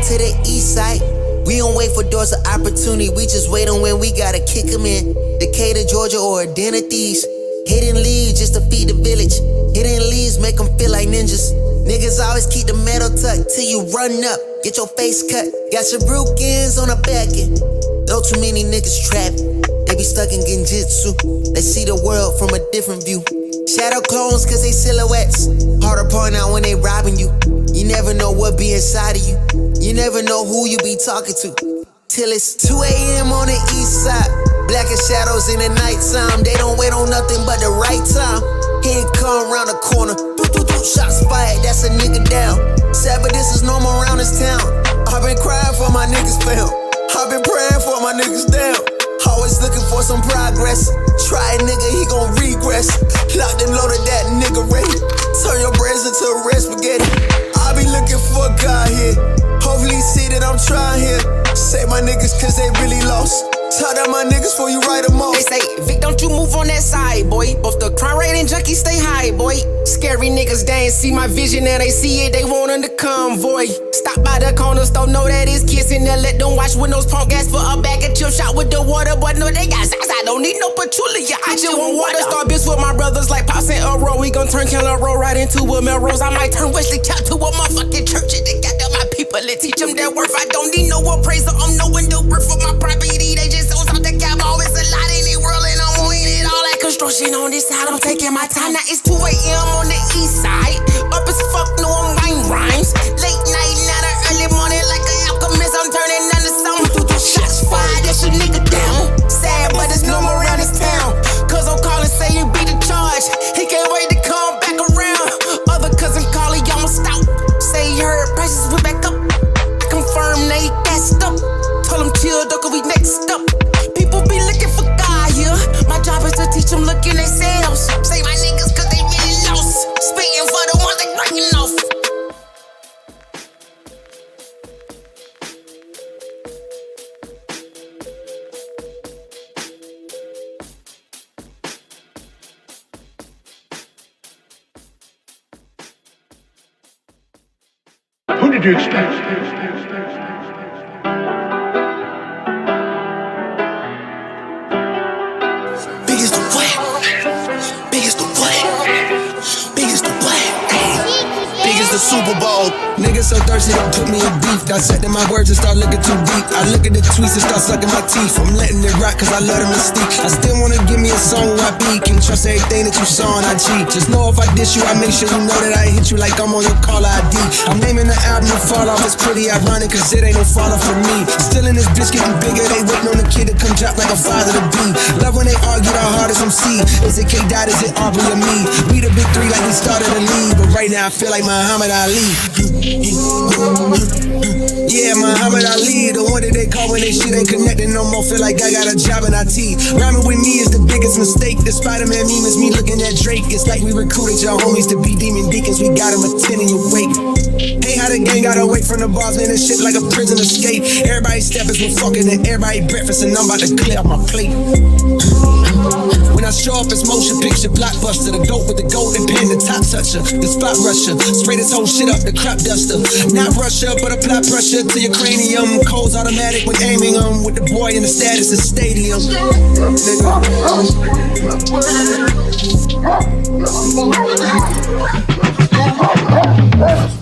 Welcome to the east side. We don't wait for doors of opportunity, we just wait on when we gotta kick them in. Decatur, Georgia, or a den of thieves. Hidden leaves just to feed the village. Hidden leaves make them feel like ninjas. Niggas always keep the metal tucked till you run up, get your face cut. Got your brookins on the back end. Know too many niggas trapped. They be stuck in genjutsu. They see the world from a different view. Shadow clones cause they silhouettes. Hard to point out when they robbing you. You never know what be inside of you. You never know who you be talking to. Till it's 2 a.m. on the east side. Black as shadows in the nighttime. They don't wait on nothing but the right time. He ain't come around the corner. Shots fired, that's a nigga down. Sad, but this is normal around this town. I've been crying for my niggas found. I've been praying for my niggas down. Always looking for some progress. Try a nigga, he gon' regress. Locked and loaded, that nigga ready. Turn your brains into red spaghetti. I be looking for God here. Hopefully see that I'm trying here. Save my niggas cause they really lost. Tell them my niggas before you write them off. They say, Vic, don't you move on that side, boy. Both the crime rate and junkies stay high, boy. Scary niggas, they ain't see my vision and they see it, they want in the convoy. Stop by the corner store, know that it's kissing and let them watch windows pump gas for a bag and chill shot with the water. But no, they got size, I don't need no patchouli. I just want water. Start bitch with my brothers like Pops and Earl. We gon' turn Keller Road right into a Melrose. I might turn Wesley Chop to a motherfucking church. And they got them my people and teach them their worth. I don't need no appraiser, I'm knowing the worth of my property. They just sold out the cap, always a lot in the world and I'm winning it all. Like construction on this side, I'm taking my time. Now it's 2 a.m. on the east side. Up as fuck, no I'm writing rhymes. Late night, not an early morning like an alchemist. I'm turning into something. Shots fired, that's your nigga down. Sad, but it's normal around this town. Cause I'm calling, say you beat the charge. He can't wait to come back around. Other cousin calling, y'all must out. Say you heard prices went back up. I confirm they gassed up. Told them chill, though, cause we next up. People be looking for God here. My job is to teach them looking themselves. Say my niggas cause they really lost. Spitting for the ones they breaking off. Who did you expect? Biggest the what? Biggest the what? Biggest the what? Biggest the Super Bowl. Niggas so thirsty, don't put me in beef. Dissecting my words and start looking too deep. I look at the tweets and start sucking my teeth. I'm letting it rock cause I love the mystique. I still wanna give me a song where I beat. Can trust everything that you saw and I cheat. Just know if I diss you, I make sure you know that I hit you like I'm on your caller ID. I'm naming the album to fall off. It's pretty ironic cause it ain't no fall off for me. Still in this bitch getting bigger. They waiting on the kid to come drop like a father to be. Love when they argue the hardest MC. Is it K Dot, is it Aubrey or me? We the big three like we started the league. But right now I feel like Muhammad Ali. Yeah, Muhammad Ali, the one that they call when they shit ain't connecting no more. Feel like I got a job in IT. Rhyming with me is the biggest mistake. The Spider-Man meme is me looking at Drake. It's like we recruited your homies to be demon deacons. We got them attending your wake. Hey, how the gang got away from the bars, man, this shit like a prison escape. Everybody stepping, we're fucking and everybody breakfast, and I'm about to clear up my plate. When I show up, it's motion picture, blockbuster. The goat with the golden pen, the top toucher, the spot rusher. Spray this whole shit up, the crop duster. Not Russia, but apply pressure to your cranium. Codes automatic when aiming them. With the boy in the status of stadium.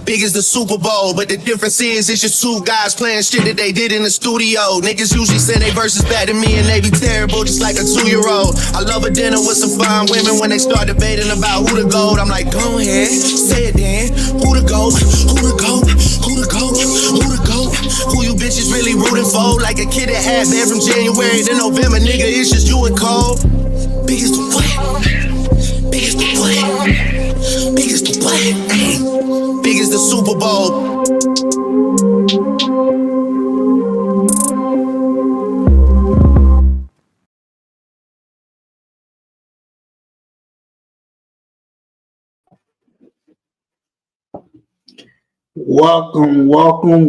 Big as the Super Bowl, but the difference is it's just two guys playing shit that they did in the studio. Niggas usually send they verses back to me and they be terrible, just like a 2-year-old. I love a dinner with some fine women when they start debating about who the GOAT. I'm like, go ahead, say it then. Who the GOAT? Who the GOAT? Who the GOAT? Who the GOAT? Who you bitches really rooting for? Like a kid that had been from January to November, nigga, it's just you and Cole. Big as the what? Big as the what? Big as the what? Big as the Super Bowl.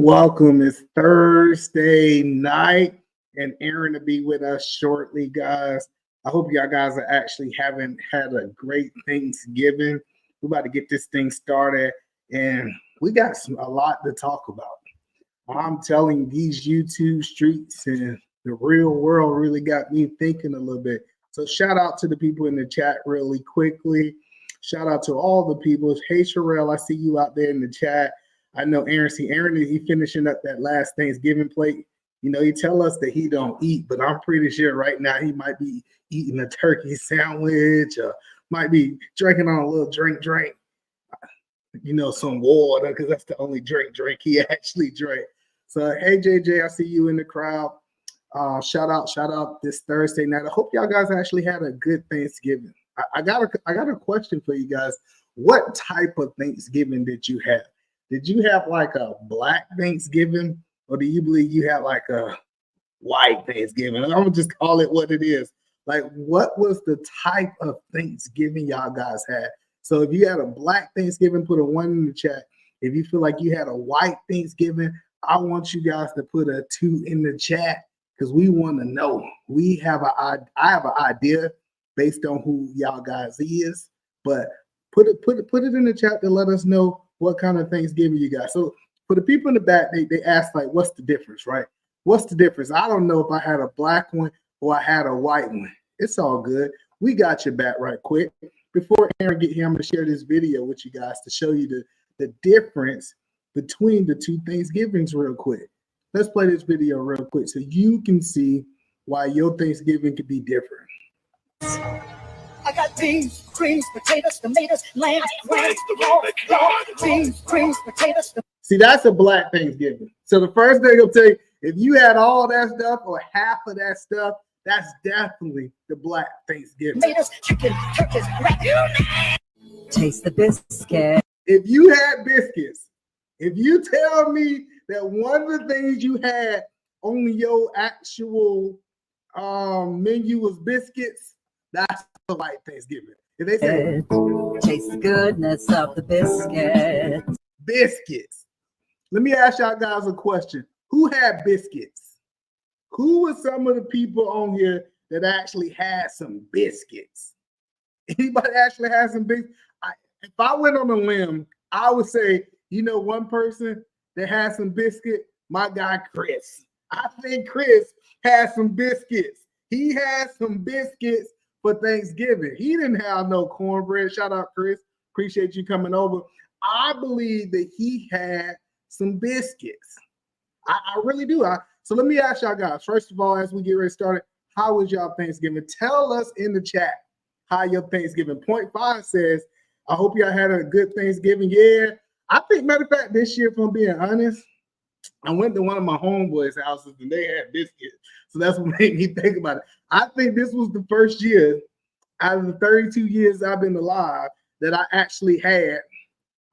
Welcome. It's Thursday night, and Aaron will be with us shortly, guys. I hope y'all guys are actually having had a great Thanksgiving. We're about to get this thing started, and we got a lot to talk about. I'm telling these YouTube streets and the real world really got me thinking a little bit. So shout out to the people in the chat really quickly. Shout out to all the people. Hey, Sherelle, I see you out there in the chat. I know Aaron. See, Aaron, he finishing up that last Thanksgiving plate. You know, he tell us that he don't eat, but I'm pretty sure right now he might be eating a turkey sandwich or might be drinking on a little drink, you know, some water, because that's the only drink he actually drank. So, hey, JJ, I see you in the crowd. Shout out this Thursday night. I hope y'all guys actually had a good Thanksgiving. I got a question for you guys. What type of Thanksgiving did you have? Did you have like a Black Thanksgiving, or do you believe you had like a white Thanksgiving? I'm gonna just call it what it is. Like, what was the type of Thanksgiving y'all guys had? So if you had a Black Thanksgiving, put a 1 in the chat. If you feel like you had a white Thanksgiving, I want you guys to put a 2 in the chat, because we want to know. I have an idea based on who y'all guys is, but put it in the chat to let us know what kind of Thanksgiving you got. So for the people in the back, they ask, like, what's the difference, right? What's the difference? I don't know if I had a Black one or I had a white one. It's all good. We got your back right quick. Before Aaron get here, I'm going to share this video with you guys to show you the difference between the two Thanksgivings real quick. Let's play this video real quick so you can see why your Thanksgiving could be different. I got beans, creams, potatoes, tomatoes, lamb, rice, beans, creams, potatoes. See, that's a Black Thanksgiving. So the first thing I'll tell you, if you had all that stuff or half of that stuff, that's definitely the Black Thanksgiving. Tomatoes, chicken, turkeys, Taste the biscuit. If you had biscuits, if you tell me that one of the things you had on your actual menu was biscuits, that's the White Thanksgiving. If they say taste the goodness of the biscuit. Biscuits. Let me ask y'all guys a question. Who had biscuits? Who were some of the people on here that actually had some biscuits? Anybody actually had some biscuits? If I went on a limb, I would say, you know, one person that had some biscuit, my guy Chris. I think Chris had some biscuits. He had some biscuits for Thanksgiving. He didn't have no cornbread. Shout out, Chris. Appreciate you coming over. I believe that he had some biscuits. I really do. So let me ask y'all guys, first of all, as we get ready started, how was y'all Thanksgiving? Tell us in the chat how your Thanksgiving. Point 5 says, I hope y'all had a good Thanksgiving. Yeah, I think, matter of fact, this year, if I'm being honest, I went to one of my homeboys' houses and they had biscuits. So that's what made me think about it. I think this was the first year out of the 32 years I've been alive that I actually had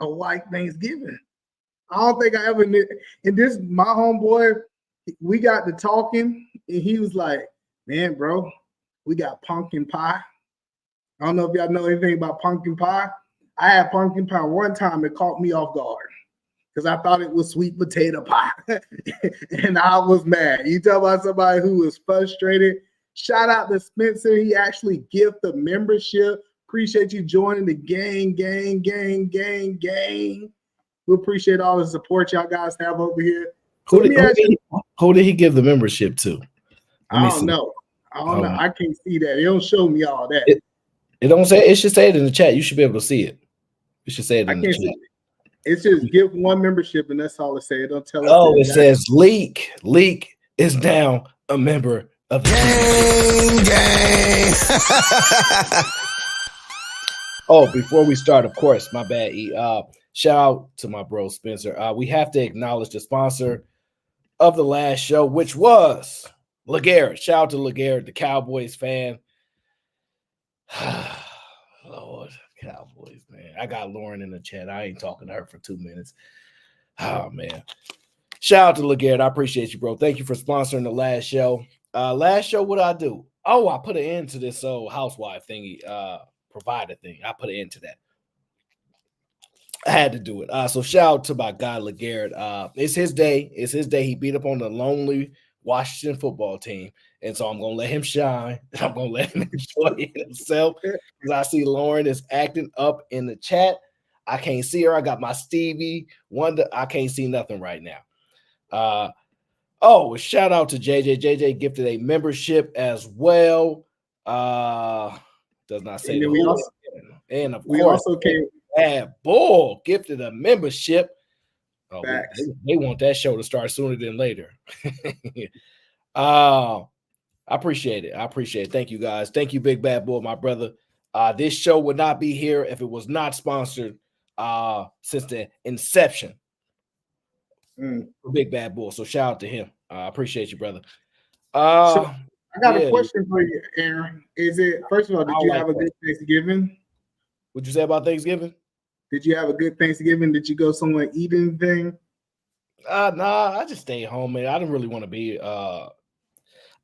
a white Thanksgiving. I don't think I ever knew. And this, my homeboy, we got to talking and he was like, man, bro, we got pumpkin pie. I don't know if y'all know anything about pumpkin pie. I had pumpkin pie one time. It caught me off guard because I thought it was sweet potato pie. And I was mad. You talk about somebody who was frustrated. Shout out to Spencer. He actually gifted the membership. Appreciate you joining the gang. We appreciate all the support y'all guys have over here. Who did he give the membership to? I don't know. I can't see that. It don't show me all that. It don't say. It should say it in the chat. You should be able to see it. It should say it in the chat. It's just give one membership, and that's all it says. It don't tell us. Oh, it says Leak. Leak is now a member of the gang. Oh, before we start, of course, my bad. Shout out to my bro Spencer. We have to acknowledge the sponsor of the last show, which was LeGarrette. Shout out to LeGarrette, the Cowboys fan. Lord, Cowboys, man. I got Lauren in the chat. I ain't talking to her for 2 minutes. Oh, man. Shout out to LeGarrette. I appreciate you, bro. Thank you for sponsoring the last show. Last show, what did I do? Oh, I put an end to this housewife thingy, provider thing. I put an end to that. I had to do it. So shout out to my guy, LeGarrette. It's his day. It's his day. He beat up on the lonely Washington football team. And so I'm going to let him shine. I'm going to let him enjoy himself. Because I see Lauren is acting up in the chat. I can't see her. I got my Stevie Wonder. I can't see nothing right now. Oh, shout out to JJ. JJ gifted a membership as well. Does not say And then who. And of we course, also came Bad Bull gifted a membership. Oh, facts. they want that show to start sooner than later. I appreciate it. I appreciate it. Thank you, guys. Thank you, Big Bad Bull, my brother. This show would not be here if it was not sponsored since the inception. Big Bad Bull. So shout out to him. I appreciate you, brother. So I got a question for you, Aaron. Is it, first of all, did you have a good Thanksgiving? What'd you say about Thanksgiving? Did you have a good Thanksgiving? Did you go somewhere eat anything? Nah, I just stayed home, man. I didn't really want to be I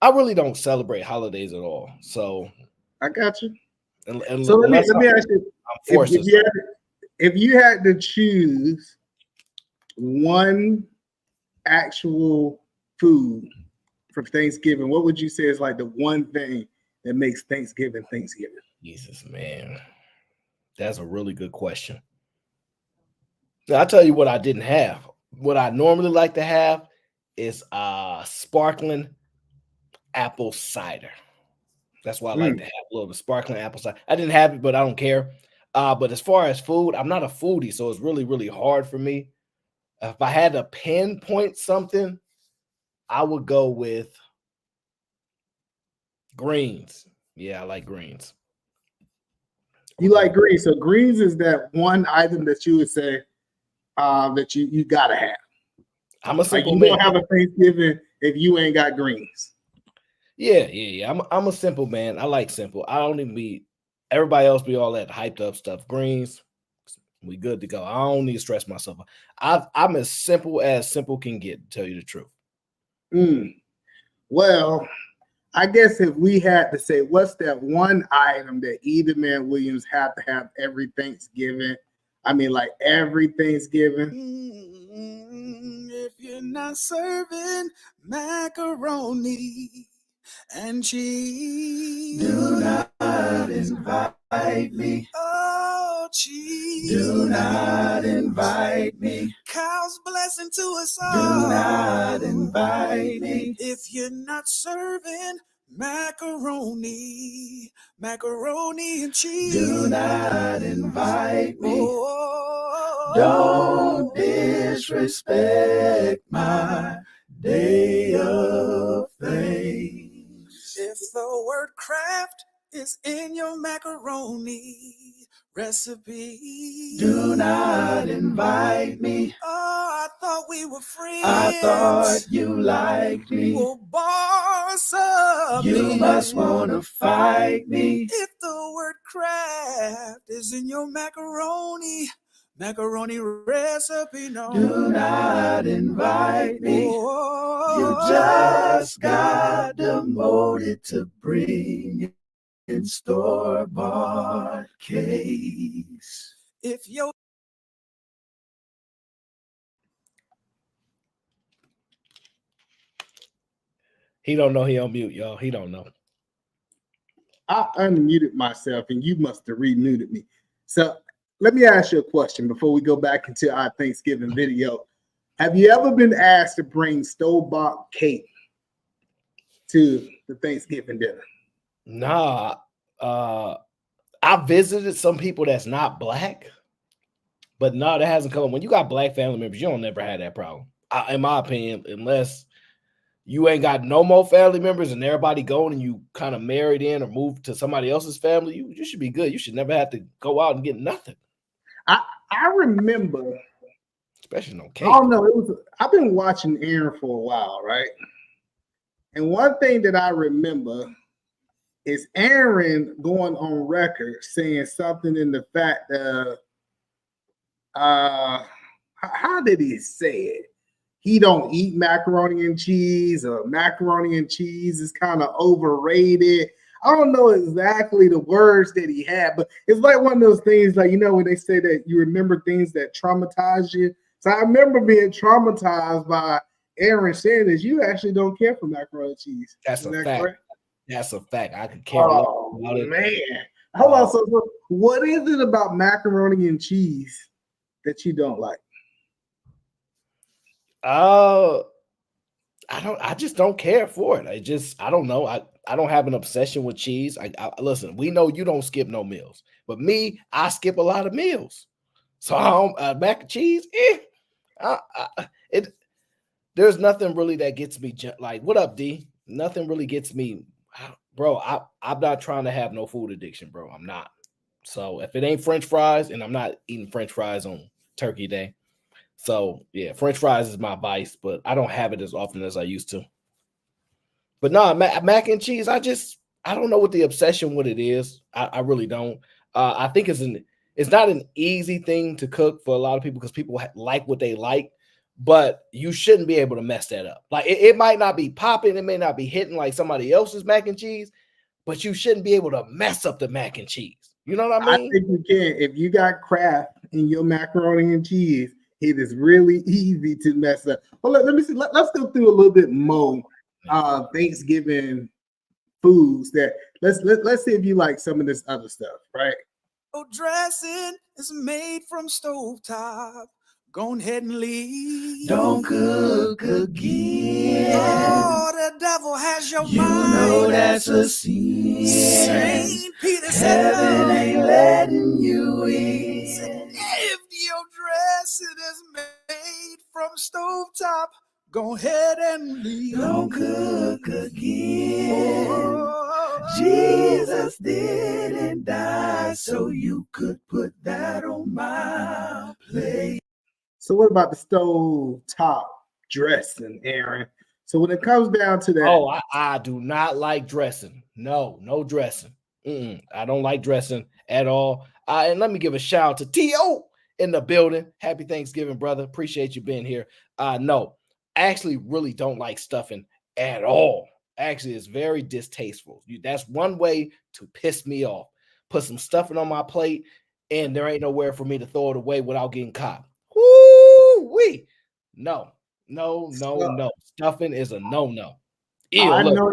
really don't celebrate holidays at all. So I got you. And so let me ask you, if you had to choose one actual food for Thanksgiving, what would you say is like the one thing that makes Thanksgiving Thanksgiving? Jesus, man. That's a really good question. Now, I'll tell you what I didn't have. What I normally like to have is sparkling apple cider. That's why I like to have a little sparkling apple cider. I didn't have it, but I don't care. But as far as food, I'm not a foodie, so it's really, really hard for me. If I had to pinpoint something, I would go with greens. Yeah, I like greens. You like greens. So greens is that one item that you would say that you gotta have. I'm a simple man. You don't have a Thanksgiving if you ain't got greens. Yeah. I'm a simple man. I like simple. I don't even be everybody else be all that hyped up stuff. Greens, we good to go. I don't need to stress myself. I'm as simple can get, to tell you the truth. Well, I guess if we had to say, what's that one item that Edith Man Williams have to have every Thanksgiving? I mean, like every Thanksgiving. If you're not serving macaroni and cheese, do not invite me. Oh, cheese, do not invite me. Cow's blessing to us all. Do not invite me. If you're not serving macaroni and cheese, do not invite me. Oh, don't disrespect my day of thanks. If the word craft is in your macaroni recipe, do not invite me. Oh, I thought we were friends. I thought you liked me. Well, boss up, you must want to fight me. If the word craft is in your macaroni recipe, no, do not invite me. Oh, you just got demoted to bring in store-bought cakes. If your He don't know he on mute, y'all. He don't know. I unmuted myself and you must have remuted me. So let me ask you a question before we go back into our Thanksgiving video. Have you ever been asked to bring store-bought cake to the Thanksgiving dinner? Nah. I visited some people that's not black, but no, that hasn't come. When you got black family members, you don't never have that problem. In my opinion, unless you ain't got no more family members and everybody going and you kind of married in or moved to somebody else's family, you should be good. You should never have to go out and get nothing. I remember, especially no cake. I don't know. I've been watching Aaron for a while, right? And one thing that I remember is Aaron going on record saying something in the fact of, how did he say it? He don't eat macaroni and cheese, or macaroni and cheese is kind of overrated. I don't know exactly the words that he had, but it's like one of those things, like, you know, when they say that you remember things that traumatize you. So I remember being traumatized by Aaron saying this. You actually don't care for macaroni and cheese. That's a fact. Correct? That's a fact. I could care less about it. Man. Hold on. So what is it about macaroni and cheese that you don't like? I just don't care for it. I don't know. I don't have an obsession with cheese. I listen, we know you don't skip no meals, but me, I skip a lot of meals. So I don't, mac and cheese, it there's nothing really that gets me like, what up, D? Nothing really gets me, bro. I'm not trying to have no food addiction, bro. I'm not. So if it ain't French fries, and I'm not eating French fries on Turkey Day. So yeah, French fries is my vice, but I don't have it as often as I used to. But no, mac and cheese, I don't know what the obsession with it is. I really don't. I think it's not an easy thing to cook for a lot of people because people like what they like, but you shouldn't be able to mess that up. Like it might not be popping, it may not be hitting like somebody else's mac and cheese, but you shouldn't be able to mess up the mac and chease. You know what I mean? I think you can. If you got Kraft in your macaroni and cheese, it is really easy to mess up. Well, let me see. Let's go through a little bit more Thanksgiving foods. Let's see if you like some of this other stuff, right? Dressing is made from stovetop. Go ahead and leave. Don't cook again. Oh, the devil has your You mind. know that's a sin. Saint Peter said, Heaven ain't letting you in. if your dressing is made from stovetop, go ahead and leave. Don't cook again. Oh, Jesus didn't die so you could put that on my plate. So what about the stove top dressing, Aaron? So when it comes down to that, Oh, I do not like dressing. No dressing. I don't like dressing at all. And let me give a shout out to T.O. in the building. Happy Thanksgiving, brother. Appreciate you being here. No, actually really don't like stuffing at all. Actually, it's very distasteful. That's one way to piss me off. Put some stuffing on my plate, and there ain't nowhere for me to throw it away without getting caught. Woo-wee. No. Stuffing is a no. I know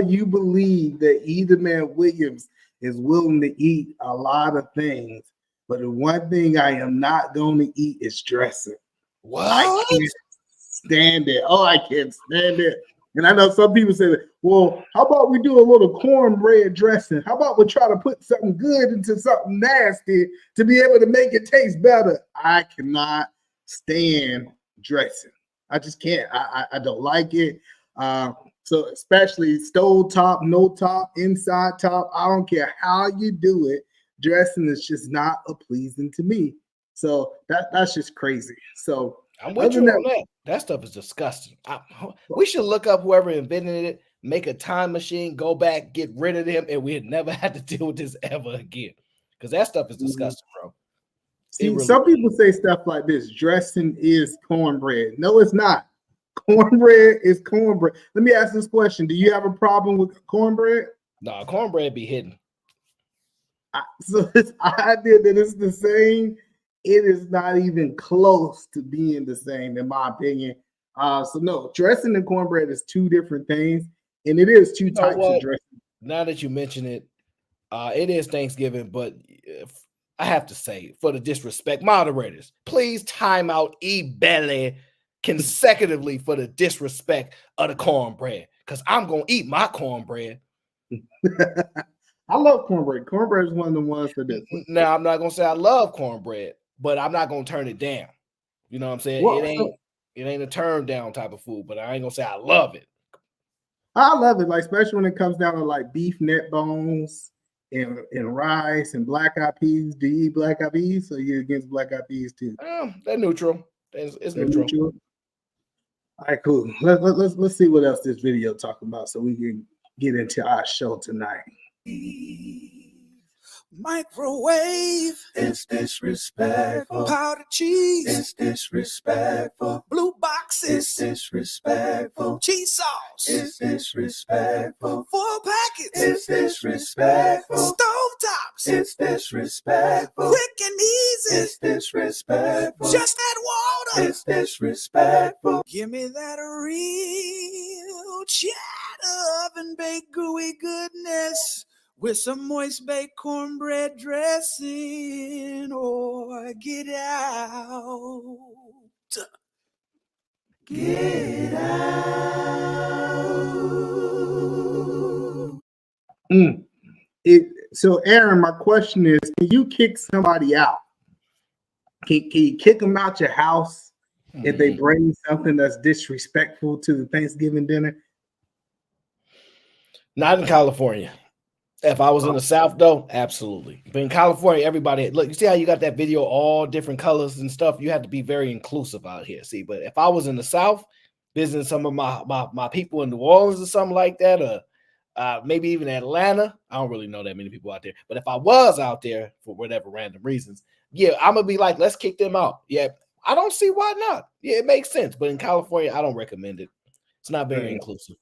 you believe that either man Williams is willing to eat a lot of things, but the one thing I am not going to eat is dressing. What? I can't stand it. Oh, I can't stand it. And I know some people say, well, how about we do a little cornbread dressing? How about we try to put something good into something nasty to be able to make it taste better? I cannot stand dressing. I just can't. I don't like it. So especially stove top, no top, inside top. I don't care how you do it. Dressing is just not pleasing to me. So that's just crazy. So I'm with you on that. That stuff is disgusting. We should look up whoever invented it, make a time machine, go back, get rid of them, and we'd never have to deal with this ever again. Because that stuff is disgusting, bro. See, really some people say stuff like this: dressing is cornbread. No, it's not. Cornbread is cornbread. Let me ask this question: do you have a problem with cornbread? No, cornbread be hidden. So this idea that it's the same, it is not even close to being the same, in my opinion. So no, dressing and cornbread is two different things, and it is two types of dressing. Now that you mention it, it is Thanksgiving, but I have to say, for the disrespect, moderators, please time out E-Belly consecutively for the disrespect of the cornbread, because I'm going to eat my cornbread. I love cornbread. Cornbread is one of the ones that is. Now, I'm not going to say I love cornbread, but I'm not going to turn it down. You know what I'm saying? Well, it ain't a turn down type of food, but I ain't going to say I love it. I love it, like especially when it comes down to like beef neck bones and rice and black eyed peas. Do you eat black eyed peas? So you're against black eyed peas too? They're neutral. It's neutral. All right, cool. Let's see what else this video talking about so we can get into our show tonight. Microwave is disrespectful. Powdered cheese is disrespectful. Blue boxes is disrespectful. Cheese sauce is disrespectful. 4 packets is disrespectful. Stove tops is disrespectful. Quick and easy is disrespectful. Just add water is disrespectful. Give me that real cheddar oven baked gooey goodness with some moist baked cornbread dressing, or get out. Get out. So, Aaron, my question is: can you kick somebody out? Can you kick them out your house if they bring something that's disrespectful to the Thanksgiving dinner? Not in California. If I was in the South, though, absolutely. But in California, everybody look. You see how you got that video, all different colors and stuff. You have to be very inclusive out here. See, but if I was in the South, visiting some of my people in New Orleans or something like that, or maybe even Atlanta, I don't really know that many people out there. But if I was out there for whatever random reasons, yeah, I'm gonna be like, let's kick them out. Yeah, I don't see why not. Yeah, it makes sense. But in California, I don't recommend it. It's not very inclusive.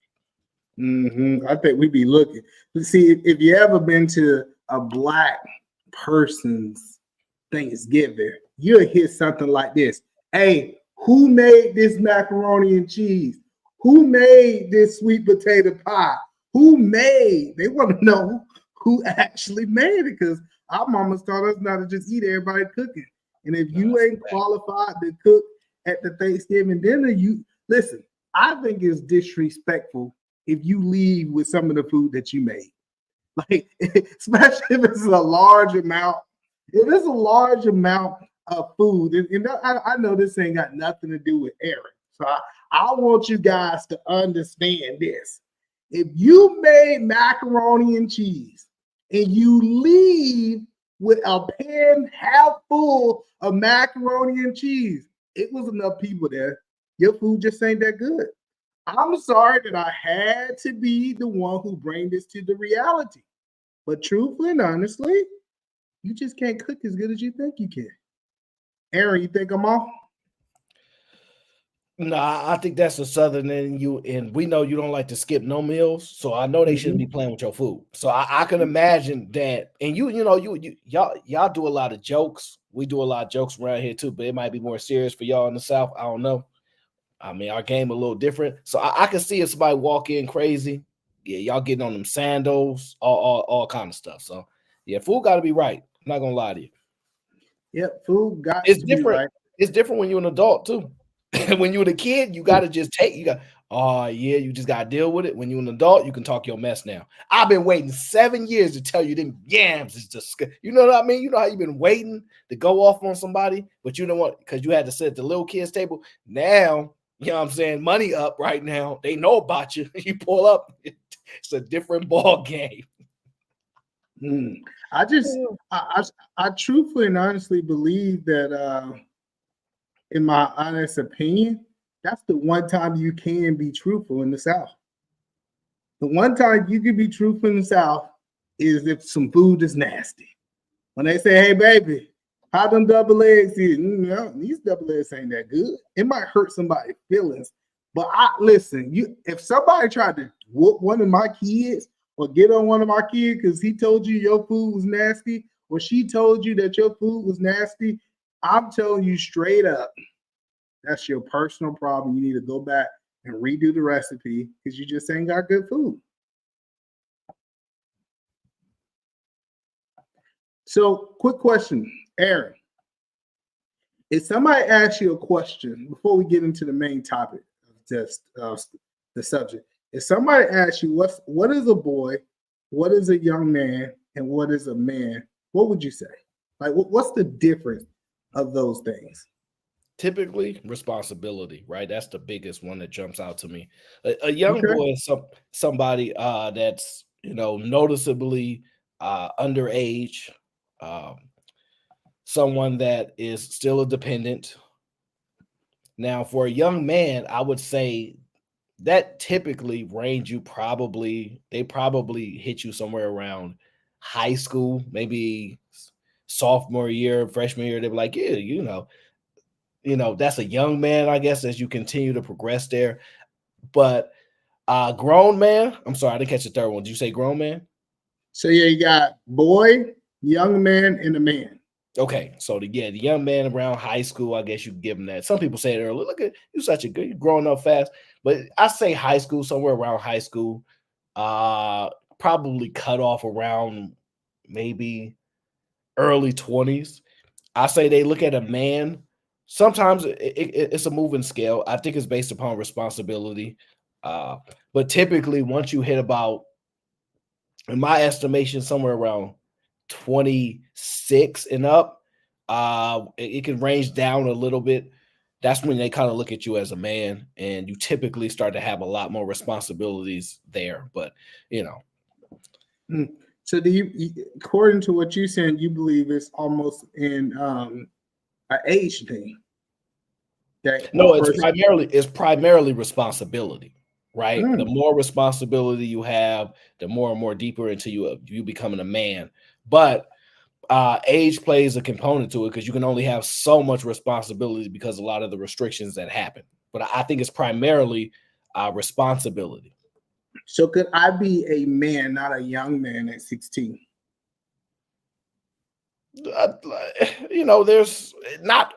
I think we'd be looking. See, if you ever been to a black person's Thanksgiving, you'll hear something like this. Hey, who made this macaroni and cheese? Who made this sweet potato pie? They want to know who actually made it, because our mamas taught us not to just eat everybody cooking. And if you ain't qualified to cook at the Thanksgiving dinner, you listen, I think it's disrespectful if you leave with some of the food that you made. Like, especially if it's a large amount. If it's a large amount of food, and I know this ain't got nothing to do with Aaron. So I want you guys to understand this. If you made macaroni and cheese and you leave with a pan half full of macaroni and cheese, it was enough people there. Your food just ain't that good. I'm sorry that I had to be the one who bring this to the reality. But truthfully and honestly, you just can't cook as good as you think you can. Aaron, you think I'm off? No, I think that's the Southern in you, and we know you don't like to skip no meals, so I know they shouldn't be playing with your food. So I can imagine that, and y'all do a lot of jokes. We do a lot of jokes around here too, but it might be more serious for y'all in the South. I don't know. I mean, our game a little different, so I can see if somebody walk in crazy. Yeah, y'all getting on them sandals, all kind of stuff. So yeah, food got to be right. I'm not gonna lie to you. Yep, food got It's to different. be right. It's different when you're an adult too. When you're a kid, you got to just take. You just got to deal with it. When you're an adult, you can talk your mess now. I've been waiting 7 years to tell you them yams is just. You know what I mean? You know how you've been waiting to go off on somebody, but you don't want, because you had to sit at the little kids table. Now, you know what I'm saying? Money up right now. They know about you. You pull up. It's a different ball game. I truthfully and honestly believe that, in my honest opinion, that's the one time you can be truthful in the South. The one time you can be truthful in the South is if some food is nasty. When they say, "Hey, baby, how them double eggs is?" These double eggs ain't that good. It might hurt somebody's feelings, but if somebody tried to whoop one of my kids or get on one of my kids because he told you your food was nasty, or she told you that your food was nasty, I'm telling you straight up, that's your personal problem. You need to go back and redo the recipe because you just ain't got good food. So, quick question, Aaron. If somebody asks you a question before we get into the main topic of the subject, if somebody asks you what is a boy, what is a young man, and what is a man, what would you say? Like, what's the difference of those things? Typically, responsibility, right? That's the biggest one that jumps out to me. A young boy is somebody that's noticeably underage, someone that is still a dependent. Now, for a young man, I would say that typically range they probably hit you somewhere around high school, maybe sophomore year, freshman year. They're like, yeah, that's a young man, I guess, as you continue to progress there. But grown man, I'm sorry, I didn't catch the third one. Did you say grown man? So yeah, you got boy, young man, and a man. Okay, so the young man around high school, I guess you could give him that. Some people say it earlier, look at you, you're growing up fast. But I say high school, somewhere around high school, probably cut off around maybe early 20s. I say they look at a man sometimes it's a moving scale. I think it's based upon responsibility. But typically, once you hit about, in my estimation, somewhere around 26 and up, it can range down a little bit. That's when they kind of look at you as a man, and you typically start to have a lot more responsibilities there. But So do according to what you're saying, you believe it's almost in an age thing? No, it's primarily responsibility, right? The Mm. more responsibility you have, the more and more deeper into you becoming a man. But age plays a component to it because you can only have so much responsibility because a lot of the restrictions that happen. But I think it's primarily responsibility. So could I be a man, not a young man at 16? There's not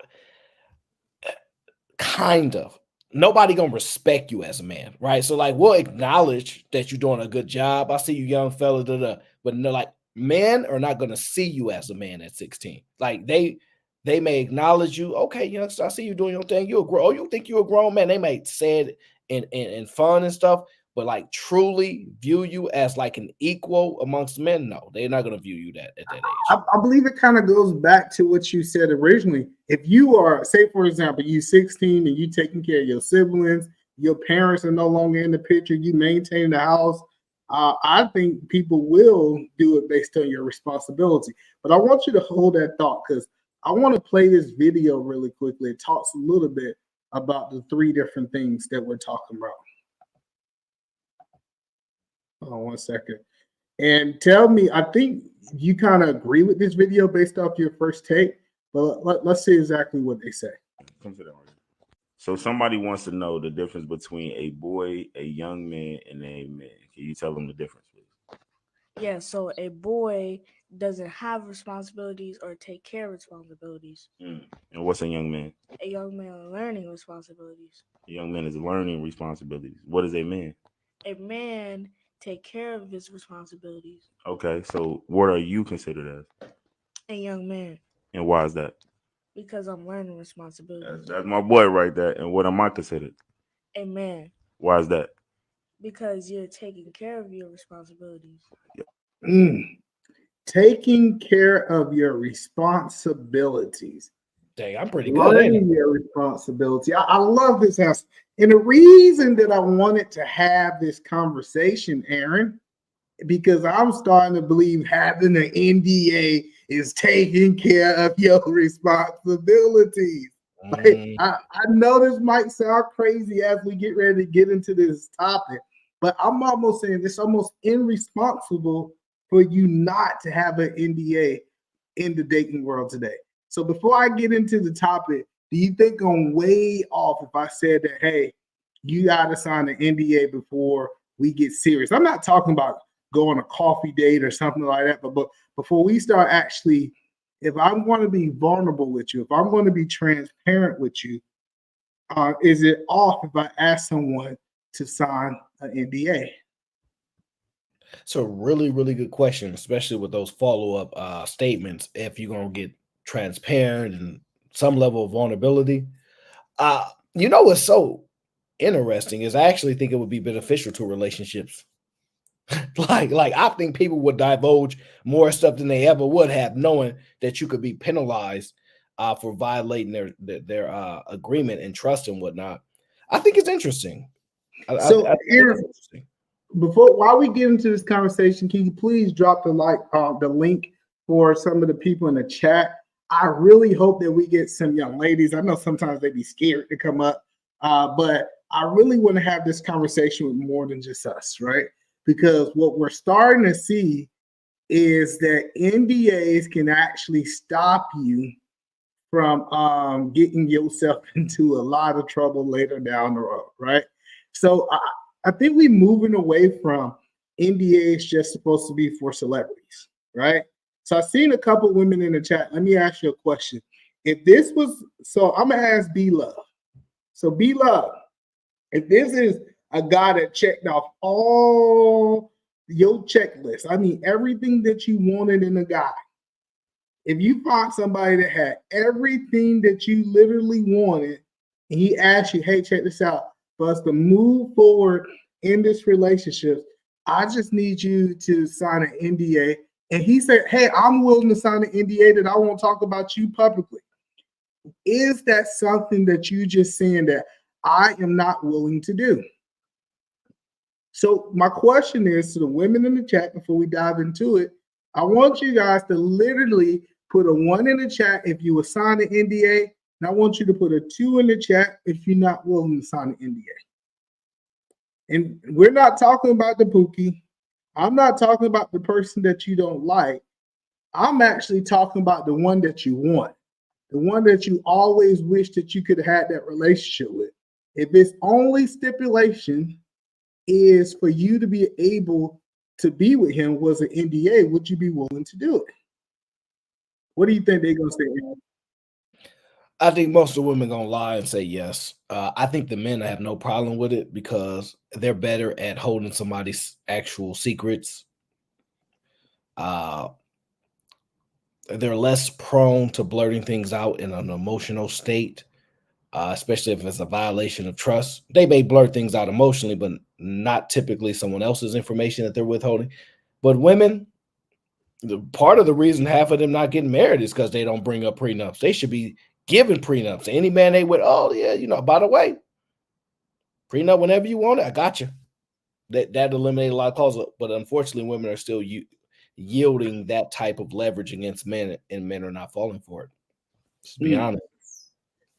kind of nobody gonna respect you as a man, right? So like we'll acknowledge that you're doing a good job. I see you, young fella, but no, like men are not gonna see you as a man at 16. Like they may acknowledge you, okay, youngster, I see you doing your thing. You're a grown, you think you're a grown man. They may say it in fun and stuff, but like truly view you as like an equal amongst men. No, they're not gonna view you that at that age. I believe it kind of goes back to what you said originally. If you are, say, for example, you 16 and you taking care of your siblings, your parents are no longer in the picture, you maintain the house, I think people will do it based on your responsibility. But I want you to hold that thought because I want to play this video really quickly. It talks a little bit about the three different things that we're talking about. Hold on 1 second. And tell me, I think you kind of agree with this video based off your first take, but let's see exactly what they say. So somebody wants to know the difference between a boy, a young man, and a man. Can you tell them the difference, please? Yeah, so a boy doesn't have responsibilities or take care of responsibilities. And what's a young man? A young man is learning responsibilities. A young man is learning responsibilities. What is a man? A man take care of his responsibilities. Okay, so what are you considered as? A young man. And why is that? Because I'm learning responsibilities. That's my boy right there. And what am I considered? A man. Why is that? Because you're taking care of your responsibilities. Taking care of your responsibilities. Dang, I'm pretty good. Learning your responsibility. I love this house. And the reason that I wanted to have this conversation, Aaron, because I'm starting to believe having an NDA is taking care of your responsibilities. Like, I know this might sound crazy as we get ready to get into this topic, but I'm almost saying it's almost irresponsible for you not to have an NDA in the dating world today. So before I get into the topic, do you think I'm way off if I said that, hey, you got to sign an NDA before we get serious? I'm not talking about going on a coffee date or something like that, but before we start actually, if I'm going to be vulnerable with you, if I'm going to be transparent with you, is it off if I ask someone to sign an NDA? It's a really, really good question, especially with those follow-up statements. If you're going to get transparent and some level of vulnerability, what's so interesting is I actually think it would be beneficial to relationships. like I think people would divulge more stuff than they ever would have, knowing that you could be penalized for violating their agreement and trust and whatnot. I think it's interesting. Aaron, while we get into this conversation, can you please drop the link for some of the people in the chat? I really hope that we get some young ladies. I know sometimes they be scared to come up, but I really want to have this conversation with more than just us, right? Because what we're starting to see is that NDAs can actually stop you from getting yourself into a lot of trouble later down the road, right? So I think we're moving away from NDAs just supposed to be for celebrities, right? So I've seen a couple women in the chat. Let me ask you a question. If this was, so I'm gonna ask B-Love. So B-Love, if this is a guy that checked off all your checklist, I mean everything that you wanted in a guy, If you find somebody that had everything that you literally wanted, and he asked you, hey, check this out, for us to move forward in this relationship, I just need you to sign an NDA. And he said, hey, I'm willing to sign an NDA that I won't talk about you publicly. Is that something that you just saying that I am not willing to do? So my question is to the women in the chat before we dive into it, I want you guys to literally put a 1 in the chat if you will sign an NDA, and I want you to put a 2 in the chat if you're not willing to sign an NDA. And we're not talking about the Pookie. I'm not talking about the person that you don't like. I'm actually talking about the one that you want, the one that you always wish that you could have had that relationship with. If its only stipulation is for you to be able to be with him was an NDA, would you be willing to do it? What do you think they're going to say, Aaron? I think most of the women gonna lie and say yes. I think the men have no problem with it because they're better at holding somebody's actual secrets. They're less prone to blurting things out in an emotional state, especially if it's a violation of trust. They may blurt things out emotionally, but not typically someone else's information that they're withholding. But women, part of the reason half of them not getting married is because they don't bring up prenups. They should be giving prenups. Any man they with, oh yeah, by the way, prenup whenever you want it, I got you. That eliminated a lot of calls, but unfortunately, women are still yielding that type of leverage against men, and men are not falling for it. Just be honest.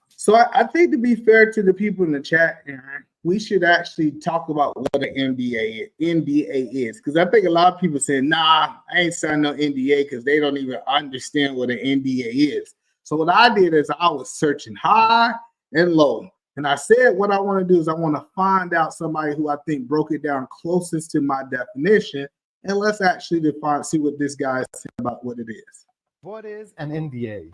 So I think to be fair to the people in the chat, Aaron, we should actually talk about what an NDA is, because I think a lot of people say, nah, I ain't signing no NDA because they don't even understand what an NDA is. So what I did is I was searching high and low. And I said what I want to do is I want to find out somebody who I think broke it down closest to my definition. And let's actually see what this guy said about what it is. What is an NDA?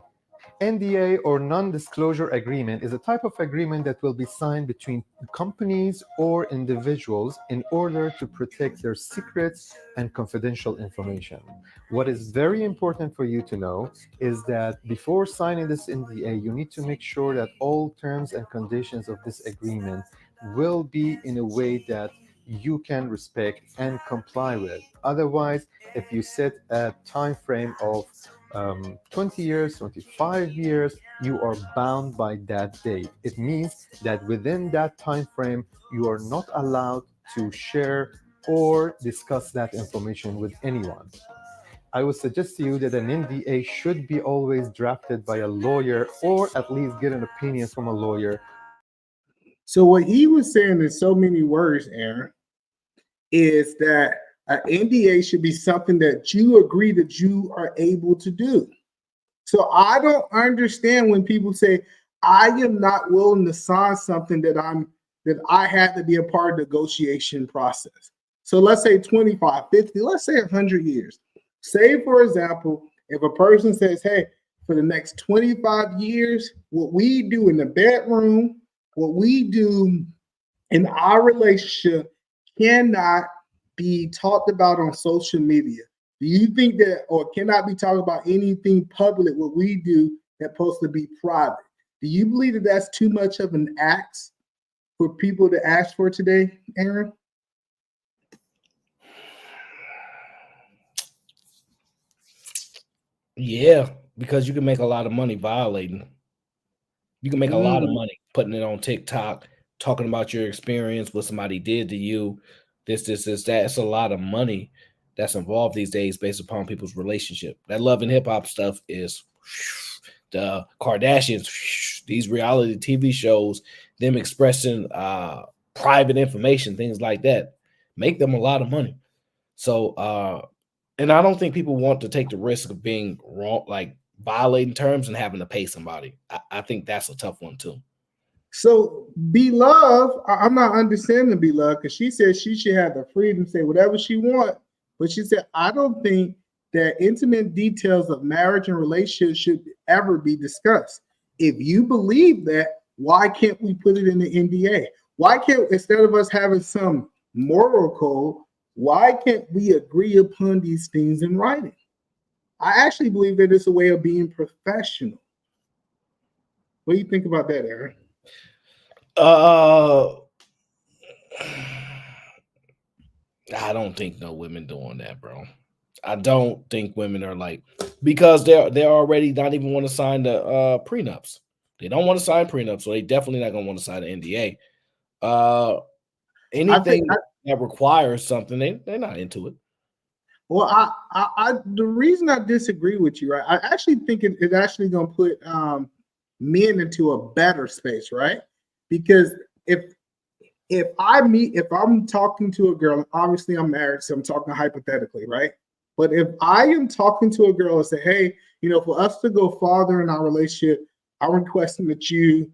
NDA, or non-disclosure agreement, is a type of agreement that will be signed between companies or individuals in order to protect their secrets and confidential information. What is very important for you to know is that before signing this NDA, you need to make sure that all terms and conditions of this agreement will be in a way that you can respect and comply with. Otherwise, if you set a time frame of 20 years, 25 years, you are bound by that date. It means that within that time frame, you are not allowed to share or discuss that information with anyone. I would suggest to you that an NDA should be always drafted by a lawyer, or at least get an opinion from a lawyer. So what he was saying in so many words, Aaron, is that an NDA should be something that you agree that you are able to do. So I don't understand when people say, I am not willing to sign something that I had to be a part of the negotiation process. So let's say 25, 50, let's say 100 years. Say, for example, if a person says, hey, for the next 25 years, what we do in the bedroom, what we do in our relationship cannot be talked about on social media. Do you think that, or cannot be talked about anything public, what we do that's supposed to be private? Do you believe that that's too much of an ask for people to ask for today, Aaron? Yeah, because you can make a lot of money violating. You can make a lot of money putting it on TikTok, talking about your experience, what somebody did to you, this, that. It's a lot of money that's involved these days based upon people's relationship. That love and hip hop stuff is the Kardashians, these reality TV shows, them expressing private information, things like that, make them a lot of money. So, and I don't think people want to take the risk of being wrong, like violating terms and having to pay somebody. I think that's a tough one too. So Beloved, I'm not understanding Beloved, because she said she should have the freedom to say whatever she wants. But she said, I don't think that intimate details of marriage and relationship should ever be discussed. If you believe that, why can't we put it in the NDA? Why can't, instead of us having some moral code, why can't we agree upon these things in writing? I actually believe that it's a way of being professional. What do you think about that, Aaron? I don't think no women doing that, bro. I don't think women are like, because they're already not even want to sign the prenups. They don't want to sign prenups, so they definitely not gonna want to sign an NDA. Anything that requires something, they're not into it. Well, I the reason I disagree with you, right? I actually think it's actually gonna put men into a better space, right? Because if I'm talking to a girl, obviously I'm married, so I'm talking hypothetically, right? But if I am talking to a girl and say, hey, for us to go farther in our relationship, I'm requesting that you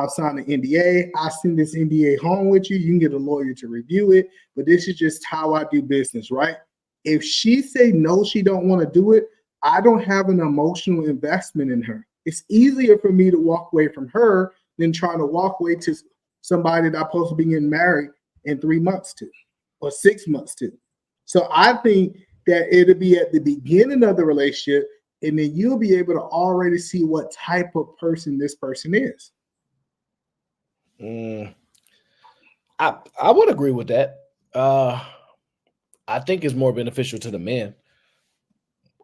sign an NDA. I send this NDA home with you. You can get a lawyer to review it, but this is just how I do business, right? If she say no, she don't want to do it, I don't have an emotional investment in her. It's easier for me to walk away from her than trying to walk away to somebody that I'm supposed to be getting married in 3 months to, or 6 months to. So I think that it'll be at the beginning of the relationship, and then you'll be able to already see what type of person this person is. I would agree with that. I think it's more beneficial to the men.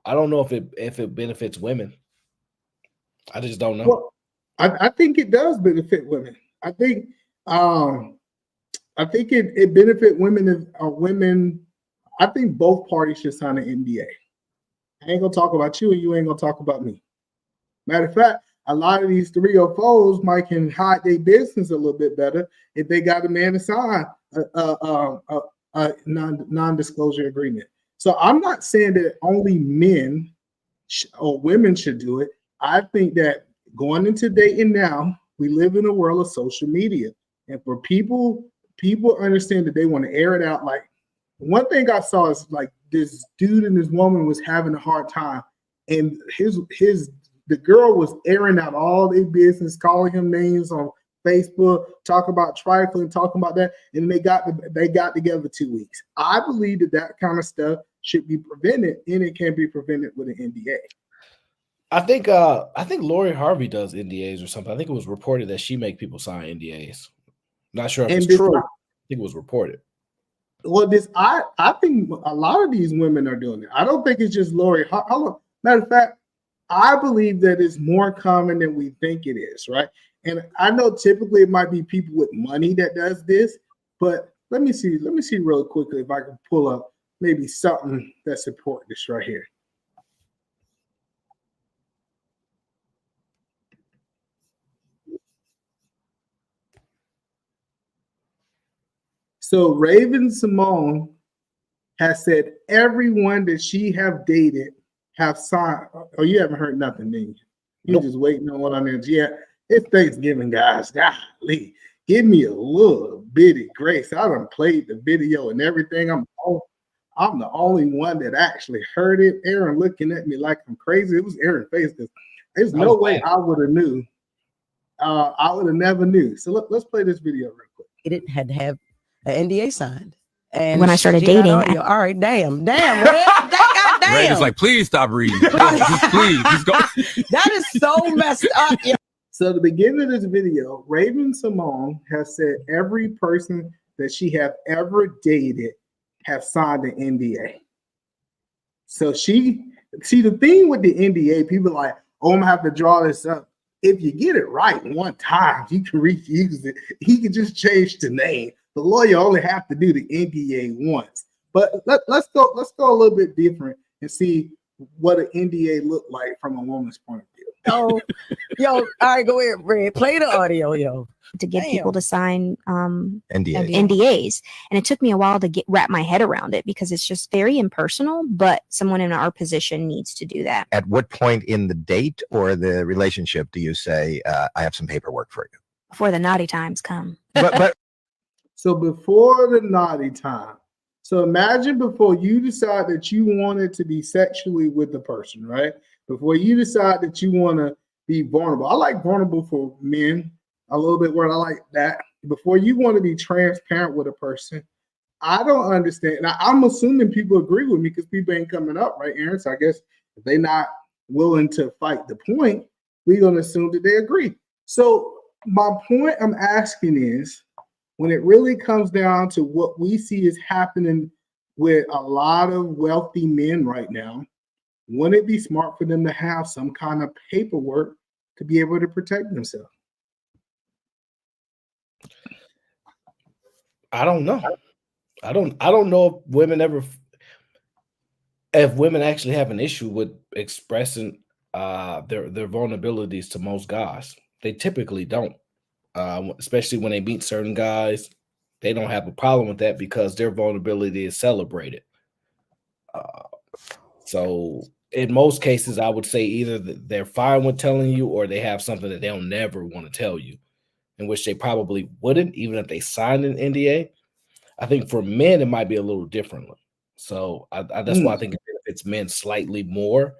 I don't know if it benefits women. I just don't know. Well, I think it does benefit women. I think it benefit women if women. I think both parties should sign an NDA. I ain't gonna talk about you, and you ain't gonna talk about me. Matter of fact, a lot of these 304s might can hide their business a little bit better if they got a man to sign a non-disclosure agreement. So I'm not saying that only men or women should do it. I think that going into dating now, we live in a world of social media, and for people understand that they want to air it out. Like, one thing I saw is like this dude and this woman was having a hard time, and the girl was airing out all their business, calling him names on Facebook, talking about trifling, talking about that, and they got together 2 weeks. I believe that kind of stuff should be prevented, and it can be prevented with an NDA. I think Lori Harvey does NDAs or something. I think it was reported that she make people sign NDAs. Not sure if it's true. I think it was reported. Well, I think a lot of these women are doing it. I don't think it's just Lori. Matter of fact, I believe that it's more common than we think it is, right? And I know typically it might be people with money that does this, but let me see real quickly if I can pull up maybe something that supports this right here. So Raven Simone has said everyone that she have dated have signed. Oh, you haven't heard nothing, did you? You're just waiting on what I'm in. Yeah, it's Thanksgiving, guys. Golly, give me a little bitty grace. I done played the video and everything. I'm the only one that actually heard it. Aaron looking at me like I'm crazy. It was Aaron's face because there's no way I would have knew. I would have never knew. So let's play this video real quick. It had to have an NDA signed. And when I started dating, all right, damn, Red, that goddamn. Red is like, please stop reading. Please, just go. That is so messed up. So at the beginning of this video, Raven Simone has said every person that she have ever dated have signed an NDA. So the thing with the NDA, people are like, oh, I'm gonna have to draw this up. If you get it right one time, you can reuse it. He can just change the name. The lawyer only have to do the NDA once. But let's go a little bit different and see what an NDA look like from a woman's point of view. Oh, yo, all right, go ahead, Red. Play the audio, yo. To get people to sign NDAs. And it took me a while to wrap my head around it because it's just very impersonal, but someone in our position needs to do that. At what point in the date or the relationship do you say, I have some paperwork for you? Before the naughty times come. So before the naughty time. So imagine before you decide that you wanted to be sexually with the person, right? Before you decide that you want to be vulnerable. I like vulnerable for men a little bit where I like that. Before you want to be transparent with a person, I don't understand. Now, I'm assuming people agree with me because people ain't coming up, right, Aaron? So I guess If they're not willing to fight the point, we're going to assume that they agree. So my point I'm asking is, when it really comes down to what we see is happening with a lot of wealthy men right now, wouldn't it be smart for them to have some kind of paperwork to be able to protect themselves? I don't know. I don't know if women actually have an issue with expressing their vulnerabilities to most guys. They typically don't. Especially when they meet certain guys, they don't have a problem with that because their vulnerability is celebrated. So in most cases, I would say either they're fine with telling you or they have something that they'll never want to tell you, in which they probably wouldn't, even if they signed an NDA. I think for men, it might be a little differently. So that's why I think it benefits men slightly more.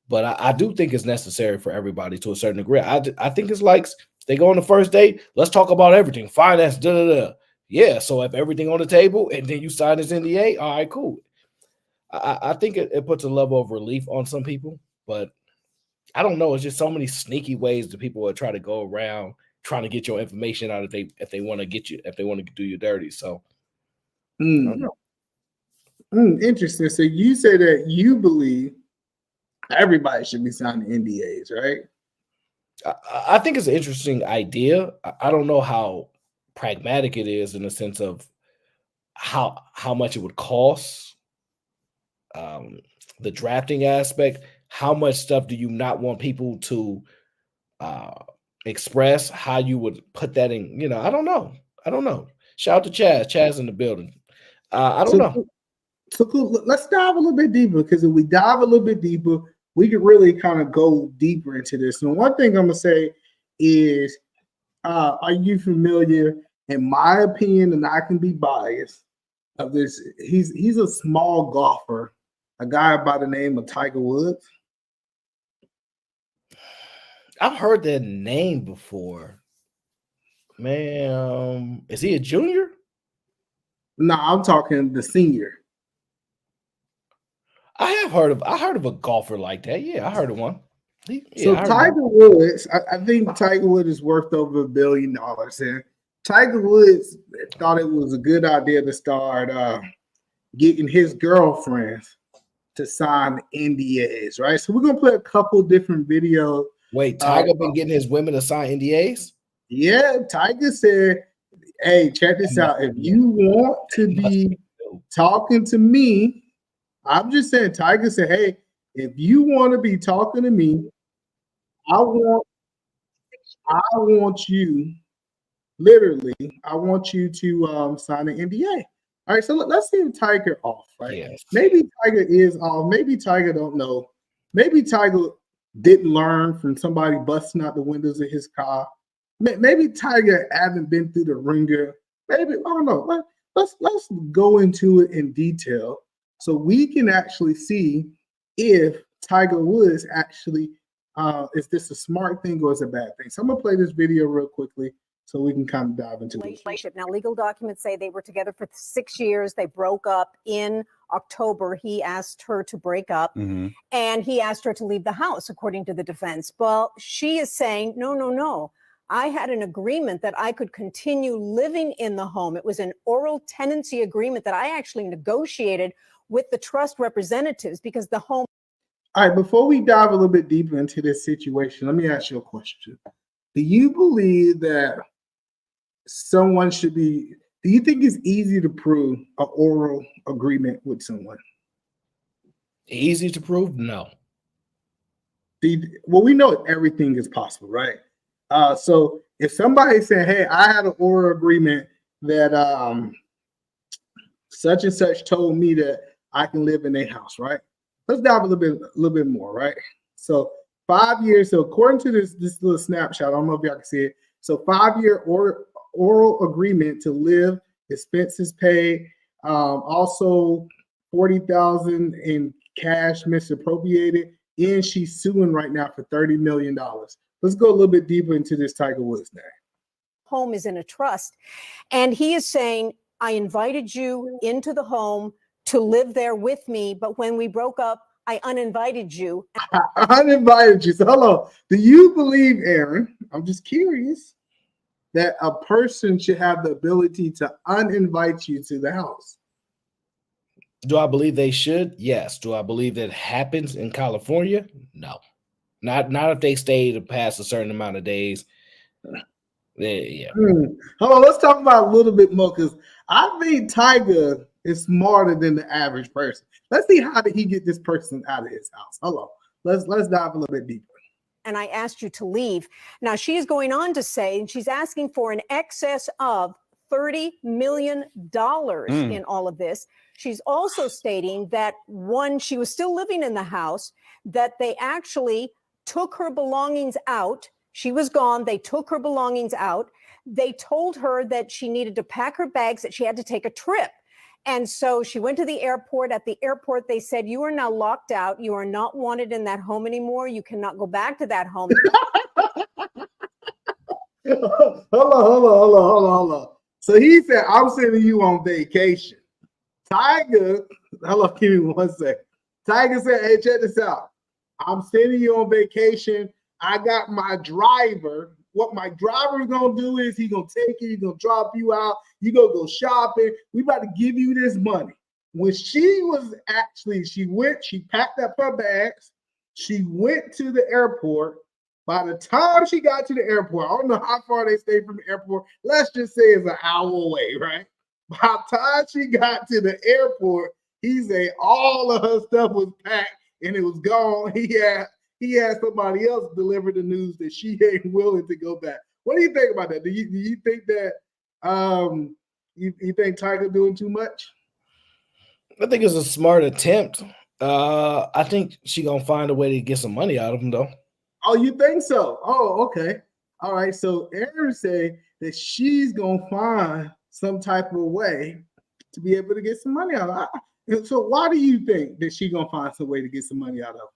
But I do think it's necessary for everybody to a certain degree. I think it's like they go on the first date, let's talk about everything, finance, Yeah, so if everything on the table and then you sign this NDA, all right, cool. I think it puts a level of relief on some people, but I don't know. It's just so many sneaky ways that people will try to go around trying to get your information out if they want to get you, if they want to do you dirty. So I don't know. Interesting. So you say that you believe everybody should be signing NDAs, right? I think it's an interesting idea. I don't know how pragmatic it is in the sense of how much it would cost, the drafting aspect. How much stuff do you not want people to express? How you would put that in? I don't know. Shout out to Chaz. Chaz in the building. I don't know. So cool. Let's dive a little bit deeper, because if we dive a little bit deeper, we could really kind of go deeper into this. And one thing I'm gonna say is, are you familiar, in my opinion, and I can be biased, of this? He's a small golfer, a guy by the name of Tiger Woods. I've heard that name before. Man, is he a junior? No, I'm talking the senior. I heard of a golfer like that. Yeah, I heard of one. Tiger Woods, I think Tiger Woods is worth over $1 billion. And Tiger Woods thought it was a good idea to start getting his girlfriends to sign NDAs, right? So we're gonna play a couple different videos. Wait, Tiger been getting his women to sign NDAs? Yeah, Tiger said, "Hey, check this out. If you want to be talking to me," I'm just saying, Tiger said, "Hey, if you want to be talking to me, I want you, literally, I want you to sign an NDA." All right, so let's see if Tiger off, right? Yes. Maybe Tiger is off. Maybe Tiger don't know. Maybe Tiger didn't learn from somebody busting out the windows of his car. Maybe Tiger hasn't been through the ringer. Maybe, I don't know. Let's go into it in detail, so we can actually see if Tiger Woods actually, is this a smart thing or is it a bad thing? So I'm gonna play this video real quickly so we can kind of dive into it. Relationship. Now, legal documents say they were together for 6 years. They broke up in October. He asked her to break up, and he asked her to leave the house, according to the defense. Well, she is saying, no. I had an agreement that I could continue living in the home. It was an oral tenancy agreement that I actually negotiated with the trust representatives, because the home. All right, before we dive a little bit deeper into this situation, let me ask you a question. Do you believe that someone should be, do you think it's easy to prove an oral agreement with someone? Easy to prove? No. Well, we know everything is possible, right? So if somebody said, "Hey, I had an oral agreement that such and such told me that I can live in their house," right? Let's dive a little bit more, right? So 5 years. So according to this little snapshot, I don't know if y'all can see it. So 5-year oral agreement to live, expenses paid, also $40,000 in cash misappropriated, and she's suing right now for $30 million. Let's go a little bit deeper into this Tiger Woods now. Home is in a trust, and he is saying, I invited you into the home to live there with me, but when we broke up, I uninvited you. I uninvited you. So hello. Do you believe, Aaron? I'm just curious that a person should have the ability to uninvite you to the house. Do I believe they should? Yes. Do I believe that happens in California? No. Not if they stay past a certain amount of days. Yeah. Hold on, let's talk about a little bit more because I think Tiger is smarter than the average person. Let's see how did he get this person out of his house. Hello. Let's dive a little bit deeper. And I asked you to leave. Now she is going on to say, and she's asking for an excess of $30 million in all of this. She's also stating that when she was still living in the house, that they actually took her belongings out. She was gone. They took her belongings out. They told her that she needed to pack her bags, that she had to take a trip. And so she went to the airport. At the airport, they said, you are now locked out. You are not wanted in that home anymore. You cannot go back to that home. Hold on. So he said, I'm sending you on vacation. Tiger, give me 1 second. Tiger said, hey, check this out. I'm sending you on vacation. I got my driver. What my driver is going to do is he's going to take you, he's going to drop you out. You go shopping. We about to give you this money. When she packed up her bags. She went to the airport. By the time she got to the airport, I don't know how far they stayed from the airport. Let's just say it's an hour away, right? By the time she got to the airport, he said all of her stuff was packed and it was gone. He had somebody else deliver the news that she ain't willing to go back. What do you think about that? Do you think that you think Tiger doing too much? I think it's a smart attempt. I think she gonna find a way to get some money out of him, though. Oh, you think so? Oh, okay. All right. So Aaron said that she's gonna find some type of way to be able to get some money out of him. So why do you think that she's gonna find some way to get some money out of him?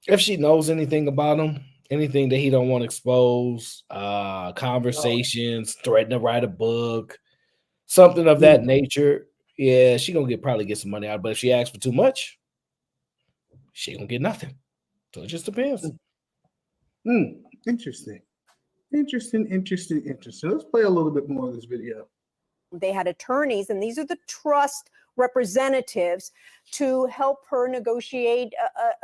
If she knows anything about him, anything that he don't want to expose, conversations, threaten to write a book, something of that nature, yeah, she gonna probably get some money out. But if she asks for too much, she gonna get nothing. So it just depends. Interesting. Let's play a little bit more of this video. They had attorneys, and these are the trust representatives to help her negotiate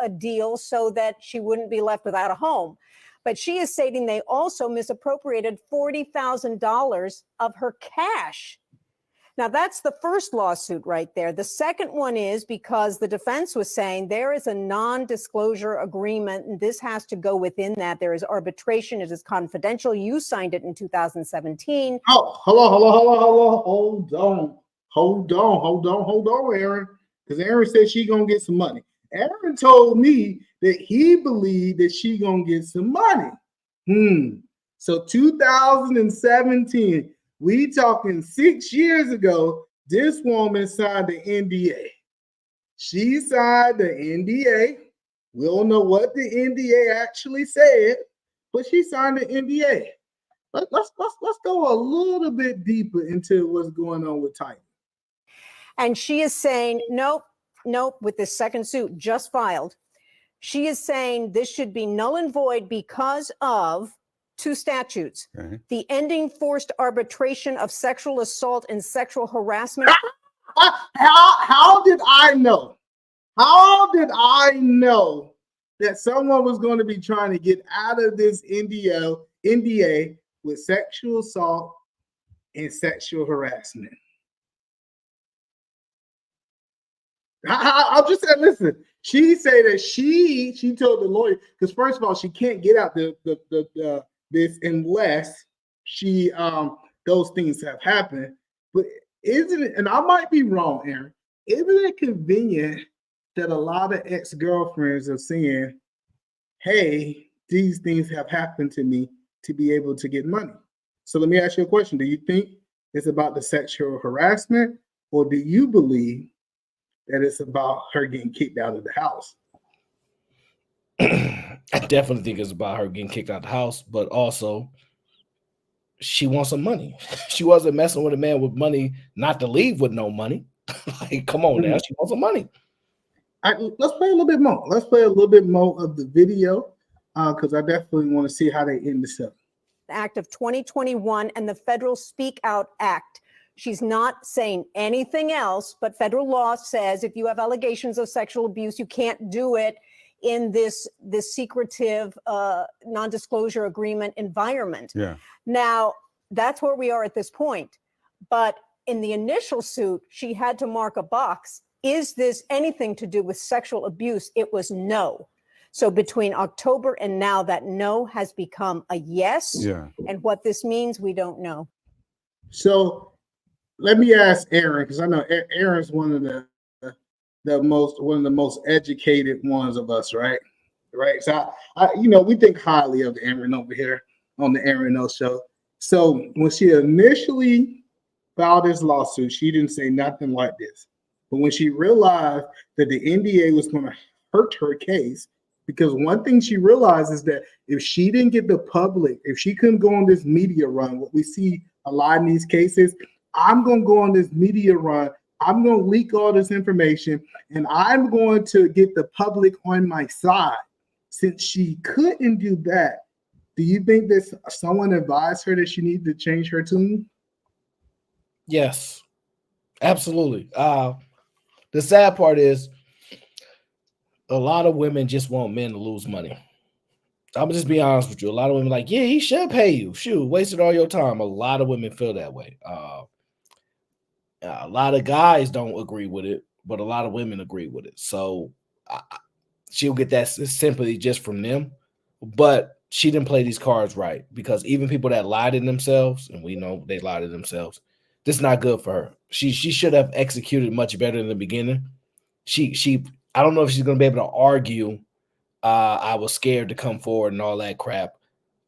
a deal so that she wouldn't be left without a home. But she is stating they also misappropriated $40,000 of her cash. Now, that's the first lawsuit right there. The second one is because the defense was saying there is a non-disclosure agreement, and this has to go within that. There is arbitration. It is confidential. You signed it in 2017. Oh, hello. Hold on, Aaron. Because Aaron said she's going to get some money. Aaron told me that he believed that she's going to get some money. So 2017. We talking 6 years ago, this woman signed the NDA. She signed the NDA. We don't know what the NDA actually said, but she signed the NDA. Let's go a little bit deeper into what's going on with Tiger. And she is saying, nope, with this second suit just filed. She is saying this should be null and void because of two statutes. Okay. The Ending Forced Arbitration of Sexual Assault and Sexual Harassment. How did I know? How did I know that someone was going to be trying to get out of this NDA with sexual assault and sexual harassment? I'll just say, listen, she said that she told the lawyer, because first of all, she can't get out this unless she those things have happened. But isn't it, and I might be wrong, Aaron, isn't it convenient that a lot of ex-girlfriends are saying, hey, these things have happened to me, to be able to get money? So let me ask you a question. Do you think it's about the sexual harassment, or do you believe that it's about her getting kicked out of the house? I definitely think it's about her getting kicked out of the house, but also she wants some money. She wasn't messing with a man with money not to leave with no money. Like, come on now, she wants some money. let's play a little bit more. Let's play a little bit more of the video because I definitely want to see how they end this up. Act of 2021 and the Federal Speak Out Act. She's not saying anything else, but federal law says if you have allegations of sexual abuse, you can't do it in this secretive non-disclosure agreement environment. Yeah. Now, that's where we are at this point. But in the initial suit, she had to mark a box. Is this anything to do with sexual abuse? It was no. So between October and now, that no has become a yes. Yeah. And what this means, we don't know. So let me ask Aaron, because I know Aaron's one of the most educated ones of us, right? Right. So I we think highly of Aaron over here on the Aaron O Show. So when she initially filed this lawsuit, she didn't say nothing like this. But when she realized that the NDA was going to hurt her case, because one thing she realized is that if she didn't get the public, if she couldn't go on this media run, what we see a lot in these cases, I'm going to go on this media run. I'm going to leak all this information, and I'm going to get the public on my side. Since she couldn't do that, do you think that someone advised her that she needed to change her tune? Yes, absolutely. The sad part is a lot of women just want men to lose money. I'm just be honest with you. A lot of women like, yeah, he should pay you. Shoot, wasted all your time. A lot of women feel that way. A lot of guys don't agree with it, but a lot of women agree with it. So she'll get that sympathy just from them. But she didn't play these cards right, because even people that lie to themselves, and we know they lie to themselves, this is not good for her. She should have executed much better in the beginning. I don't know if she's going to be able to argue. I was scared to come forward and all that crap,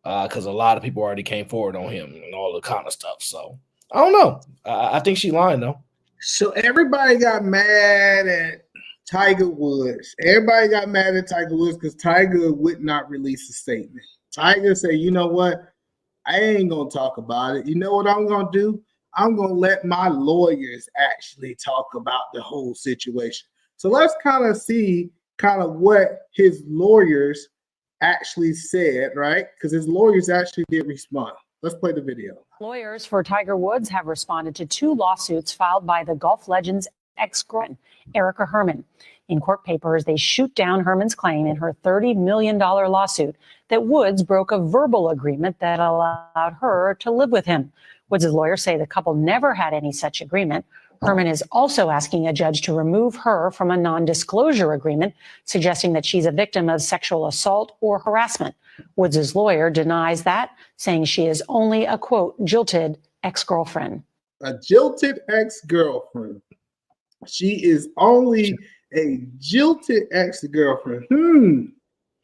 because a lot of people already came forward on him and all the kind of stuff. So I don't know. I think she's lying though. So everybody got mad at Tiger Woods. Everybody got mad at Tiger Woods because Tiger would not release a statement. Tiger said, you know what? I ain't going to talk about it. You know what I'm going to do? I'm going to let my lawyers actually talk about the whole situation. So let's kind of see what his lawyers actually said, right? Because his lawyers actually did respond. Let's play the video. Lawyers for Tiger Woods have responded to 2 lawsuits filed by the golf legend's ex-girlfriend, Erica Herman. In court papers, they shoot down Herman's claim in her $30 million lawsuit that Woods broke a verbal agreement that allowed her to live with him. Woods' lawyers say the couple never had any such agreement. Herman is also asking a judge to remove her from a non-disclosure agreement, suggesting that she's a victim of sexual assault or harassment. Woods' lawyer denies that, saying she is only a, quote, jilted ex-girlfriend. A jilted ex-girlfriend. She is only a jilted ex-girlfriend. And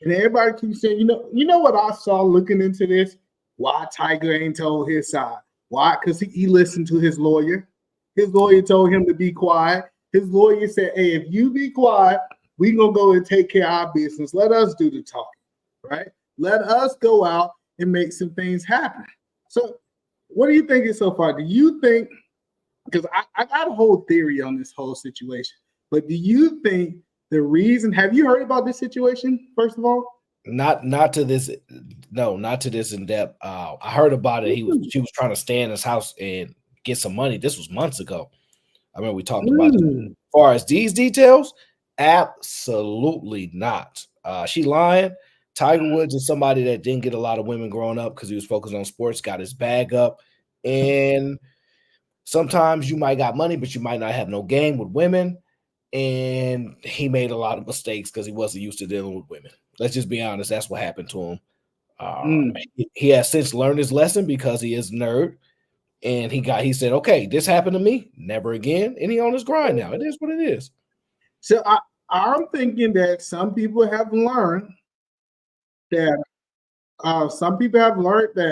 everybody keeps saying, you know what I saw looking into this? Why Tiger ain't told his side? Why? Because he listened to his lawyer. His lawyer told him to be quiet. His lawyer said, hey, if you be quiet, we're going to go and take care of our business. Let us do the talking, right? Let us go out and make some things happen. So what are you thinking so far? Do you think, because I got a whole theory on this whole situation, but do you think the reason, have you heard about this situation, first of all? Not to this in depth. I heard about it. She was trying to stay in his house and get some money. This was months ago. I remember we talked about it. As far as these details, absolutely not. She lying. Tiger Woods is somebody that didn't get a lot of women growing up because he was focused on sports, got his bag up. And sometimes you might got money, but you might not have no game with women. And he made a lot of mistakes because he wasn't used to dealing with women. Let's just be honest. That's what happened to him. He has since learned his lesson because he is a nerd. And he said, okay, this happened to me, never again. And he on his grind now. It is what it is. So I'm thinking that some people have learned that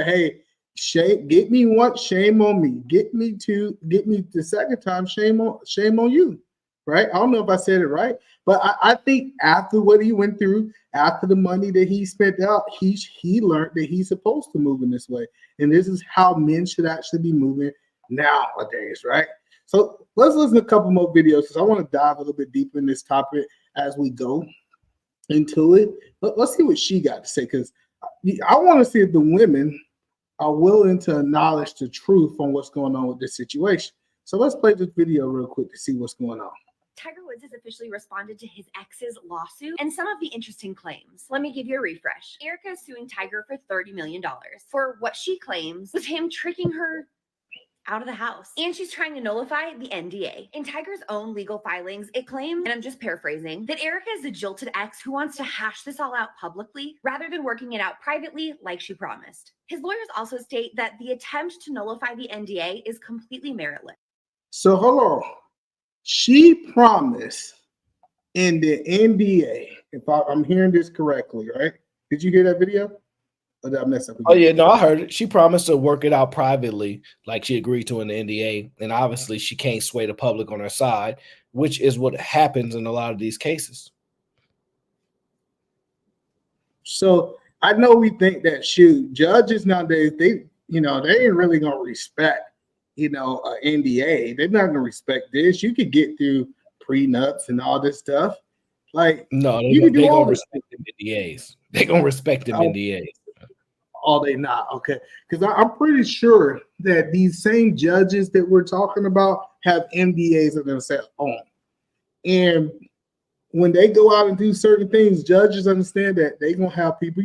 hey, shame, get me once, shame on me. Get me the second time, shame on you. Right? I don't know if I said it right, but I think after what he went through, after the money that he spent out, he learned that he's supposed to move in this way. And this is how men should actually be moving nowadays, right? So let's listen to a couple more videos because I want to dive a little bit deeper in this topic. as we go into it. Let's see what she got to say, because I want to see if the women are willing to acknowledge the truth on what's going on with this situation. So let's play this video real quick to see what's going on. Tiger Woods has officially responded to his ex's lawsuit and some of the interesting claims. Let me give you a refresh. Erica is suing Tiger for $30 million for what she claims was him tricking her out of the house. And she's trying to nullify the NDA. In Tiger's own legal filings, it claims, and I'm just paraphrasing, that Erica is a jilted ex who wants to hash this all out publicly rather than working it out privately like she promised. His lawyers also state that the attempt to nullify the NDA is completely meritless. So hold on. She promised in the NDA, if I'm hearing this correctly, right? Did you hear that video? Or did I mess up again? Oh yeah, no, I heard it. She promised to work it out privately, like she agreed to in the NDA, and obviously she can't sway the public on her side, which is what happens in a lot of these cases. So I know we think that judges nowadays, they ain't really gonna respect, an NDA. They're not gonna respect this. You could get through prenups and all this stuff. Like, no, you can do all gonna respect them NDAs. They're gonna respect them NDAs. Oh, they not okay? Because I'm pretty sure that these same judges that we're talking about have NDAs of themselves on, and when they go out and do certain things, judges understand that they're gonna have people.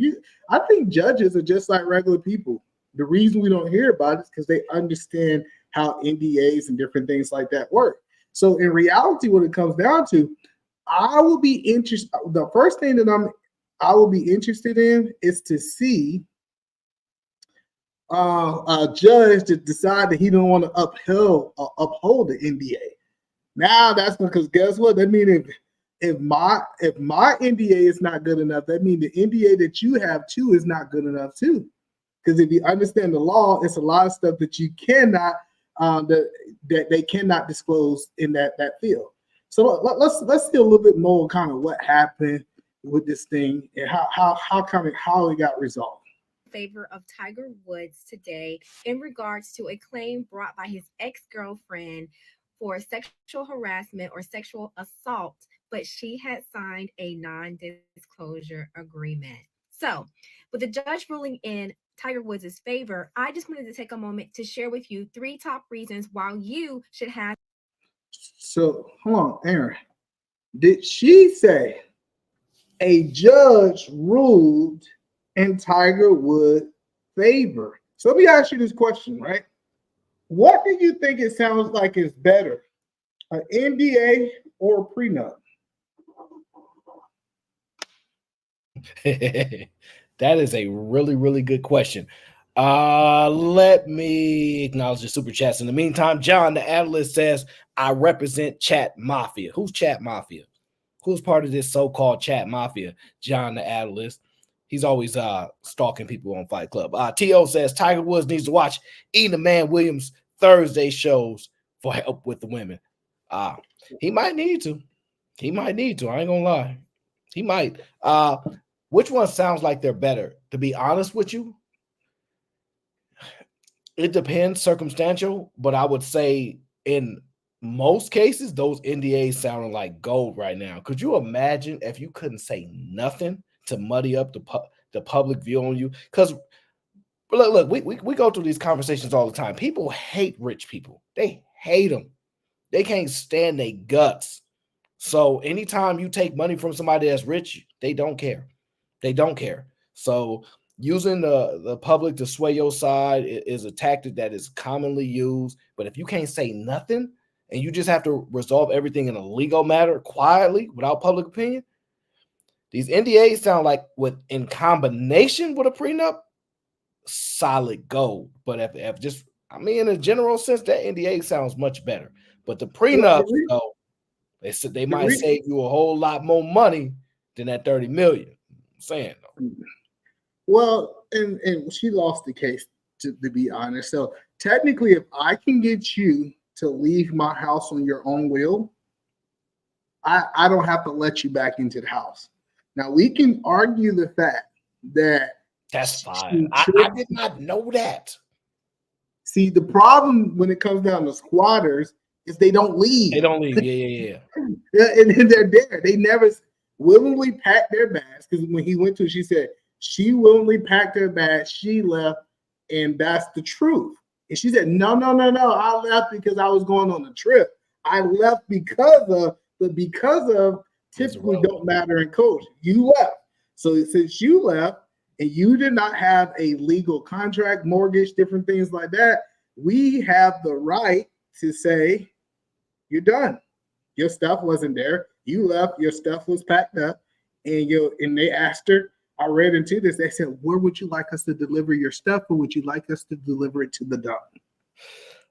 I think judges are just like regular people. The reason we don't hear about it is because they understand how NDAs and different things like that work. So in reality, what it comes down to, I will be interested. The first thing that I will be interested in is to see a judge to decide that he don't want to uphold the NDA. Now that's because guess what? That means if my NDA is not good enough, that means the NDA that you have too is not good enough too. Because if you understand the law, it's a lot of stuff that you cannot that they cannot disclose in that field. So let's see a little bit more kind of what happened with this thing and how it got resolved. Favor of Tiger Woods today in regards to a claim brought by his ex-girlfriend for sexual harassment or sexual assault, but she had signed a non-disclosure agreement. So, with the judge ruling in Tiger Woods' favor, I just wanted to take a moment to share with you 3 top reasons why you should have. So, hold on, Aaron. Did she say a judge ruled in Tiger Woods' favor? So let me ask you this question, right? What do you think it sounds like is better, an NDA or a prenup? That is a really, really good question. Let me acknowledge the super chats. In the meantime, John, the analyst, says, I represent Chat Mafia. Who's Chat Mafia? Who's part of this so-called Chat Mafia? John, the analyst. He's always stalking people on Fight Club. T.O. says, Tiger Woods needs to watch Ena Man Williams' Thursday shows for help with the women. He might need to. He might need to. I ain't gonna lie. He might. Which one sounds like they're better? To be honest with you, it depends, circumstantial, but I would say in most cases, those NDAs sounding like gold right now. Could you imagine if you couldn't say nothing to muddy up the public view on you? Because look, we go through these conversations all the time. People hate rich people. They hate them. They can't stand their guts. So anytime you take money from somebody that's rich, they don't care. They don't care. So using the public to sway your side is a tactic that is commonly used. But if you can't say nothing and you just have to resolve everything in a legal matter quietly without public opinion, these NDAs sound like in combination with a prenup, solid gold. But if just, I mean, in a general sense, that NDA sounds much better. But the prenups, though, they might save you a whole lot more money than that $30 million. I'm saying though. Well, and she lost the case, to be honest. So technically, if I can get you to leave my house on your own will, I don't have to let you back into the house. Now we can argue the fact that that's fine. I did not know that. See, the problem when it comes down to squatters is they don't leave. They don't leave. Yeah. And then they're there. They never willingly packed their bags, because when he went to, she said she willingly packed her bags. She left, and that's the truth. And she said, no. I left because I was going on a trip. I left because of typically don't matter in coach. You left. So since you left and you did not have a legal contract, mortgage, different things like that, we have the right to say you're done. Your stuff wasn't there. You left. Your stuff was packed up, and they asked her. I read into this. They said, "Where would you like us to deliver your stuff, or would you like us to deliver it to the dump?"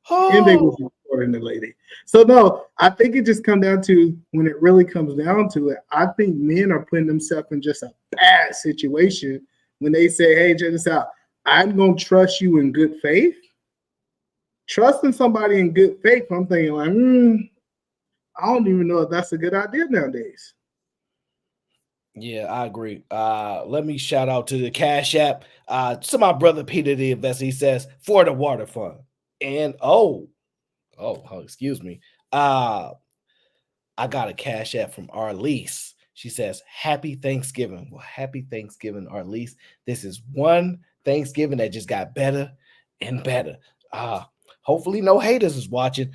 And they was reporting the lady. So no, I think it just comes down to, when it really comes down to it, I think men are putting themselves in just a bad situation when they say, "Hey, check this out. I'm gonna trust you in good faith." Trusting somebody in good faith, I'm thinking like, I don't even know if that's a good idea nowadays. Yeah, I agree. Let me shout out to the Cash App. To my brother Peter the Investor. He says, for the water fund. And excuse me. I got a Cash App from Arlise. She says, happy Thanksgiving. Well, happy Thanksgiving, Arlise. This is one Thanksgiving that just got better and better. Hopefully no haters is watching.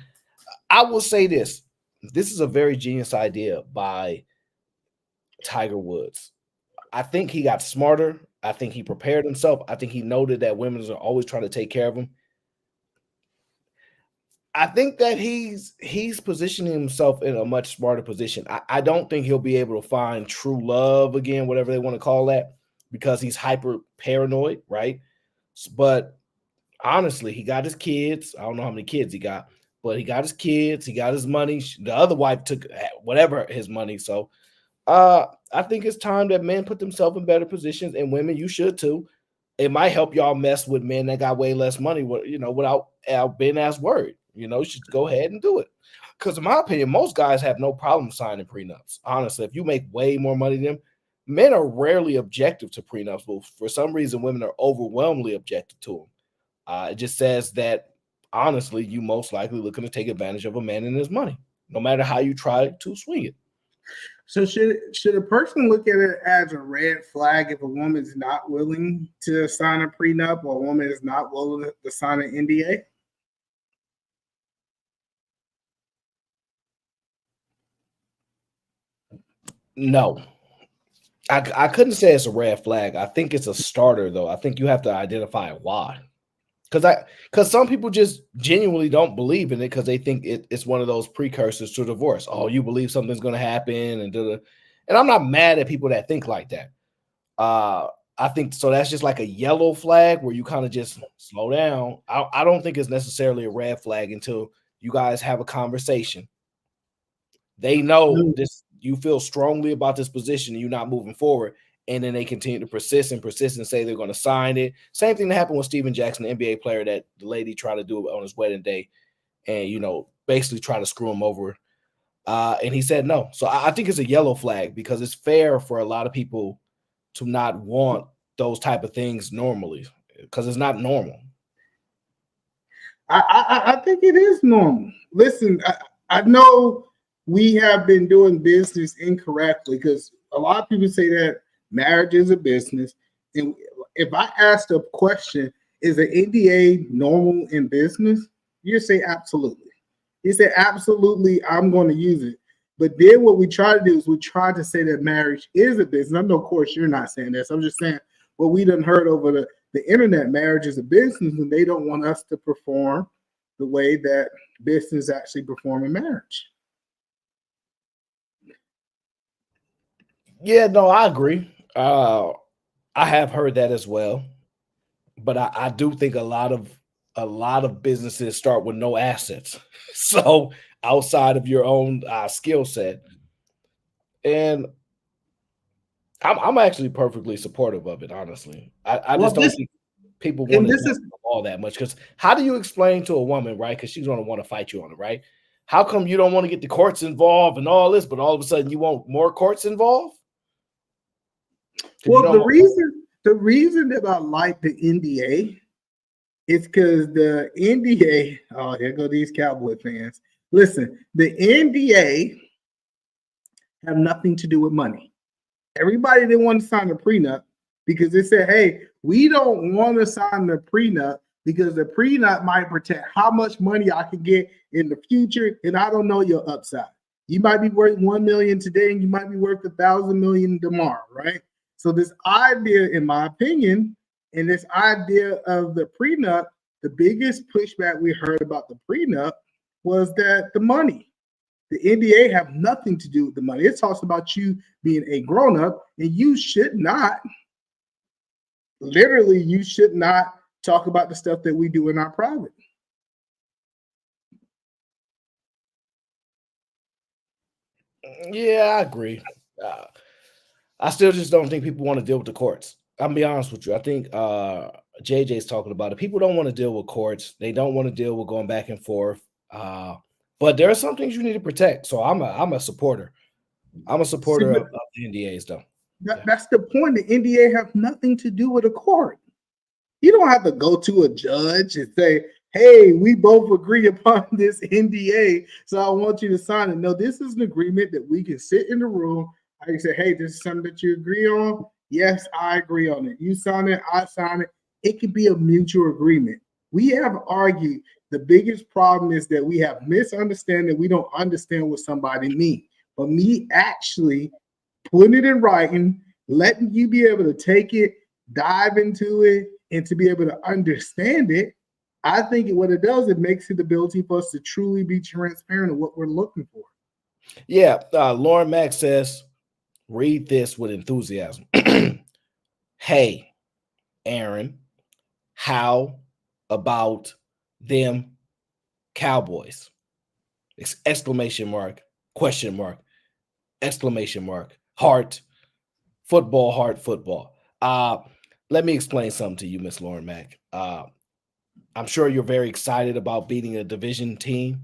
I will say this. This is a very genius idea by Tiger Woods. I think he got smarter. I think he prepared himself. I think he noted that women are always trying to take care of him. I think that he's positioning himself in a much smarter position. I don't think he'll be able to find true love again, whatever they want to call that, because he's hyper paranoid, right? But honestly, he got his kids. I don't know how many kids he got, but he got his kids. He got his money. The other wife took whatever his money. So I think it's time that men put themselves in better positions, and women, you should too. It might help y'all mess with men that got way less money, without being asked word. You should go ahead and do it. Because in my opinion, most guys have no problem signing prenups. Honestly, if you make way more money than them, men are rarely objective to prenups, but for some reason, women are overwhelmingly objective to them. It just says that, honestly, you most likely looking to take advantage of a man and his money, no matter how you try to swing it. So should a person look at it as a red flag if a woman is not willing to sign a prenup, or a woman is not willing to sign an NDA? No. I couldn't say it's a red flag. I think it's a starter, though. I think you have to identify why. Because some people just genuinely don't believe in it because they think it's one of those precursors to divorce. Oh, you believe something's going to happen, and I'm not mad at people that think like that. I think so. That's just like a yellow flag where you kind of just slow down. I don't think it's necessarily a red flag until you guys have a conversation. They know this. You feel strongly about this position, and you're not moving forward. And then they continue to persist and say they're going to sign it. Same thing that happened with Steven Jackson, the NBA player that the lady tried to do on his wedding day and, basically try to screw him over. And he said no. So I think it's a yellow flag because it's fair for a lot of people to not want those type of things normally because it's not normal. I think it is normal. Listen, I know we have been doing business incorrectly because a lot of people say that marriage is a business. And if I asked a question, is an NDA normal in business? You say absolutely. You say absolutely, I'm going to use it. But then what we try to do is we try to say that marriage is a business. I know, of course, you're not saying this. I'm just saying what we done heard over the internet, marriage is a business, and they don't want us to perform the way that business actually perform in marriage. Yeah, no, I agree. I have heard that as well, but I do think a lot of businesses start with no assets, so outside of your own skill set, and I'm actually perfectly supportive of it. Honestly, I just don't think people want to do all that much because how do you explain to a woman, right? Because she's going to want to fight you on it, right? How come you don't want to get the courts involved and all this, but all of a sudden you want more courts involved? Well, the reason that I like the NDA is because the NDA, oh, here go these Cowboy fans. Listen, the NDA have nothing to do with money. Everybody didn't want to sign the prenup because they said, hey, we don't want to sign the prenup because the prenup might protect how much money I could get in the future, and I don't know your upside. You might be worth 1 million today, and you might be worth 1,000 million tomorrow, right? So this idea, in my opinion, and this idea of the prenup, the biggest pushback we heard about the prenup was that the money. The NDA have nothing to do with the money. It talks about you being a grown-up, and you should not, literally, you should not talk about the stuff that we do in our private. Yeah, I agree. I still just don't think people want to deal with the courts. I'm gonna be honest with you. I think JJ's talking about it. People don't want to deal with courts. They don't want to deal with going back and forth. But there are some things you need to protect. So I'm a supporter. I'm a supporter of the NDAs, though. That's the point. The NDA have nothing to do with a court. You don't have to go to a judge and say, hey, we both agree upon this NDA, so I want you to sign it. No, this is an agreement that we can sit in the room. I can say, hey, this is something that you agree on. Yes, I agree on it. You sign it, I sign it. It could be a mutual agreement. We have argued. The biggest problem is that we have misunderstanding. We don't understand what somebody means. But me actually putting it in writing, letting you be able to take it, dive into it, and to be able to understand it, I think what it does, it makes it the ability for us to truly be transparent of what we're looking for. Yeah, Lauren Mack says, read this with enthusiasm. Hey, Aaron, how about them Cowboys? Exclamation mark, question mark, exclamation mark, heart, football. Let me explain something to you, Miss Lauren Mack. I'm sure you're very excited about beating a division team,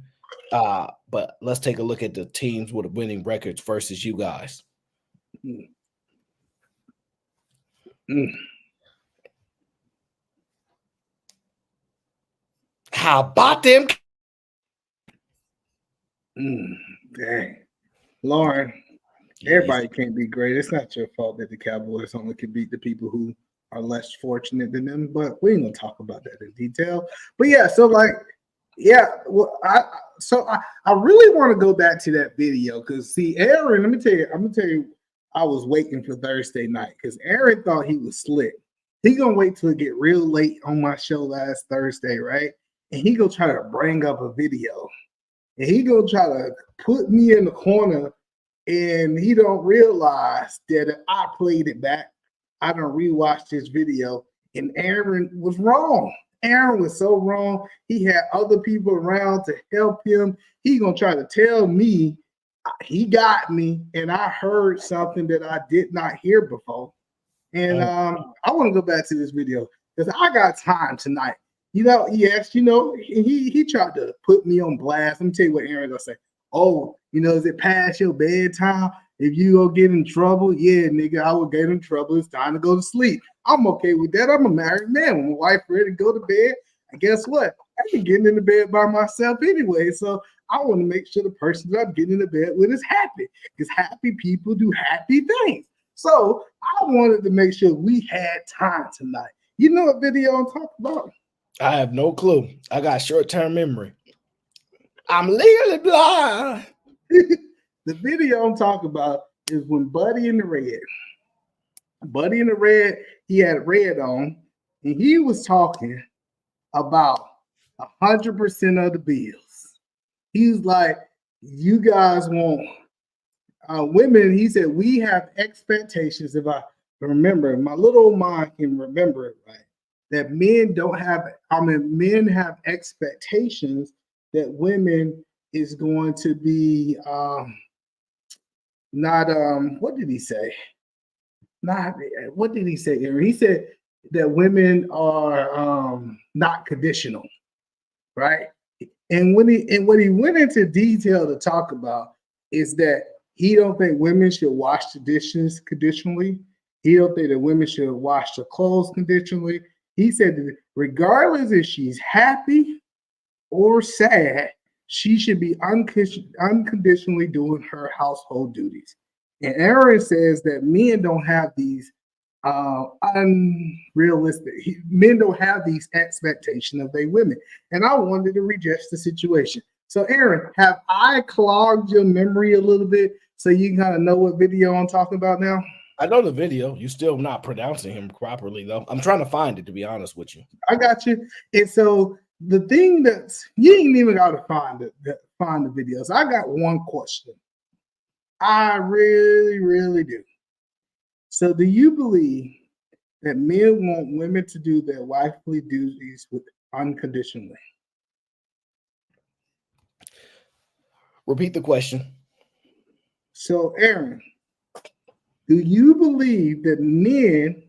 but let's take a look at the teams with winning records versus you guys. How about them? Dang. Lauren, everybody can't be great. It's not your fault that the Cowboys only can beat the people who are less fortunate than them, but we ain't gonna talk about that in detail. But yeah, so like, yeah, well, I really want to go back to that video because see, Aaron, I'm gonna tell you, I was waiting for Thursday night because Aaron thought he was slick. He gonna wait till it get real late on my show last Thursday, right? And he gonna try to bring up a video, and he gonna try to put me in the corner, and he don't realize that I played it back. I done rewatched this video, and Aaron was wrong. Aaron was so wrong. He had other people around to help him. He gonna try to tell me he got me, and I heard something that I did not hear before. And I want to go back to this video because I got time tonight. You know, yes, you know, he tried to put me on blast. Let me tell you what Aaron gonna say. Oh, you know, is it past your bedtime? If you go get in trouble, yeah, nigga, I would get in trouble. It's time to go to sleep. I'm okay with that. I'm a married man. When my wife ready to go to bed, and guess what? I've been getting into bed by myself anyway. So I want to make sure the person that I'm getting into bed with is happy because happy people do happy things. So I wanted to make sure we had time tonight. You know what video I'm talking about? I have no clue. I got short-term memory. I'm legally blind. The video I'm talking about is when Buddy in the Red. Buddy in the Red, he had red on, and he was talking about 100% of the bills. He's like, you guys want women. He said, we have expectations. If I remember, my little mind can remember it right, that men don't have, men have expectations that women is going to be not what did he say? Not what did he say, Aaron? He said that women are not conditional, right? And what he went into detail to talk about is that he don't think women should wash the dishes conditionally. He don't think that women should wash their clothes conditionally. He said that regardless if she's happy or sad, she should be unconditionally doing her household duties. And Aaron says that men don't have these unrealistic, men don't have these expectations of their women. And I wanted to redress the situation. So Aaron, have I clogged your memory a little bit so you kind of know what video I'm talking about now? I know the video. You still not pronouncing him properly, though. I'm trying to find it, to be honest with you. I got you. And so the thing that's, you ain't even got to find the videos. I got one question. I really, really do. So do you believe that men want women to do their wifely duties unconditionally? Repeat the question. So Aaron, do you believe that men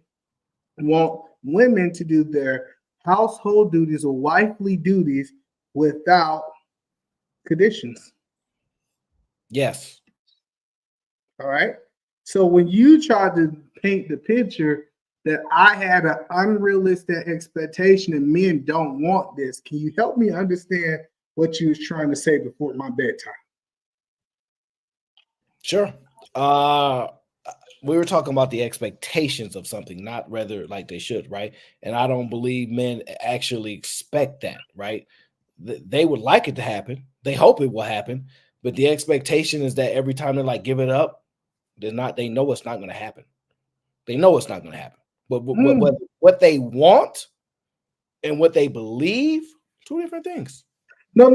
want women to do their household duties or wifely duties without conditions? Yes. All right. So when you tried to paint the picture that I had an unrealistic expectation and men don't want this, can you help me understand what you was trying to say before my bedtime? Sure. We were talking about the expectations of something, not rather like they should, right? And I don't believe men actually expect that, right? They would like it to happen. They hope it will happen, but the expectation is that every time they like give it up, they know it's not going to happen. They know it's not going to happen. But what they want and what they believe, two different things. No.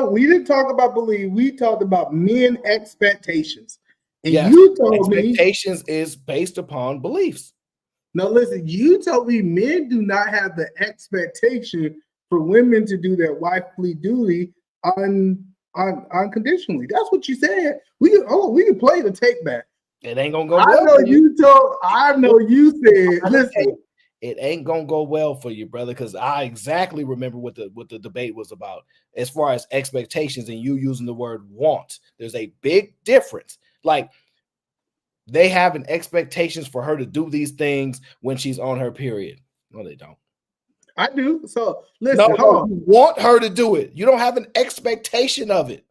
We didn't talk about belief. We talked about men expectations. And yes, you told me expectations is based upon beliefs. No, listen, you told me men do not have the expectation for women to do their wifely duty unconditionally. That's what you said. We can play the tape back. It ain't gonna go well. I know you said, listen. It ain't gonna go well for you, brother, because I exactly remember what the debate was about as far as expectations and you using the word want. There's a big difference. Like they have an expectations for her to do these things when she's on her period. No, they don't. I do. So listen, you want her to do it. You don't have an expectation of it.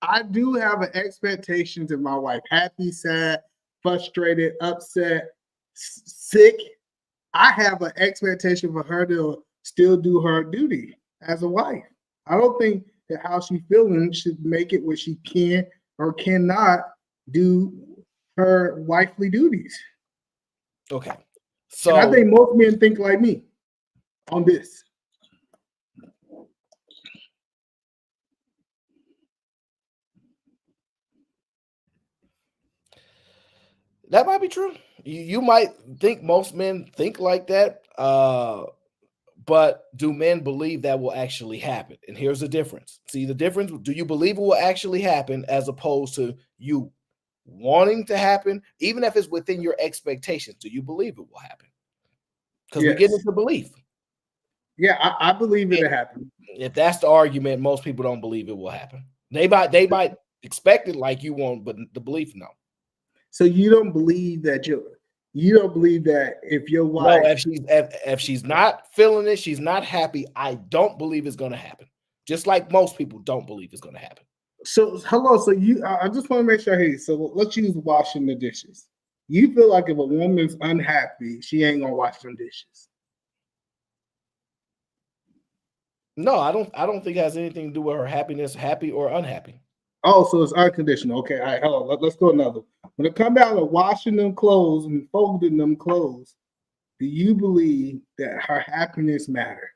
I do have an expectation to my wife. Happy, sad, frustrated, upset, sick. I have an expectation for her to still do her duty as a wife. I don't think that how she's feeling should make it where she can or cannot do her wifely duties. Okay. So and I think most men think like me on this. That might be true. You might think most men think like that, but do men believe that will actually happen? And here's the difference. See the difference? Do you believe it will actually happen as opposed to you wanting to happen, even if it's within your expectations? Do you believe it will happen? Because we get into belief. Yeah, I believe it'll happen. If that's the argument, most people don't believe it will happen. They might expect it like you want, but the belief, no. So you don't believe that you don't believe that if your wife, no, if she's not feeling it, she's not happy. I don't believe it's going to happen. Just like most people don't believe it's going to happen. So hello. So I just want to make sure I hear you. So let's use washing the dishes. You feel like if a woman's unhappy, she ain't gonna wash some dishes. No, I don't think it has anything to do with her happiness, happy or unhappy. Oh, so it's unconditional. Okay, all right, hold on. Let's go another. When it comes down to washing them clothes and folding them clothes, do you believe that her happiness matters?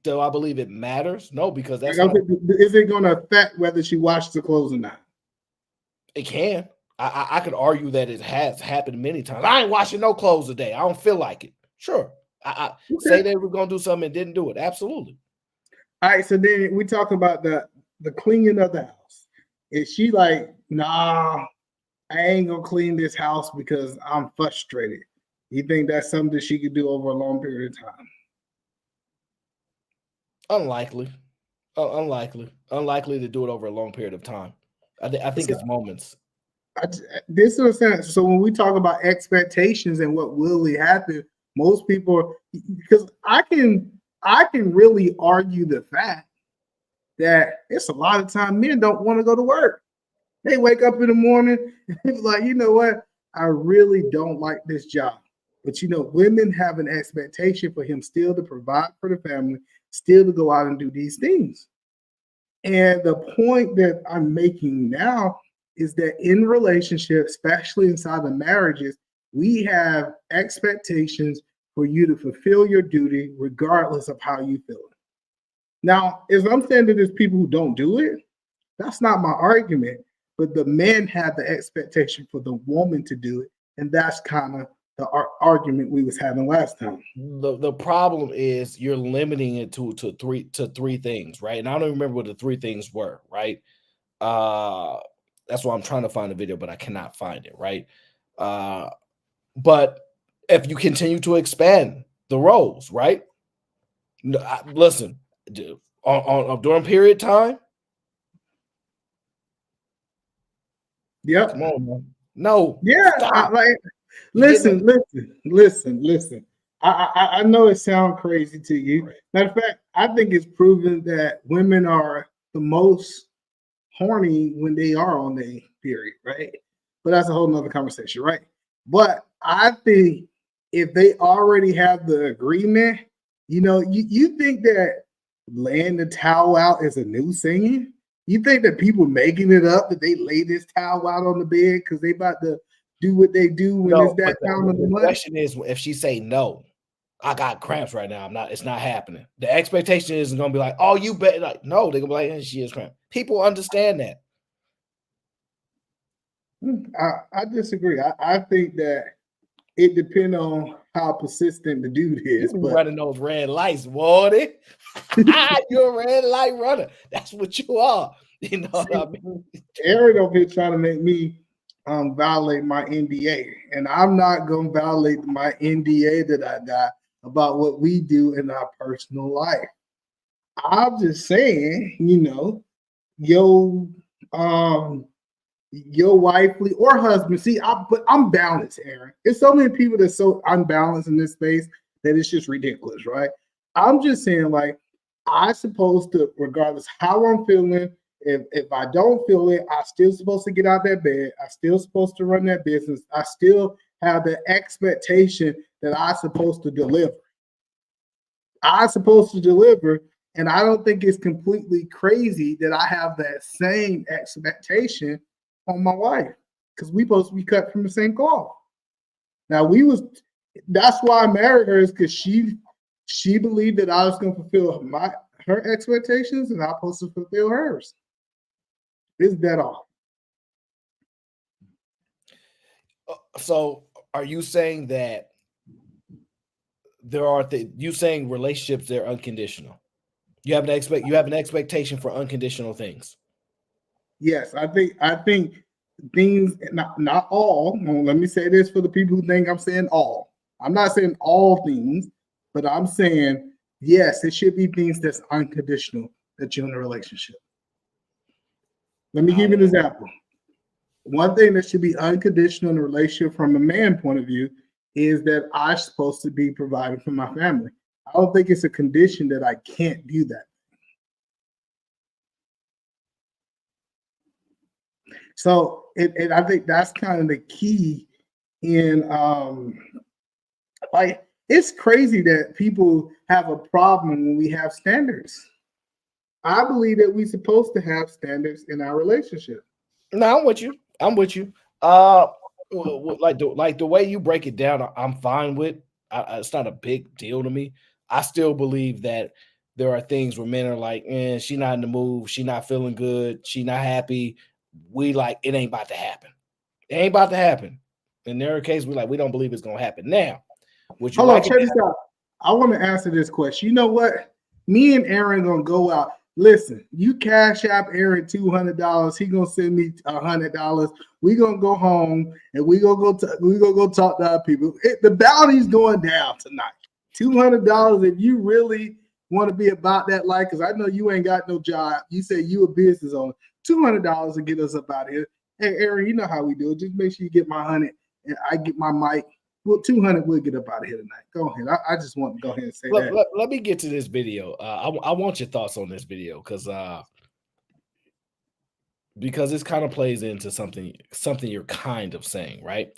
Do I believe it matters? No, because that's is it going to affect whether she washes the clothes or not? It can. I could argue that it has happened many times. I ain't washing no clothes today. I don't feel like it. Sure. I say they were going to do something and didn't do it. Absolutely. All right. So then we talk about the cleaning of the house. Is she like, nah, I ain't going to clean this house because I'm frustrated? You think that's something that she could do over a long period of time? Unlikely to do it over a long period of time. I think it's moments. This is what I'm saying. So when we talk about expectations and what will happen, most people, because I can I can really argue the fact that it's a lot of time men don't want to go to work. They wake up in the morning and they're like, you know what? I really don't like this job. But you know, women have an expectation for him still to provide for the family, still to go out and do these things. And the point that I'm making now is that in relationships, especially inside of marriages, we have expectations for you to fulfill your duty regardless of how you feel. Now, if I'm saying that there's people who don't do it, that's not my argument. But the men have the expectation for the woman to do it, and that's kind of the argument we was having last time. The problem is you're limiting it to three things, right? And I don't remember what the three things were, right? That's why I'm trying to find the video, but I cannot find it, right? But if you continue to expand the roles, right? Listen, during period time. Yep. Come on, man. No. Yeah. Listen. I know it sounds crazy to you. Right. Matter of fact, I think it's proven that women are the most horny when they are on their period, right? But that's a whole nother conversation, right? But I think if they already have the agreement, you know, you think that laying the towel out is a new singing? You think that people making it up that they lay this towel out on the bed because they about to do what they do when it's that time of the month? The question is, if she say no, I got cramps right now. It's not happening. The expectation isn't gonna be like, oh, you bet. Like, no, they're gonna be like, she is cramped. People understand that. I disagree. I think that it depends on how persistent the dude is. But running those red lights, Wardy. You're a red light runner. That's what you are. You know what I mean? Aaron over here trying to make me violate my NDA, and I'm not gonna violate my NDA that I got about what we do in our personal life. I'm just saying, you know, your wifely or husband. See, I'm balanced, Aaron. There's so many people that's so unbalanced in this space that it's just ridiculous, right? I'm just saying, like, I supposed to, regardless how I'm feeling, if I don't feel it, I still supposed to get out that bed. I still supposed to run that business. I still have the expectation that I supposed to deliver. I supposed to deliver, and I don't think it's completely crazy that I have that same expectation on my wife, because we supposed to be cut from the same cloth. Now that's why I married her, is because she believed that I was going to fulfill her expectations and I was supposed to fulfill hers. Is that all? So are you saying that you saying relationships, they're unconditional? You have an expectation for unconditional things. Yes, I think things, not all. Let me say this for the people who think I'm saying all. I'm not saying all things, but I'm saying, yes, it should be things that's unconditional that you're in a relationship. Let me give you an example. One thing that should be unconditional in a relationship from a man point of view is that I'm supposed to be providing for my family. I don't think it's a condition that I can't do that. So I think that's kind of the key in like, it's crazy that people have a problem when we have standards. I believe that we're supposed to have standards in our relationship. No, I'm with you. Like the way you break it down, I'm fine with. It's not a big deal to me. I still believe that there are things where men are like, she not in the mood, she not feeling good, she not happy. We like, it ain't about to happen. It ain't about to happen. In their case, we don't believe it's gonna happen. Now, would you check this out. I want to answer this question. You know what? Me and Aaron gonna go out. Listen, you cash app Aaron $200. He gonna send me $100. We gonna go home and we gonna go talk to our people. The bounty's going down tonight. $200 if you really want to be about that life, because I know you ain't got no job. You say you a business owner. $200 to get us up out of here. Hey, Aaron, you know how we do it. Just make sure you get my 100 and I get my mic Well, 200, we'll get up out of here tonight. Go ahead. I just want to go ahead and say that. Let me get to this video. I want your thoughts on this video because this kind of plays into something you're kind of saying, right?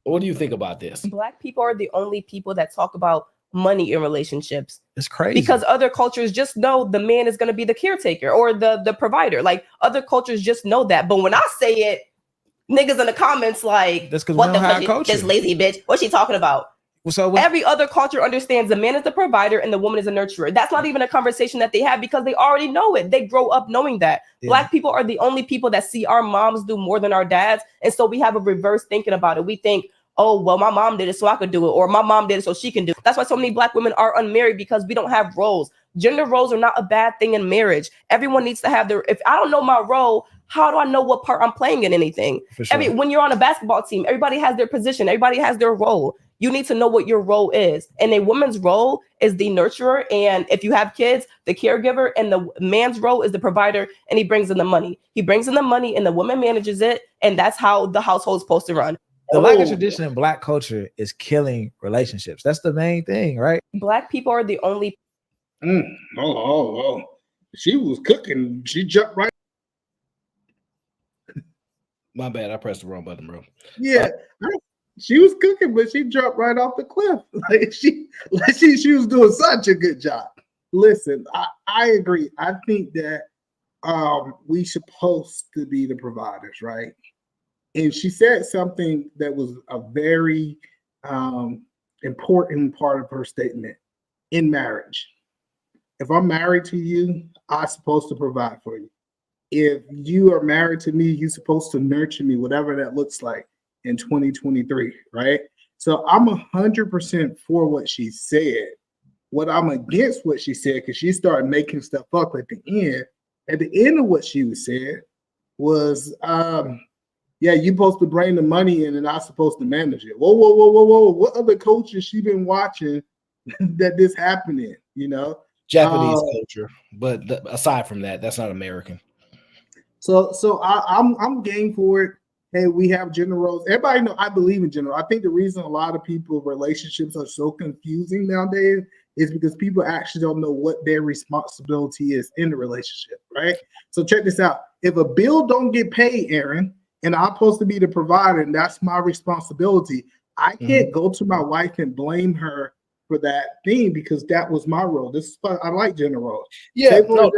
What do you think about this? Black people are the only people that talk about money in relationships. It's crazy. Because other cultures just know the man is going to be the caretaker or the provider. Like other cultures just know that. But when I say it, niggas in the comments like, that's because what we the don't have fuck, culture. this lazy bitch. What's she talking about? So every other culture understands the man is the provider and the woman is a nurturer. That's not even a conversation that they have because they already know it. They grow up knowing that. Yeah. Black people are the only people that see our moms do more than our dads. And so we have a reverse thinking about it. We think, oh, well, my mom did it, so I could do it. Or my mom did it, so she can do it. That's why so many Black women are unmarried because we don't have roles. Gender roles are not a bad thing in marriage. Everyone needs to have if I don't know my role, how do I know what part I'm playing in anything? Sure. When you're on a basketball team, everybody has their position. Everybody has their role. You need to know what your role is. And a woman's role is the nurturer. And if you have kids, the caregiver, and the man's role is the provider. And he brings in the money. He brings in the money and the woman manages it. And that's how the household's supposed to run. The lack of tradition in Black culture is killing relationships. That's the main thing, right? Black people are the only. Oh. She was cooking. She jumped right. My bad. I pressed the wrong button, bro. Yeah. She was cooking, but she jumped right off the cliff. Like she was doing such a good job. Listen, I agree. I think that we supposed to be the providers, right? And she said something that was a very important part of her statement. In marriage, if I'm married to you, I'm supposed to provide for you. If you are married to me, you're supposed to nurture me, whatever that looks like in 2023, right? So I'm 100% for what she said. What I'm against what she said, because she started making stuff up at the end. At the end of what she said was, yeah, you're supposed to bring the money in and I'm supposed to manage it. Whoa. What other culture she been watching that this happened in, you know? Japanese culture. But aside from that, that's not American. So I'm game for it. Hey, we have gender roles. Everybody know I believe in gender. I think the reason a lot of people's relationships are so confusing nowadays is because people actually don't know what their responsibility is in the relationship, right? So check this out. If a bill don't get paid, Aaron, and I'm supposed to be the provider, and that's my responsibility, I can't go to my wife and blame her for that thing because that was my role. This is fun. I like gender roles. Yeah, no,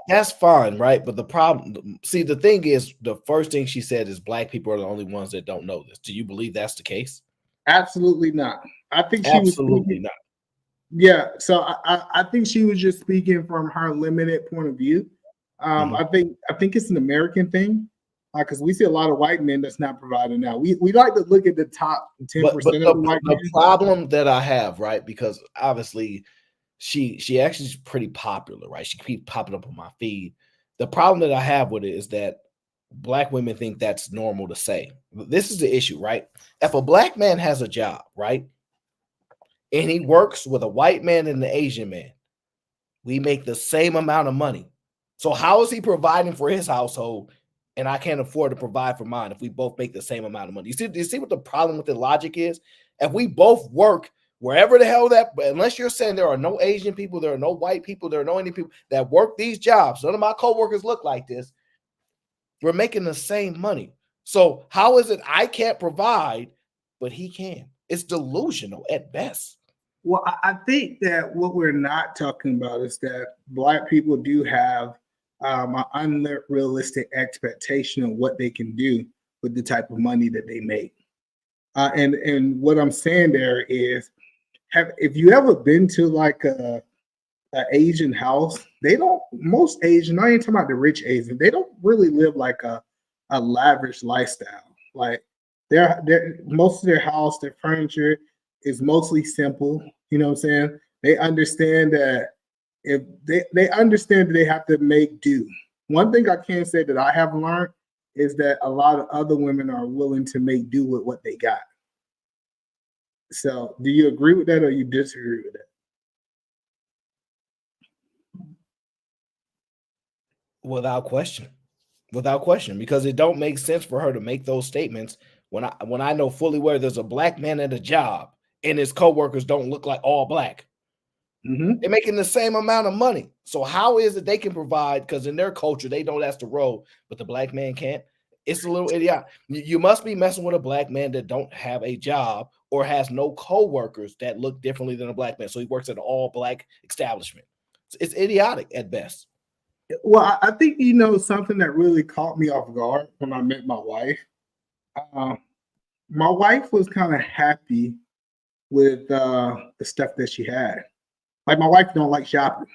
that's fine, right? But the problem, see, the thing is, the first thing she said is Black people are the only ones that don't know this. Do you believe that's the case? Absolutely not. I think she absolutely was not. Yeah, so I think she was just speaking from her limited point of view. I think it's an American thing. Because we see a lot of white men that's not providing now. We like to look at the top 10% of the white men. The problem that I have, right? Because obviously she actually is pretty popular, right? She keeps popping up on my feed. The problem that I have with it is that Black women think that's normal to say. This is the issue, right? If a Black man has a job, right, and he works with a white man and an Asian man, we make the same amount of money. So how is he providing for his household? And I can't afford to provide for mine if we both make the same amount of money. You see what the problem with the logic is? If we both work wherever the hell that, unless you're saying there are no Asian people, there are no white people, there are no any people that work these jobs, none of my coworkers look like this, we're making the same money. So how is it I can't provide, but he can? It's delusional at best. Well, I think that what we're not talking about is that Black people do have an unrealistic expectation of what they can do with the type of money that they make. And what I'm saying there is, if you ever been to like a Asian house, most Asian, I ain't talking about the rich Asian, they don't really live like a lavish lifestyle. Like most of their house, their furniture is mostly simple. You know what I'm saying? They understand that if they understand that they have to make do. One thing I can say that I have learned is that a lot of other women are willing to make do with what they got. So do you agree with that or you disagree with that? Without question, because it don't make sense for her to make those statements when I know fully well there's a black man at a job and his coworkers don't look like all black. They're making the same amount of money. So how is it they can provide? Because in their culture, they know that's the role, but the black man can't. It's a little idiot. You must be messing with a black man that don't have a job or has no coworkers that look differently than a black man. So he works at an all black establishment. It's idiotic at best. Well, I think something that really caught me off guard when I met my wife. My wife was kind of happy with the stuff that she had. Like my wife don't like shopping.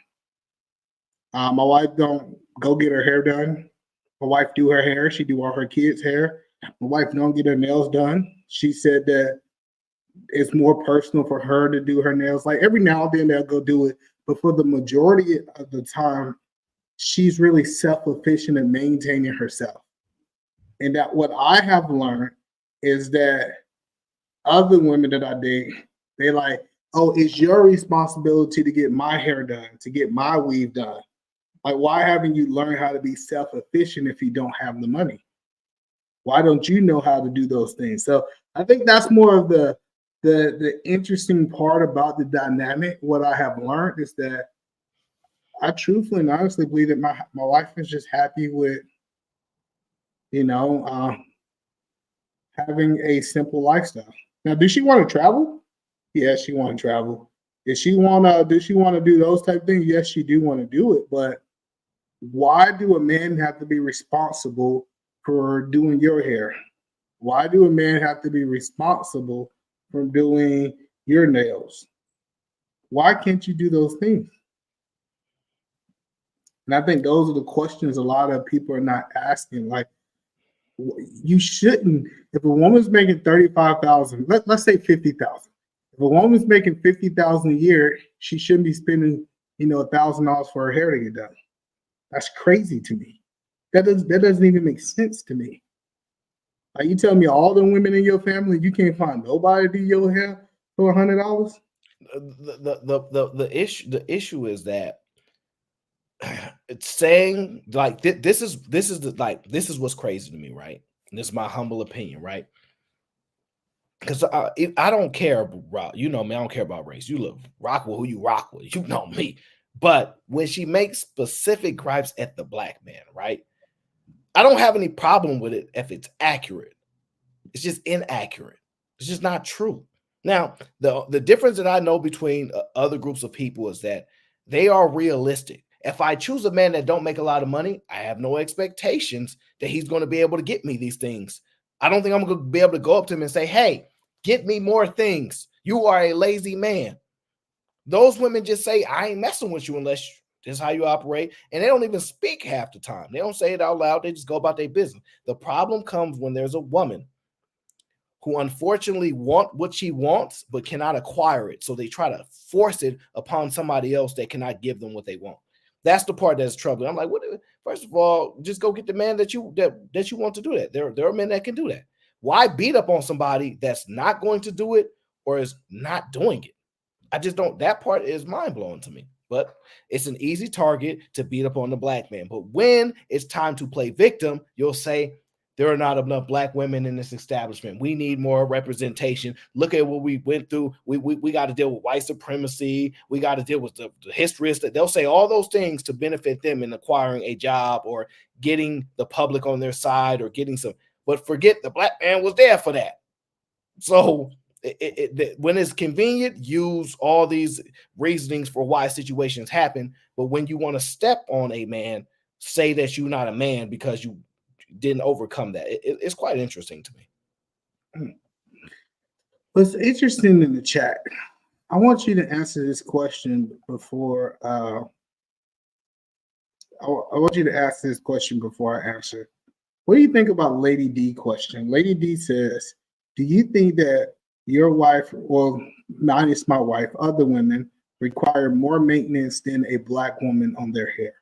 My wife don't go get her hair done. My wife do her hair. She do all her kids' hair. My wife don't get her nails done. She said that it's more personal for her to do her nails. Like every now and then they'll go do it, but for the majority of the time, she's really self-sufficient in maintaining herself. And that what I have learned is that other women that I date, they like, oh, it's your responsibility to get my hair done, to get my weave done. Like, why haven't you learned how to be self-efficient if you don't have the money? Why don't you know how to do those things? So I think that's more of the interesting part about the dynamic. What I have learned is that I truthfully and honestly believe that my wife is just happy with, having a simple lifestyle. Now, does she want to travel? Yes, she want to travel. Does she want to do those type of things? Yes, she do want to do it. But why do a man have to be responsible for doing your hair? Why do a man have to be responsible for doing your nails? Why can't you do those things? And I think those are the questions a lot of people are not asking. Like, you shouldn't. If a woman's making 35,000, let's say 50,000. If a woman's making 50,000 a year, she shouldn't be spending, $1,000 for her hair to get done. That's crazy to me. That doesn't even make sense to me. Are you telling me all the women in your family, you can't find nobody to do your hair for $100? The issue is that it's saying like this is what's crazy to me, right? And this is my humble opinion, right? Because I don't care about, me, I don't care about race. You rock with who you rock with, you know me. But when she makes specific gripes at the black man, right? I don't have any problem with it if it's accurate. It's just inaccurate. It's just not true. Now, the difference that I know between other groups of people is that they are realistic. If I choose a man that don't make a lot of money, I have no expectations that he's going to be able to get me these things. I don't think I'm going to be able to go up to him and say, hey, get me more things. You are a lazy man. Those women just say, I ain't messing with you unless this is how you operate. And they don't even speak half the time. They don't say it out loud. They just go about their business. The problem comes when there's a woman who unfortunately want what she wants, but cannot acquire it. So they try to force it upon somebody else that cannot give them what they want. That's the part that's troubling. I'm like, what? First of all, just go get the man that you want to do that. There are men that can do that. Why beat up on somebody that's not going to do it or is not doing it? I just don't. That part is mind blowing to me. But it's an easy target to beat up on the black man. But when it's time to play victim, you'll say, there are not enough black women in this establishment. We need more representation. Look at what we went through. We got to deal with white supremacy. We got to deal with the history. They'll say all those things to benefit them in acquiring a job or getting the public on their side or getting some. But forget the black man was there for that. So when it's convenient, use all these reasonings for why situations happen. But when you want to step on a man, say that you're not a man because you didn't overcome that. It's quite interesting to me. What's interesting in the chat, I want you to answer this question before I want you to ask this question before I answer. What do you think about Lady D question? Lady D says, do you think that your wife, well, not just my wife, other women require more maintenance than a black woman on their hair?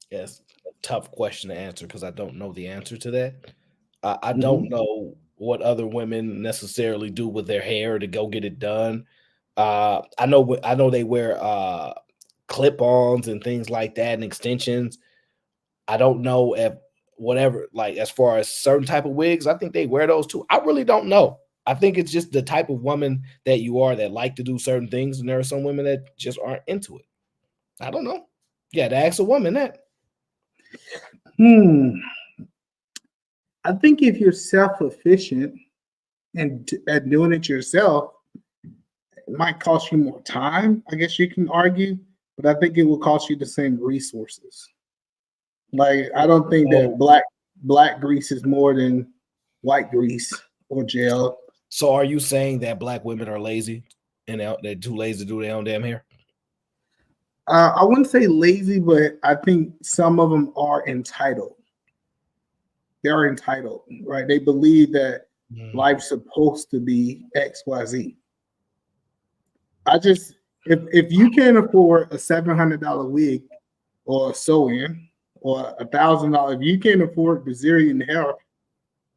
Yes, tough question to answer because I don't know the answer to that. I don't know what other women necessarily do with their hair to go get it done. I know they wear clip-ons and things like that and extensions. I don't know if whatever, like as far as certain type of wigs, I think they wear those too. I really don't know. I think it's just the type of woman that you are that like to do certain things, and there are some women that just aren't into it. I don't know. Yeah, to ask a woman that. I think if you're self-efficient and at doing it yourself, it might cost you more time, I guess you can argue, but I think it will cost you the same resources. Like, I don't think that black grease is more than white grease or gel. So are you saying that black women are lazy and they're too lazy to do their own damn hair? I wouldn't say lazy, but I think some of them are entitled. They're entitled, right? They believe that life's supposed to be XYZ. If you can't afford a $700 wig or a sew-in or $1,000, if you can't afford Brazilian hair,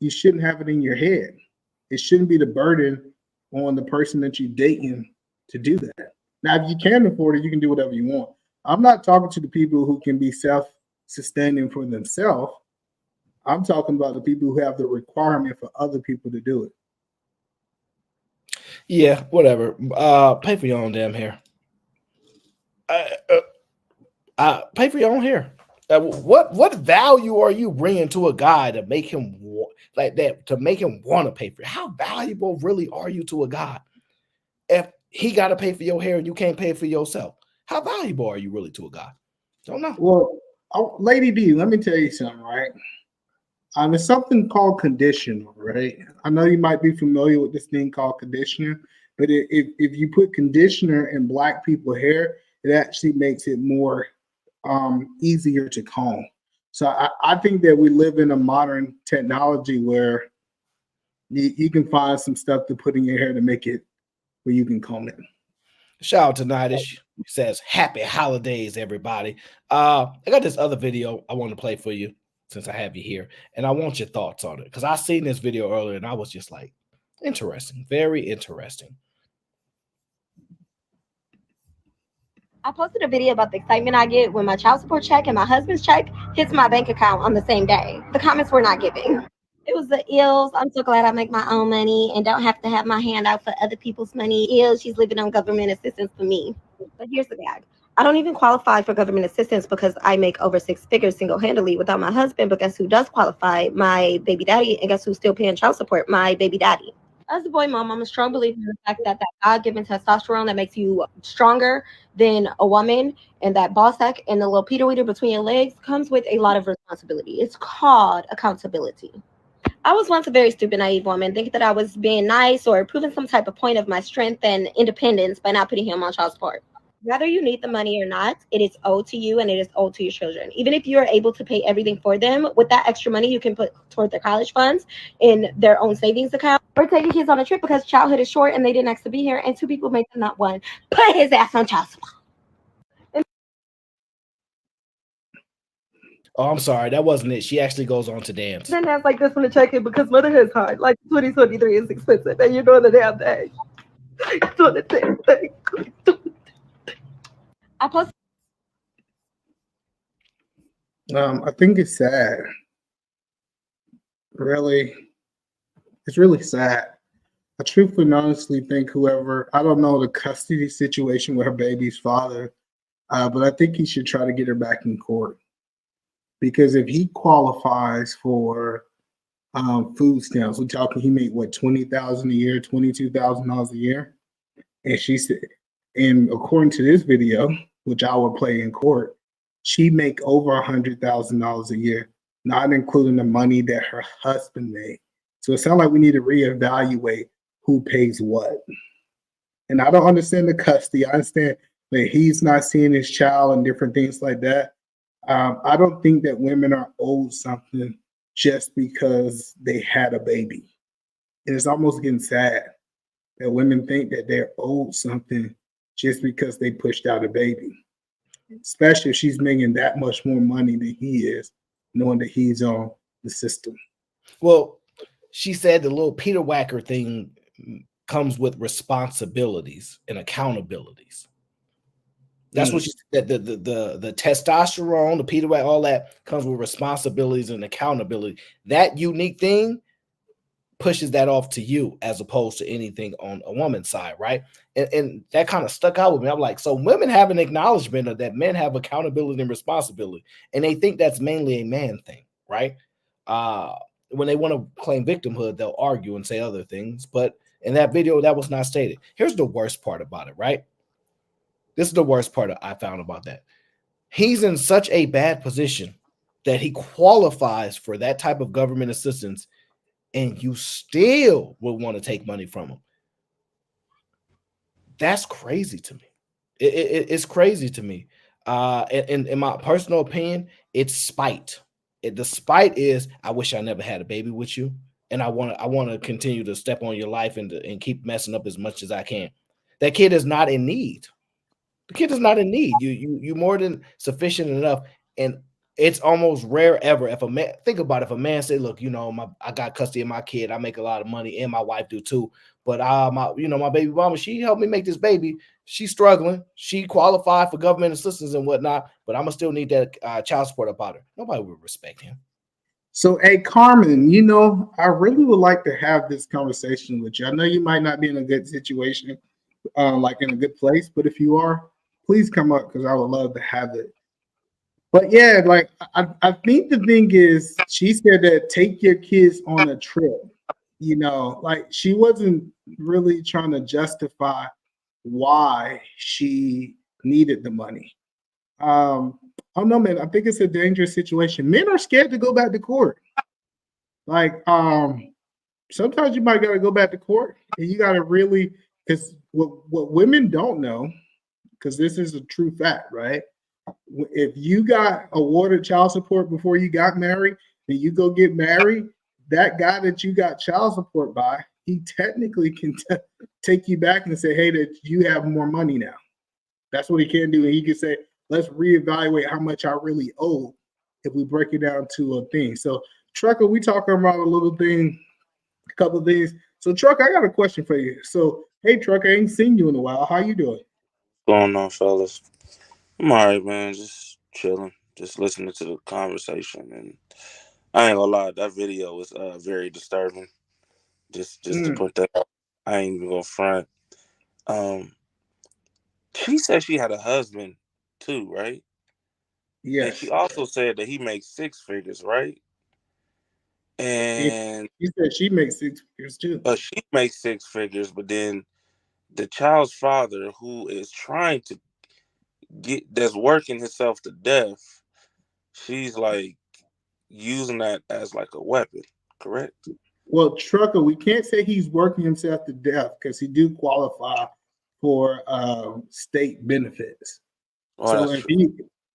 you shouldn't have it in your head. It shouldn't be the burden on the person that you're dating to do that. Now, if you can afford it, you can do whatever you want. I'm not talking to the people who can be self-sustaining for themselves. I'm talking about the people who have the requirement for other people to do it. Yeah, whatever. Pay for your own damn hair. Pay for your own hair. What value are you bringing to a guy to make him like that, to make him want to pay for it? How valuable really are you to a guy if he got to pay for your hair and you can't pay for yourself? How valuable are you really to a guy? Don't know. Well, Lady D, let me tell you something, right? There's something called conditioner, right? I know you might be familiar with this thing called conditioner, but if you put conditioner in black people's hair, it actually makes it more easier to comb. So I think that we live in a modern technology where you can find some stuff to put in your hair to make it where you can comb it. Shout out to Nidish. He says, happy holidays, everybody. I got this other video I want to play for you since I have you here, and I want your thoughts on it because I seen this video earlier and I was just like, interesting, very interesting. I posted a video about the excitement I get when my child support check and my husband's check hits my bank account on the same day. The comments were not giving. It was the ills. I'm so glad I make my own money and don't have to have my hand out for other people's money. Ills, she's living on government assistance for me. But here's the gag. I don't even qualify for government assistance because I make over 6 figures single-handedly without my husband. But guess who does qualify? My baby daddy. And guess who's still paying child support? My baby daddy. As a boy mom, I'm a strong believer in the fact that God-given testosterone that makes you stronger than a woman, and that ball sack and the little Peter Weeder between your legs comes with a lot of responsibility. It's called accountability. I was once a very stupid, naive woman, thinking that I was being nice or proving some type of point of my strength and independence by not putting him on child support. Whether you need the money or not, it is owed to you and it is owed to your children. Even if you're able to pay everything for them, with that extra money you can put toward their college funds in their own savings account, or taking kids on a trip because childhood is short and they didn't ask to be here, and 2 people make them not one. Put his ass on child support. Oh, I'm sorry, that wasn't it. She actually goes on to dance. Then ask like this one to check in because motherhood's hard. Like 2023 is expensive and you're doing the damn thing. Doing the damn thing. I posted. I think it's sad. Really, it's really sad. I truthfully and honestly think I don't know the custody situation with her baby's father, but I think he should try to get her back in court. Because if he qualifies for food stamps, we're talking he made what, $20,000 a year, $22,000 a year, and she said, and according to this video, which I will play in court, she make over $100,000 a year, not including the money that her husband made. So it sounds like we need to reevaluate who pays what. And I don't understand the custody. I understand that he's not seeing his child and different things like that. I don't think that women are owed something just because they had a baby. And it's almost getting sad that women think that they're owed something just because they pushed out a baby, especially if she's making that much more money than he is, knowing that he's on the system. Well, she said the little Peter Whacker thing comes with responsibilities and accountabilities. That's what she said. The testosterone, the pediatric, all that comes with responsibilities and accountability. That unique thing pushes that off to you as opposed to anything on a woman's side, right? And that kind of stuck out with me. I'm like, so women have an acknowledgement of that men have accountability and responsibility, and they think that's mainly a man thing, right? When they want to claim victimhood, they'll argue and say other things, but in that video, that was not stated. Here's the worst part about it, right? This is the worst part I found about that. He's in such a bad position that he qualifies for that type of government assistance, and you still will want to take money from him. That's crazy to me. It's crazy to me. In my personal opinion, it's spite. The spite is, I wish I never had a baby with you, and I want to continue to step on your life and keep messing up as much as I can. That kid is not in need. The kid is not in need. You more than sufficient enough, and it's almost rare ever if a man, think about it, if a man say, look, I got custody of my kid, I make a lot of money, and my wife do too, but my baby mama, she helped me make this baby, she's struggling, she qualified for government assistance and whatnot, but I'm gonna still need that child support about her. Nobody would respect him. So, hey, Carmen, I really would like to have this conversation with you. I know you might not be in a good situation, like in a good place, but if you are, please come up because I would love to have it. But yeah, like I think the thing is, she said that take your kids on a trip. Like she wasn't really trying to justify why she needed the money. I don't know, man. I think it's a dangerous situation. Men are scared to go back to court. Like, sometimes you might gotta go back to court, and you gotta really, because what women don't know, because this is a true fact, right? If you got awarded child support before you got married, and you go get married, that guy that you got child support by, he technically can take you back and say, hey, that you have more money now. That's what he can do. And he can say, let's reevaluate how much I really owe if we break it down to a thing. So, Trucker, we talking about a couple of things. So, Trucker, I got a question for you. So, hey, Trucker, I ain't seen you in a while. How you doing? What's going on, fellas? I'm all right, man. Just chilling, just listening to the conversation, and I ain't gonna lie, that video was very disturbing. Just to put that out, I ain't even gonna front. She said she had a husband too, right? Yes. And she also said that he makes six figures, right? And she said she makes six figures too. She makes six figures, but then the child's father, who is trying to that's working himself to death, she's like using that as like a weapon, correct? Well, Trucker, we can't say he's working himself to death because he do qualify for state benefits. So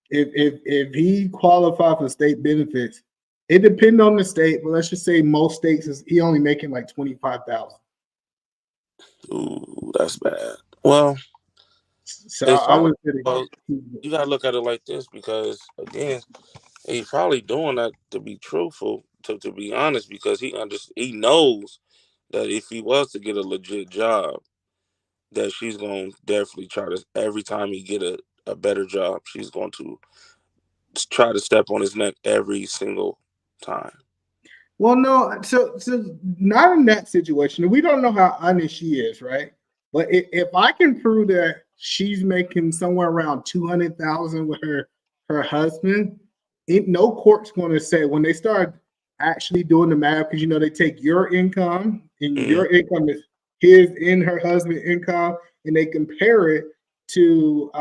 if he qualify for state benefits, it depends on the state, but let's just say most states he only making like $25,000. Ooh, that's bad. Well, so I would say you gotta look at it like this, because again, he's probably doing that to be truthful, to be honest, because he knows that if he was to get a legit job, that she's going to definitely try to, every time he get a better job, she's going to try to step on his neck every single time. Well, no, so not in that situation. We don't know how honest she is, right? But if I can prove that she's making somewhere around $200,000 with her husband, no court's going to say, when they start actually doing the math, because they take your income, and your income is his and her husband's income, and they compare it to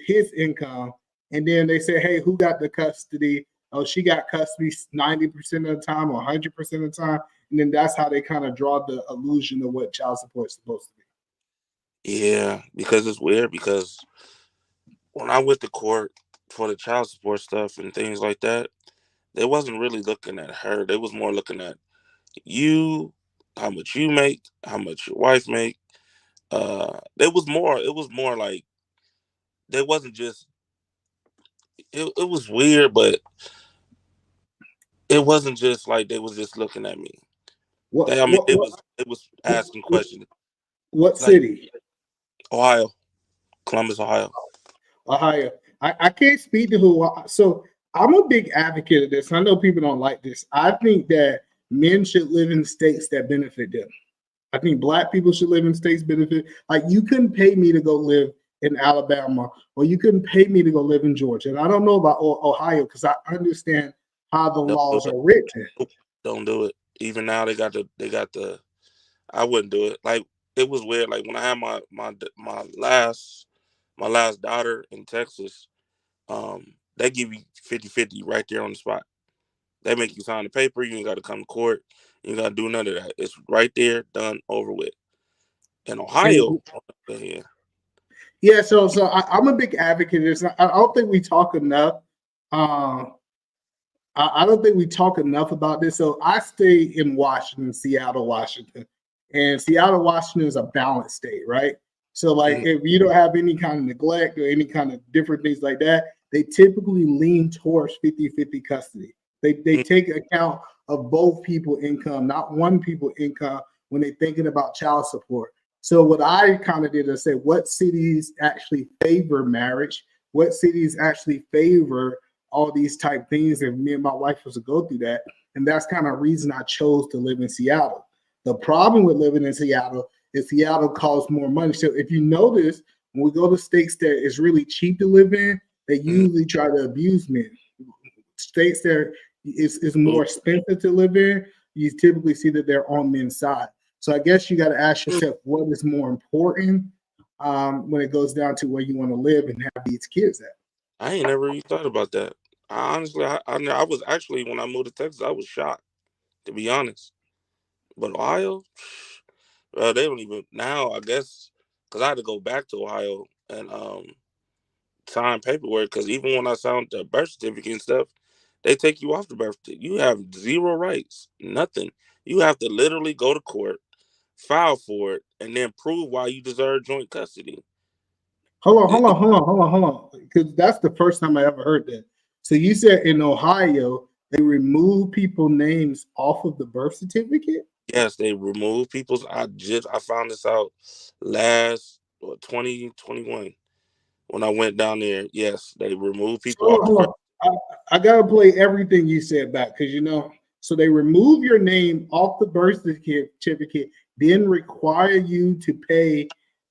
his income, and then they say, hey, who got the custody? Oh, she got custody 90% of the time or 100% of the time. And then that's how they kind of draw the illusion of what child support is supposed to be. Yeah, because it's weird, because when I went to court for the child support stuff and things like that, they wasn't really looking at her. They was more looking at you, how much you make, how much your wife make. It was more like, they wasn't just, it was weird, but it wasn't just like they was just looking at me. It was asking questions. What city? Ohio. Columbus, Ohio. Ohio. I can't speak to who. So I'm a big advocate of this. I know people don't like this. I think that men should live in states that benefit them. I think Black people should live in states benefit. Like you couldn't pay me to go live in Alabama, or you couldn't pay me to go live in Georgia. And I don't know about Ohio because I understand how the laws are written. Don't do it. Even now they got the. I wouldn't do it. Like it was weird. Like when I had my last daughter in Texas, they give you 50-50 right there on the spot. They make you sign the paper. You ain't got to come to court. You ain't got to do none of that. It's right there, done, over with. In Ohio, yeah. So I'm a big advocate of this. I don't think we talk enough. I don't think we talk enough about this. So I stay in Washington, Seattle, Washington. And Seattle, Washington is a balanced state, right? So like if you don't have any kind of neglect or any kind of different things like that, they typically lean towards 50-50 custody. They take account of both people's income, not one people's income when they're thinking about child support. So what I kind of did is say, what cities actually favor marriage? What cities actually favor all these type things? And me and my wife was to go through that. And that's kind of the reason I chose to live in Seattle. The problem with living in Seattle is Seattle costs more money. So if you notice, when we go to states that it's really cheap to live in, they usually try to abuse men. States that it's more expensive to live in, you typically see that they're on men's side. So I guess you got to ask yourself what is more important when it goes down to where you want to live and have these kids at. I ain't never even thought about that. Honestly, I was actually, when I moved to Texas, I was shocked, to be honest. But Ohio, they don't even now. I guess because I had to go back to Ohio and sign paperwork. Because even when I signed the birth certificate and stuff, they take you off the birth certificate. You have zero rights, nothing. You have to literally go to court, file for it, and then prove why you deserve joint custody. Hold on. Because that's the first time I ever heard that. So you said in Ohio, they remove people's names off of the birth certificate? Yes, they remove people's. I found this out last 2021 when I went down there. Yes, they remove people off the birth. I gotta play everything you said back because so they remove your name off the birth certificate, then require you to pay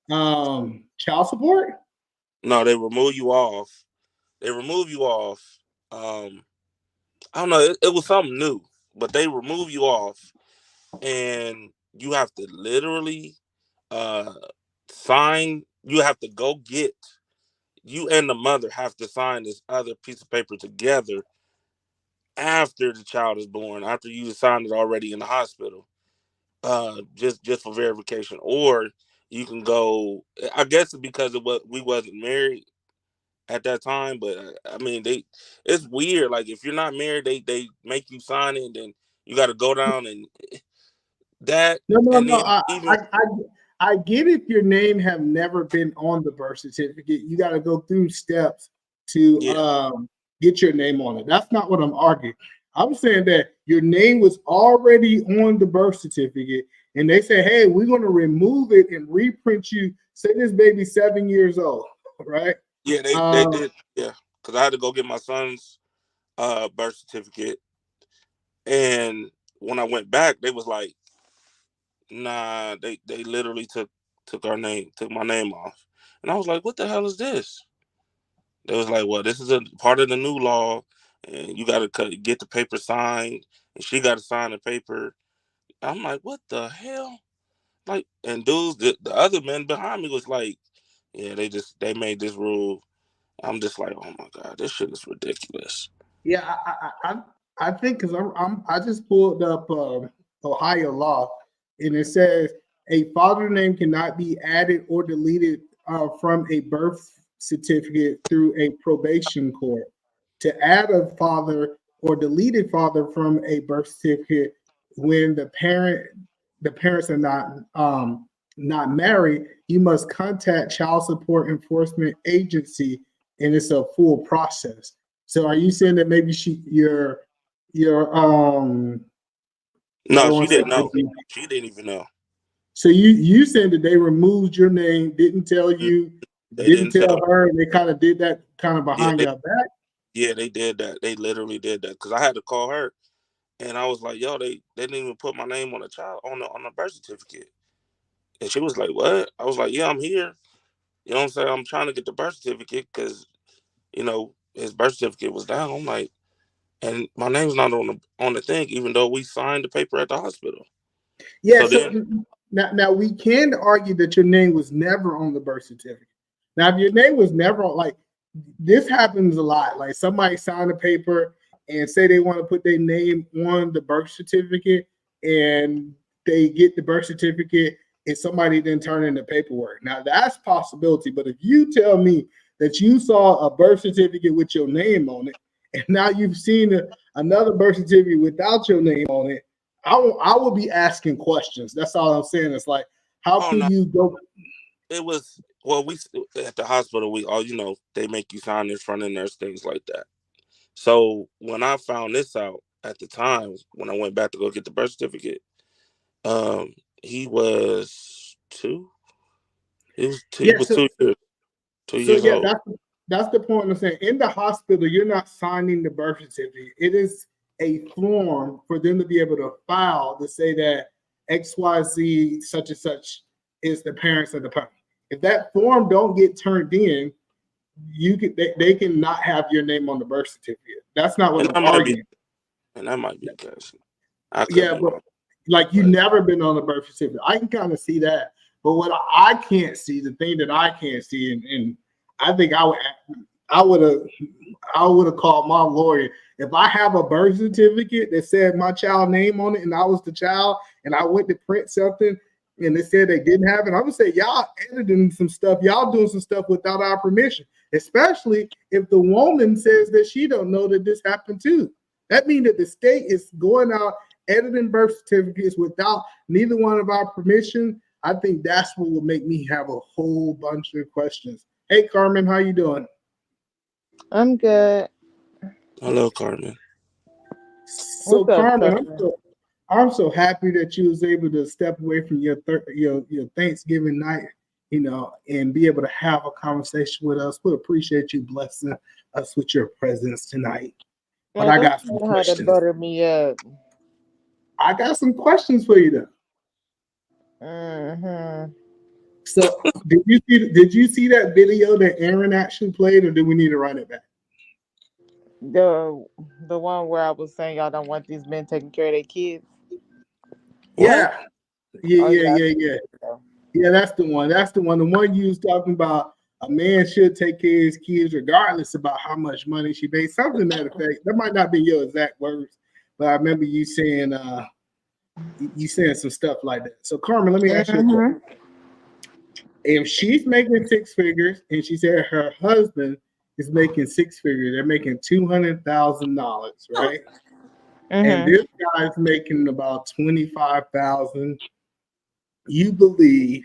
child support. No, they remove you off. They remove you off. I don't know. It was something new, but they remove you off, and you have to literally sign. You have to go get. You and the mother have to sign this other piece of paper together after the child is born, after you signed it already in the hospital, just for verification. Or you can go. I guess because we wasn't married at that time, but I mean it's weird. Like if you're not married, they make you sign it, and then you got to go down and that. No. I get if your name have never been on the birth certificate, you got to go through steps to get your name on it. That's not what I'm arguing. I'm saying that your name was already on the birth certificate, and they say, "Hey, we're going to remove it and reprint you." Say this baby's 7 years old, right? Yeah, they did. Yeah, because I had to go get my son's birth certificate, and when I went back, they was like, "Nah," they literally took my name off, and I was like, "What the hell is this?" They was like, "Well, this is a part of the new law, and you got to get the paper signed, and she got to sign the paper." I'm like, "What the hell?" Like, and dudes, the other men behind me was like, "Yeah, they made this rule." I'm just like, "Oh my God, this shit is ridiculous." Yeah, I think because I just pulled up Ohio law, and it says a father name cannot be added or deleted from a birth certificate through a probation court. To add a father or deleted father from a birth certificate when the parents are not married, you must contact child support enforcement agency, and it's a full process. So are you saying that maybe your No, she didn't know. She didn't even know. So you saying that they removed your name, didn't tell you They Didn't didn't tell tell. her, and they kind of did that kind of Yeah, behind your back. yeah, they did that. They literally did that because I had to call her, and I was like, "Yo, they didn't even put my name on the child on the birth certificate." And she was like, "What?" I was like, "Yeah, I'm here. You know what I'm saying? I'm trying to get the birth certificate because his birth certificate was down." I'm like, and my name's not on the thing, even though we signed the paper at the hospital. Yeah, So so then, now we can argue that your name was never on the birth certificate. Now, if your name was never on, like this happens a lot. Like somebody sign a paper and say they want to put their name on the birth certificate, and they get the birth certificate, and somebody then turn in the paperwork. Now that's a possibility. But if you tell me that you saw a birth certificate with your name on it, and now you've seen another birth certificate without your name on it, I will be asking questions. That's all I'm saying. It's like, how oh can no, you go? it was we at the hospital. We all they make you sign in front of nurse, things like that. So when I found this out at the time, when I went back to go get the birth certificate, he was two. He was two. He Yeah, was so 2 years. 2 so years yeah, old. that's the point I'm saying. In the hospital, you're not signing the birth certificate. It is a form for them to be able to file to say that XYZ such and such is the parents of the parent. If that form don't get turned in, they can not have your name on the birth certificate. That's not what And I'm that might be, arguing. and that might be the case. I could Yeah, be but wrong. like you never been on the birth certificate. I can kind of see that. But what I can't see, the thing that I can't see, and I think I would have called my lawyer. If I have a birth certificate that said my child name on it and I was the child and I went to print something and they said they didn't have it, I'm gonna say y'all editing some stuff, y'all doing some stuff without our permission, especially if the woman says that she don't know that this happened too. That means that the state is going out editing birth certificates without neither one of our permission. I think that's what will make me have a whole bunch of questions. Hey Carmen, how you doing? I'm good. Hello, Carmen. So What's up, Carmen, Tucker? I'm so happy that you was able to step away from your Thanksgiving night, and be able to have a conversation with us. We appreciate you blessing us with your presence tonight. But Man, I don't got some you know how to questions. butter me up. I got some questions for you though. Mm-hmm. So did you see that video that Aaron actually played, or do we need to run it back? The one where I was saying y'all don't want these men taking care of their kids. Yeah. Oh, yeah. Yeah, that's the one. That's the one. The one you was talking about, a man should take care of his kids regardless about how much money she makes. Something to that effect. That might not be your exact words, but I remember you saying some stuff like that. So Carmen, let me ask you a question. If she's making six figures and she said her husband is making six figures, they're making $200,000, right? And this guy's making about 25,000. You believe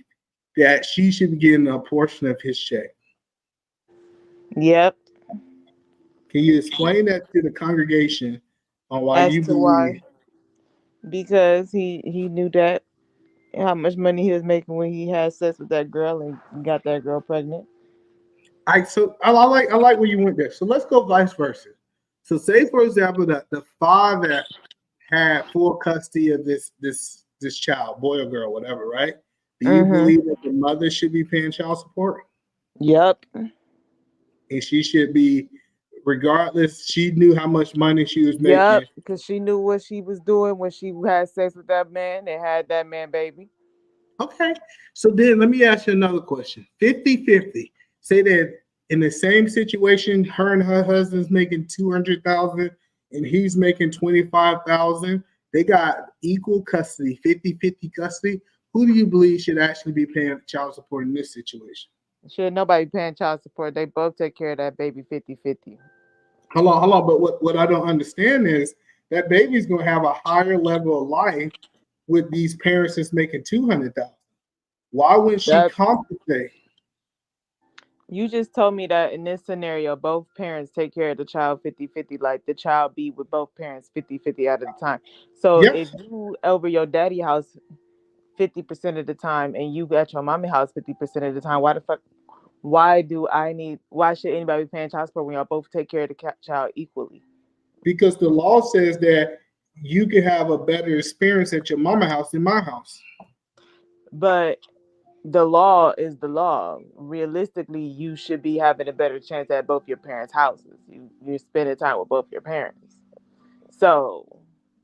that she should be getting a portion of his check? Yep. Can you explain that to the congregation on why As you to believe? why? Because he knew that how much money he was making when he had sex with that girl and got that girl pregnant. I like where you went there. So let's go vice versa. So say for example that the father had full custody of this child, boy or girl, whatever, right? Do you believe that the mother should be paying child support? Yep. And she should be, regardless, she knew how much money she was making. Yep, because she knew what she was doing when she had sex with that man and had that man baby. Okay. So then let me ask you another question. 50-50. Say that in the same situation, her and her husband's making 200,000 and he's making 25,000. They got equal custody, 50-50 custody. Who do you believe should actually be paying child support in this situation? Should nobody paying child support? They both take care of that baby 50-50. Hold on. But what I don't understand is that baby's gonna have a higher level of life with these parents that's making 200,000. Why wouldn't she compensate? You just told me that in this scenario, both parents take care of the child 50-50, like the child be with both parents 50-50 out of the time. So if you over your daddy house 50% of the time and you at your mommy house 50% of the time, Why should anybody be paying child support when y'all both take care of the child equally? Because the law says that you can have a better experience at your mama house than my house. But the law is the law. Realistically, you should be having a better chance at both your parents' houses. You're spending time with both your parents. So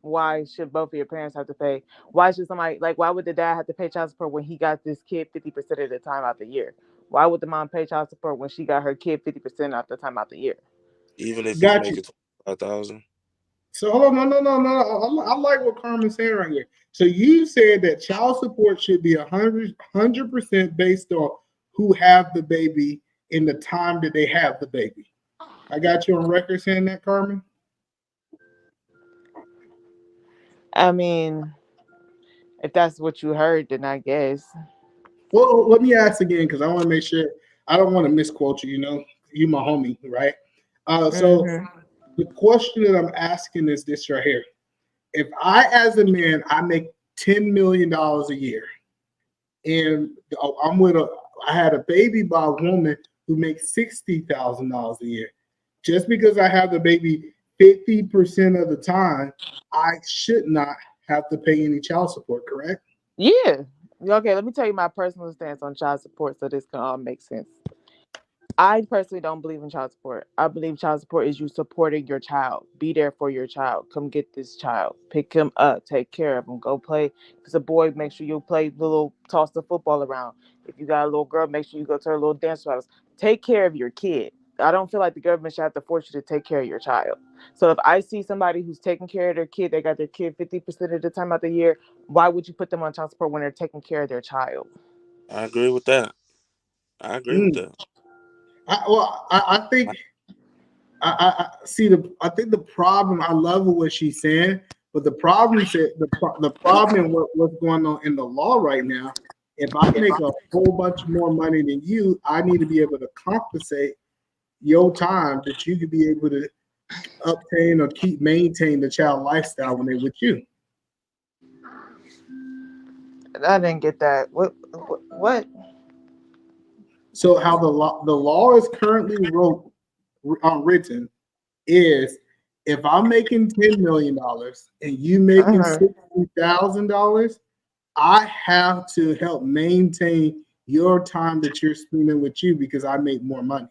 why should both of your parents have to pay? Why should somebody, like, why would the dad have to pay child support when he got this kid 50% of the time out the year? Why would the mom pay child support when she got her kid 50% of the time out the year? Even if he's making $25,000. So hold on, no. I like what Carmen's saying right here. So you said that child support should be 100% based on who have the baby in the time that they have the baby. I got you on record saying that, Carmen. I mean, if that's what you heard, then I guess. Well, let me ask again because I want to make sure I don't want to misquote you. You know, you my homie, right? So the question that I'm asking is this right here: if I, as a man, I make $10 million a year, and I had a baby by a woman who makes $60,000 a year, just because I have the baby 50% of the time, I should not have to pay any child support, correct? Yeah. Okay, let me tell you my personal stance on child support so this can all make sense. I personally don't believe in child support. I believe child support is you supporting your child. Be there for your child. Come get this child. Pick him up. Take care of him. Go play. If it's a boy, make sure you play toss the football around. If you got a little girl, make sure you go to her little dance battles. Take care of your kid. I don't feel like the government should have to force you to take care of your child. So if I see somebody who's taking care of their kid, they got their kid 50% of the time out the year, why would you put them on child support when they're taking care of their child? I agree with that. I agree with that. I think I see I think the problem. I love what she's saying, but the problem is the problem in what's going on in the law right now. If I make a whole bunch more money than you, I need to be able to compensate your time that you could be able to obtain or maintain the child lifestyle when they're with you. I didn't get that. What? So how the law is currently written is if I'm making $10 million and you making $60,000, I have to help maintain your time that you're spending with you because I make more money.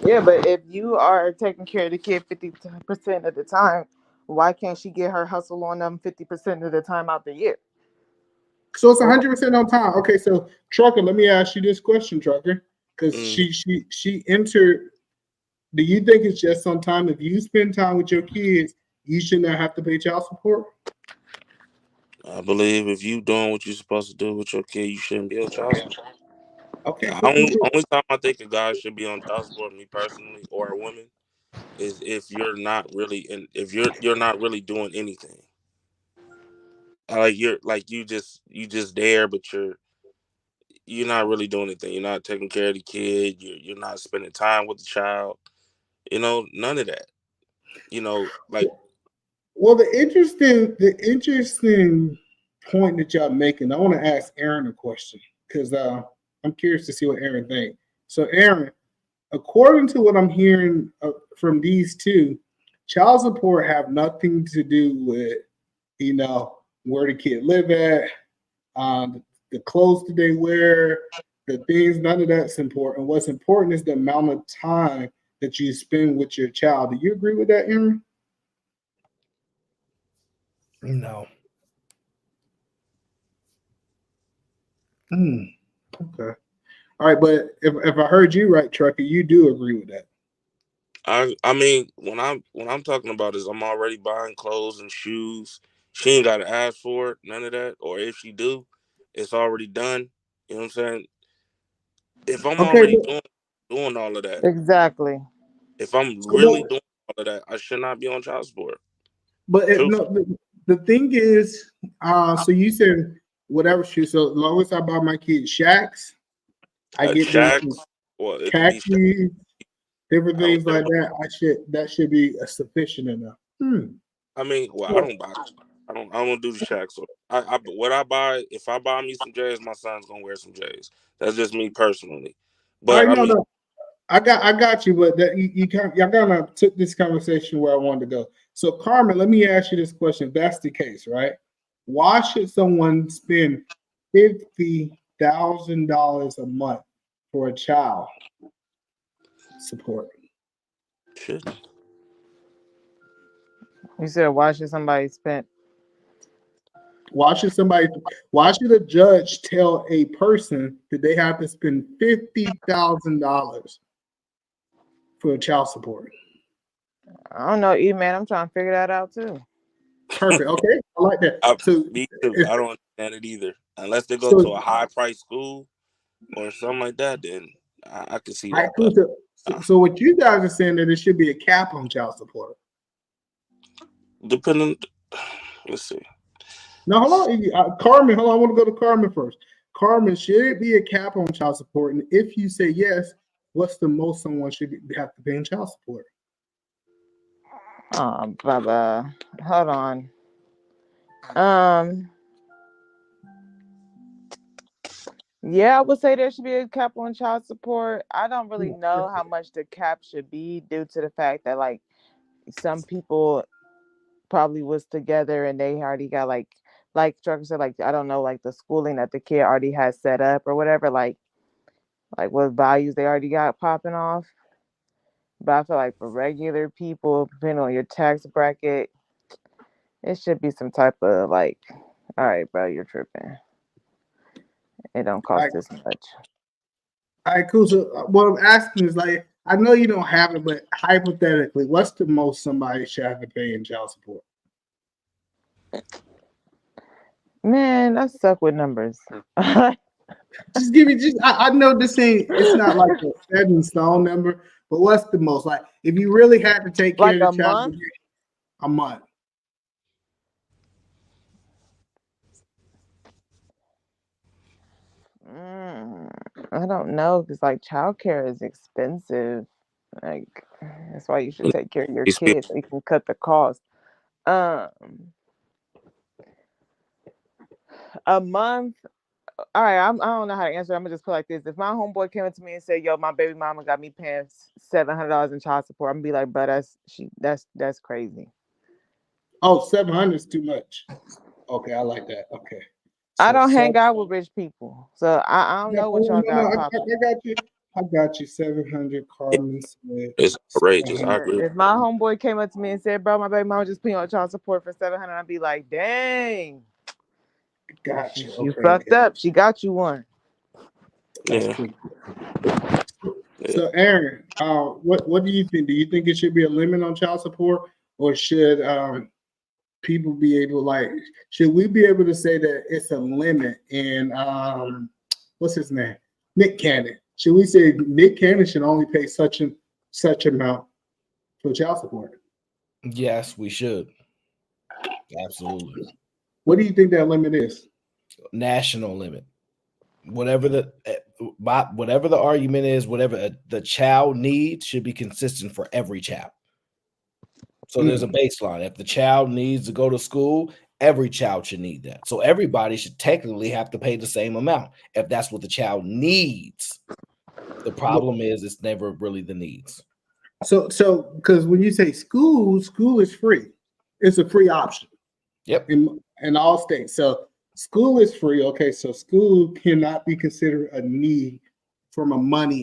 Yeah, but if you are taking care of the kid 50% of the time, why can't she get her hustle on them 50% of the time out the year? So it's 100% on time. Okay, so Trucker, let me ask you this question, Trucker, because she entered. Do you think it's just on time? If you spend time with your kids, you should not have to pay child support? I believe if you doing what you're supposed to do with your kid, you shouldn't be on child support. Okay. Only time I think a guy should be on child support, me personally, or a woman, is if you're not really if you're not really doing anything. You just there, but you're not really doing anything. You're not taking care of the kid. You're not spending time with the child. None of that. Well, the interesting point that y'all making, I want to ask Aaron a question because I'm curious to see what Aaron thinks. So, Aaron, according to what I'm hearing from these two, child support have nothing to do with, where the kid live at, the clothes that they wear, the things. None of that's important. What's important is the amount of time that you spend with your child. Do you agree with that, Aaron? No. Okay. All right, but if I heard you right, Trucker, you do agree with that. I mean, when I'm talking about is I'm already buying clothes and shoes. She ain't got to ask for it, none of that. Or if she do, it's already done. You know what I'm saying? If I'm already doing all of that, exactly. If I'm really doing all of that, I should not be on child support. But the thing is, so you said whatever shoes. So as long as I buy my kids Shacks, I get Shacks, well, it could be khakis, different things like that. That should be sufficient enough. I mean, well, I don't do the Shacks. So what I buy, if I buy me some J's, my son's gonna wear some J's. That's just me personally. But I know mean, that. I got you, but that y'all kind of took this conversation where I wanted to go. So, Carmen, let me ask you this question. If that's the case, right? Why should someone spend $50,000 a month for a child support? shit. You said why should somebody spend? Why should a judge tell a person that they have to spend $50,000 for child support? I don't know, man. I'm trying to figure that out too. Perfect. Okay, I like that. Me too. I don't understand it either. Unless they go So- to a high price school or something like that, then I can see All right, that. cool. But So what you guys are saying that there should be a cap on child support? depending, let's see. No, hold on, Carmen. Hold on, I want to go to Carmen first. Carmen, should it be a cap on child support? And if you say yes, what's the most someone should have to pay in child support? Oh, Baba. Hold on. Yeah, I would say there should be a cap on child support. I don't really know how much the cap should be due to the fact that like some people probably was together and they already got like Trucker said, like I don't know, like the schooling that the kid already has set up or whatever, like what values they already got popping off. But I feel like for regular people, depending on your tax bracket, it should be some type of like, all right, bro, you're tripping. It don't cost this much. All right, cool. So what I'm asking is like, I know you don't have it, but hypothetically, what's the most somebody should have to pay in child support? Man, I suck with numbers. Just give me I know it's not like a set in stone number, but what's the most? Like if you really had to take care Like of the a child, month? a month. I don't know because like childcare is expensive. Like that's why you should take care of your kids so you can cut the cost. A month. All right, I don't know how to answer. I'm gonna just put it like this: if my homeboy came up to me and said, "Yo, my baby mama got me paying $700 in child support," I'm gonna be like, "But that's crazy." Oh, 700 is too much. Okay, I like that. Okay. I don't hang out with rich people, so I don't know what y'all got. I got you. I got you. 700. Carmen Smith. It's outrageous. I agree. If my homeboy came up to me and said, "Bro, my baby mama just put you on child support for $700," I'd be like, "Dang, got you. You fucked up. She got you one." Yeah. So, Aaron, what do you think? Do you think it should be a limit on child support, or should people be able, like, should we be able to say that it's a limit? And what's his name? Nick Cannon. Should we say Nick Cannon should only pay such amount for child support? Yes, we should. Absolutely. What do you think that limit is? National limit. Whatever the argument is, whatever the child needs should be consistent for every child. So there's a baseline. If the child needs to go to school, every child should need that. So everybody should technically have to pay the same amount if that's what the child needs. The problem is it's never really the needs. So because when you say school is free. It's a free option. Yep. In all states. So school is free. Okay, so school cannot be considered a need from a money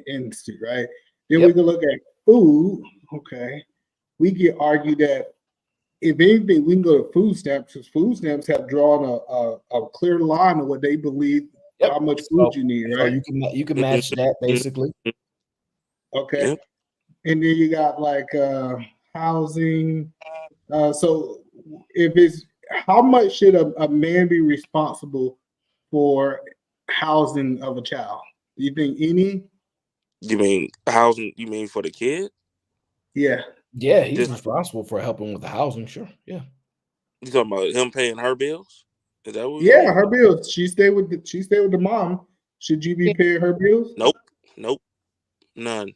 industry, right? Then we can look at food. Okay, we can argue that if anything, we can go to food stamps because food stamps have drawn a clear line of what they believe how much food you need, right? So you can match that basically. Okay, and then you got like housing. So if it's how much should a man be responsible for housing of a child? Do you think any? You mean housing? You mean for the kid? Yeah. Yeah, he's responsible for helping with the housing. Sure. Yeah. You talking about him paying her bills? Is that what? Yeah, her bills. She stay with the mom. Should you be paying her bills? Nope. None.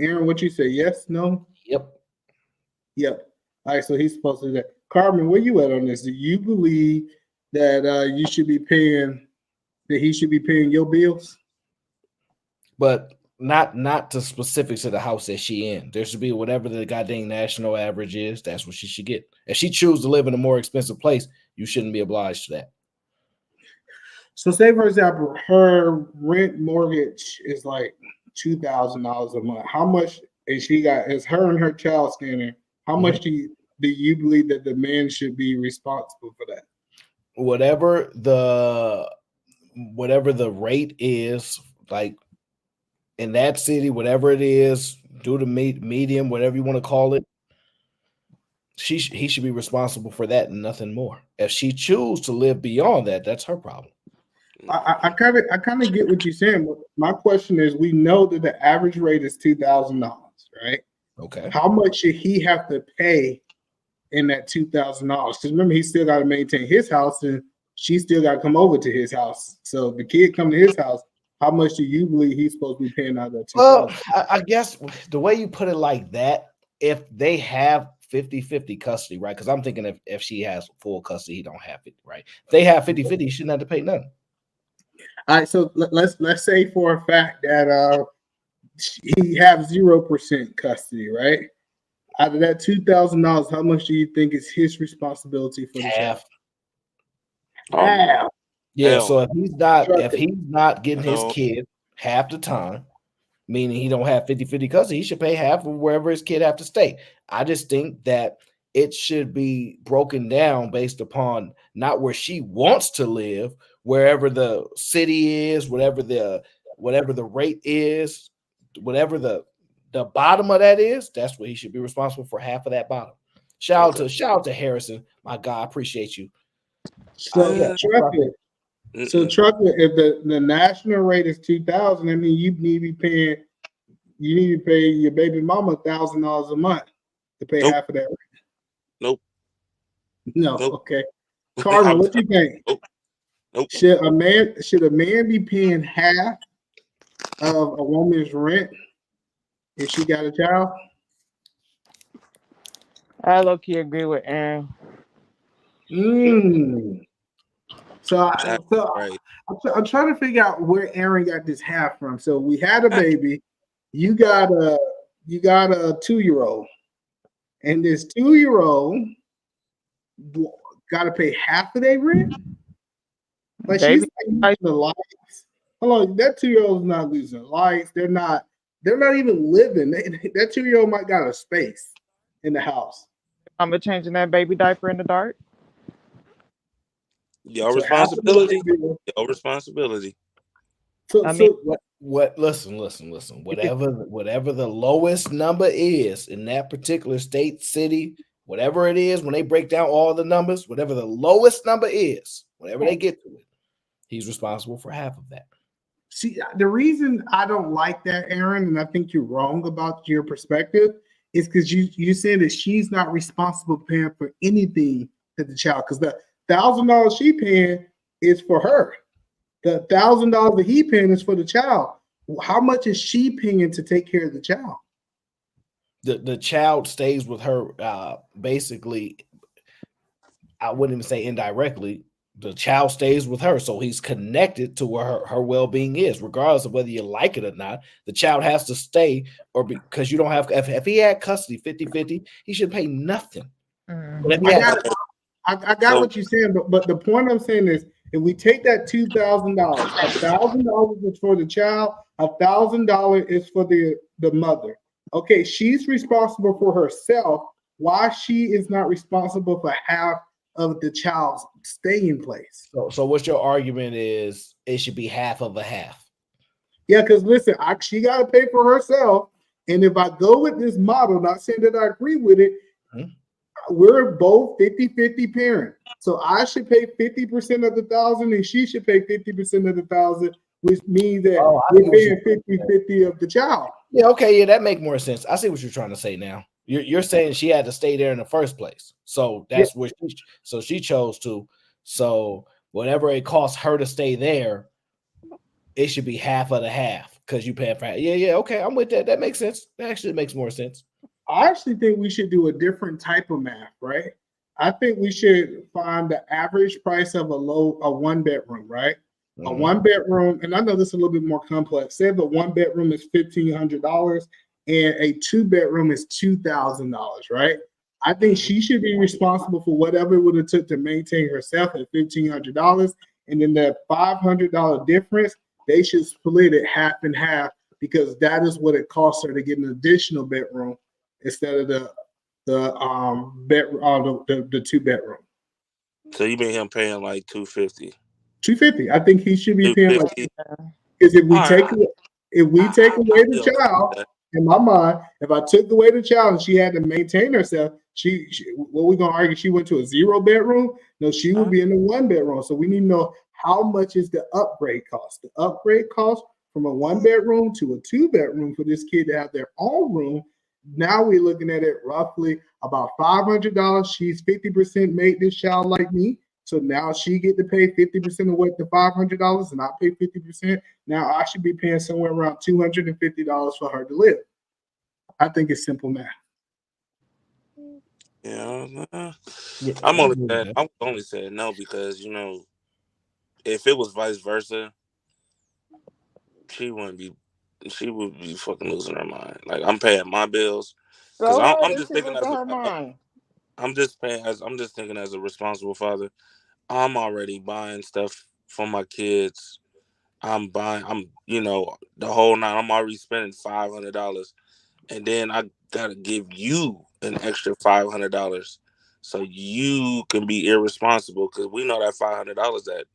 Aaron, what you say? Yes, no? Yep. All right, so he's supposed to do that. Carmen, where you at on this? Do you believe that he should be paying your bills? but not to specifics of the house that she in. There should be whatever the goddamn national average is. That's what she should get. If she chooses to live in a more expensive place, you shouldn't be obliged to that. So say for example, her rent mortgage is like $2,000 a month. How much is she got? Is her and her child standing? How much do you believe that the man should be responsible for that? Whatever the rate is, like in that city, whatever it is, do the medium, whatever you want to call it. He should be responsible for that and nothing more. If she chooses to live beyond that, that's her problem. I kind of get what you're saying. But my question is, we know that the average rate is $2,000, right? Okay. How much should he have to pay in that $2,000? Because remember, he still got to maintain his house, and she still got to come over to his house. So if the kid come to his house, how much do you believe he's supposed to be paying out of that $2,000? Well, I guess the way you put it like that, if they have 50-50 custody, right? Because I'm thinking if she has full custody, he don't have it, right? If they have 50-50, he shouldn't have to pay nothing. All right, so let's say for a fact that he have 0% custody, right? Out of that $2,000, how much do you think is his responsibility for the child? Half. Yeah. So if he's not getting his kid half the time, meaning he don't have 50-50 custody, he should pay half of wherever his kid have to stay. I just think that it should be broken down based upon not where she wants to live, wherever the city is, whatever the rate is, whatever the bottom of that is, that's what he should be responsible for, half of that bottom. Shout out to Harrison, my guy, I appreciate you. So Trucker, if the national rate is 2,000, I mean you need to pay your baby mama $1,000 a month to pay half of that rate. Nope. No. Nope. Okay. Carmen, what do you think? Nope. Should a man be paying half of a woman's rent if she got a child? I low-key agree with Aaron. So I'm trying to figure out where Aaron got this half from. So we had a baby. You got a 2-year-old, and this 2-year-old got to pay half of their rent. Like she's not using the lights. Hold on, that 2-year-old is not losing lights. They're not even living. That 2-year-old might got a space in the house. I'm changing that baby diaper in the dark. Your responsibility. Your responsibility. Listen. Whatever the lowest number is in that particular state, city, whatever it is, when they break down all the numbers, whatever the lowest number is, whenever they get to it, he's responsible for half of that. See, the reason I don't like that, Aaron, and I think you're wrong about your perspective, is because you saying that she's not responsible paying for anything to the child, because the $1,000 she paying is for her. The $1,000 that he paying is for the child. How much is she paying to take care of the child? The child stays with her, basically. I wouldn't even say indirectly. The child stays with her, so he's connected to where her well-being is, regardless of whether you like it or not. The child has to stay, or because you don't have. If he had custody 50-50, he should pay nothing. But if he I got what you're saying, but the point I'm saying is, if we take that $2,000, $1,000 is for the child, $1,000 is for the mother. Okay, she's responsible for herself. Why she is not responsible for half of the child's staying place? So what your argument is? It should be half of a half. Yeah, because listen, she got to pay for herself, and if I go with this model, not saying that I agree with it. We're both 50-50 parent. So I should pay 50% of the 1,000 and she should pay 50% of the 1,000, which means that we're paying 50-50 of the child. Yeah, okay, yeah, that makes more sense. I see what you're trying to say now. You're saying she had to stay there in the first place. So that's where she chose to. So whatever it costs her to stay there, it should be half of the half because you pay for half. Yeah, okay, I'm with that. That makes sense. That actually makes more sense. I actually think we should do a different type of math, right? I think we should find the average price of a 1-bedroom, right? A 1-bedroom, and I know this is a little bit more complex. Say if a 1-bedroom is $1,500 and a 2-bedroom is $2,000, right? I think she should be responsible for whatever it would have took to maintain herself at $1,500, and then that $500 difference, they should split it half and half because that is what it costs her to get an additional bedroom instead of the 2-bedroom. So you mean him paying like $250? $250. I think he should be paying like, $250. because if we All take right. away the I'll deal child, with that. in my mind, if I took away the child and she had to maintain herself, she what we gonna argue? She went to a 0-bedroom? No, she would be in a 1-bedroom. So we need to know how much is the upgrade cost. The upgrade cost from a 1-bedroom to a 2-bedroom for this kid to have their own room. Now we're looking at it roughly about $500. She's 50% made this child like me. So now she get to pay 50% of what the $500 and I pay 50%. Now I should be paying somewhere around $250 for her to live. I think it's simple math. Yeah, I'm only saying no because if it was vice versa, she would be fucking losing her mind. Like I'm paying my bills because I'm just thinking I'm just thinking as a responsible father. I'm already buying stuff for my kids. I'm the whole night. I'm already spending $500, and then I gotta give you an extra $500 so you can be irresponsible because we know that $500 that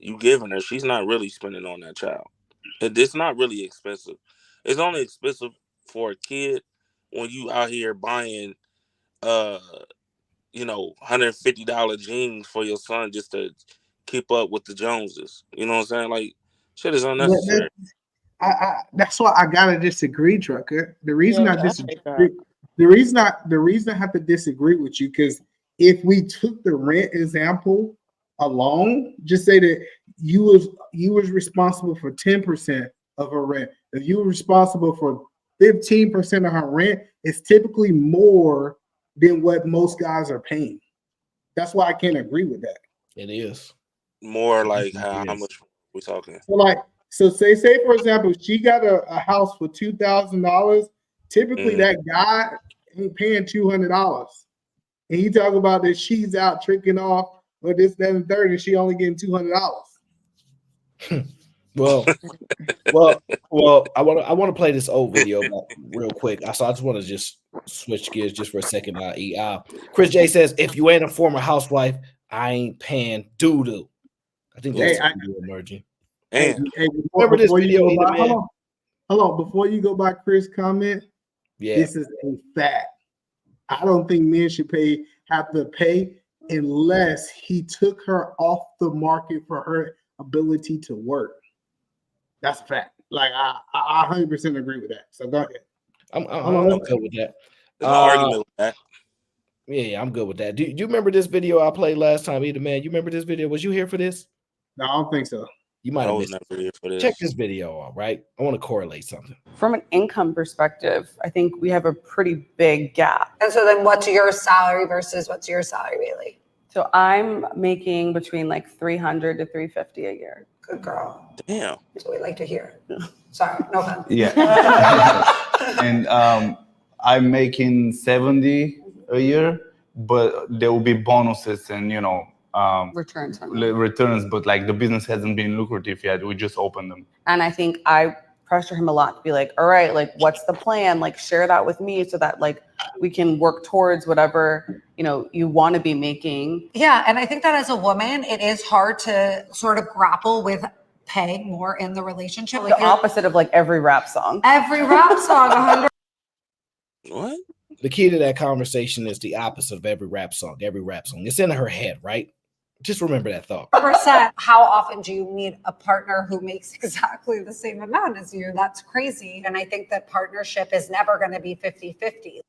you giving her, she's not really spending on that child. It's not really expensive. It's only expensive for a kid when you out here buying $150 jeans for your son just to keep up with the Joneses. You know what I'm saying? Like shit is unnecessary. That's why I gotta disagree, Trucker. The reason I disagree, the reason I have to disagree with you, because if we took the rent example alone, just say that you was responsible for 10% of her rent. If you were responsible for 15% of her rent, it's typically more than what most guys are paying. That's why I can't agree with that. It is more like how much we talking. So say for example, she got a house for $2,000. Typically, that guy ain't paying $200, and he talk about that she's out tricking off or this, that, and third, and she only getting $200. Well, I want to play this old video real quick. I just want to just switch gears just for a second. Chris J says, "If you ain't a former housewife, I ain't paying doo-doo." I think that's emerging. Remember this video? Hold on. Before you go by Chris' comment, this is a fact. I don't think men should have to pay unless he took her off the market for her ability to work. That's a fact. Like I 100% agree with that. So go ahead. I'm good with that. There's no argument with that. Yeah, I'm good with that. Do you remember this video I played last time, Either Man? You remember this video? Was you here for this? No, I don't think so. You might have missed never here for this. Check this video out, right? I want to correlate something. From an income perspective, I think we have a pretty big gap. And so then what's your salary versus what's your salary, Bailey? So I'm making between like $300 to $350 a year. Good girl. Damn. That's what we like to hear. Sorry, no offense. Yeah. And I'm making 70 a year, but there will be bonuses and returns, but like the business hasn't been lucrative yet. We just opened them. And I think I pressure him a lot to be like, all right, like what's the plan? Like share that with me so that like we can work towards whatever, you want to be making. Yeah. And I think that as a woman, it is hard to sort of grapple with paying more in the relationship. The opposite of like every rap song. Every rap song, 100. What? The key to that conversation is the opposite of every rap song. Every rap song. It's in her head, right? Just remember that thought. 100%. How often do you meet a partner who makes exactly the same amount as you? That's crazy. And I think that partnership is never going to be 50-50.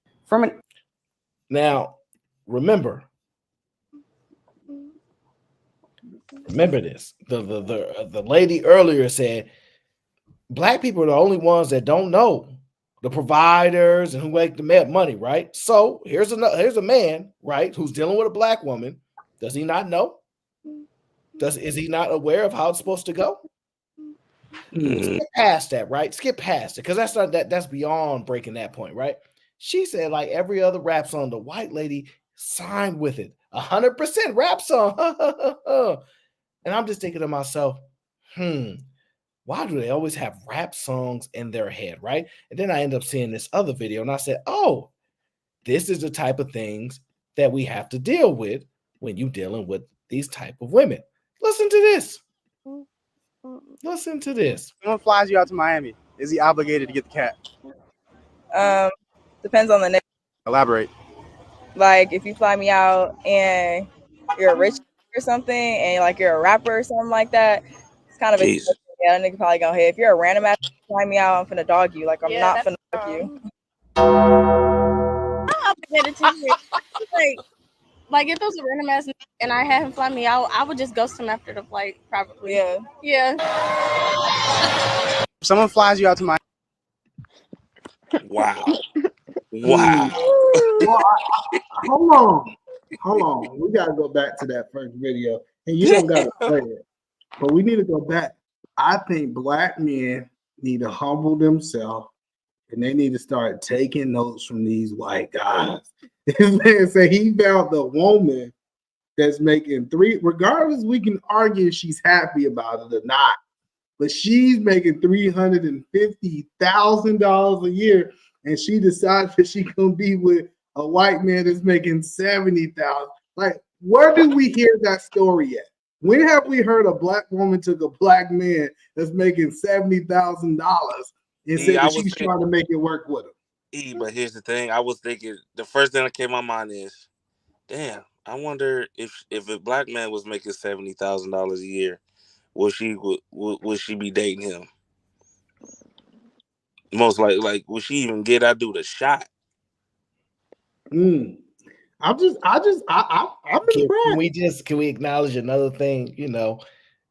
Now, remember this. The lady earlier said black people are the only ones that don't know the providers and who make the money, right? So here's a man, right, who's dealing with a black woman. Does he not know? Is he not aware of how it's supposed to go? Skip past that, right? Skip past it, because that's not that's beyond breaking that point, right? She said, like every other rap song, the white lady signed with it. 100% rap song. And I'm just thinking to myself, why do they always have rap songs in their head, right? And then I end up seeing this other video, and I said, oh, this is the type of things that we have to deal with when you're dealing with these type of women. Listen to this. Listen to this. Someone flies you out to Miami. Is he obligated to get the cat? Depends on the nigga. Elaborate. Like if you fly me out and you're a rich or something, and like you're a rapper or something like that, it's kind of expensive. Yeah, that nigga probably gonna hit. If you're a random ass fly me out, I'm finna dog you. Like I'm not finna fuck you. I'm obligated to it. Like if it was a random ass and I had him fly me out, I would just ghost him after the flight, probably. Yeah. Someone flies you out to Miami. Wow. Wow. Hold on. We gotta go back to that first video, and you don't gotta play it, but we need to go back. I think black men need to humble themselves, and they need to start taking notes from these white guys. This man said he found the woman that's making regardless, we can argue if she's happy about it or not, but she's making $350,000 a year, and she decides that she's gonna be with a white man that's making $70,000. Like, where do we hear that story at? When have we heard a black woman took a black man that's making $70,000 and said that she's trying to make it work with him? But here's the thing. I was thinking, the first thing that came to my mind is, damn, I wonder if a black man was making $70,000 a year, would she be dating him? Most like would she even get that dude a shot? I'm impressed. Can we acknowledge another thing? You know,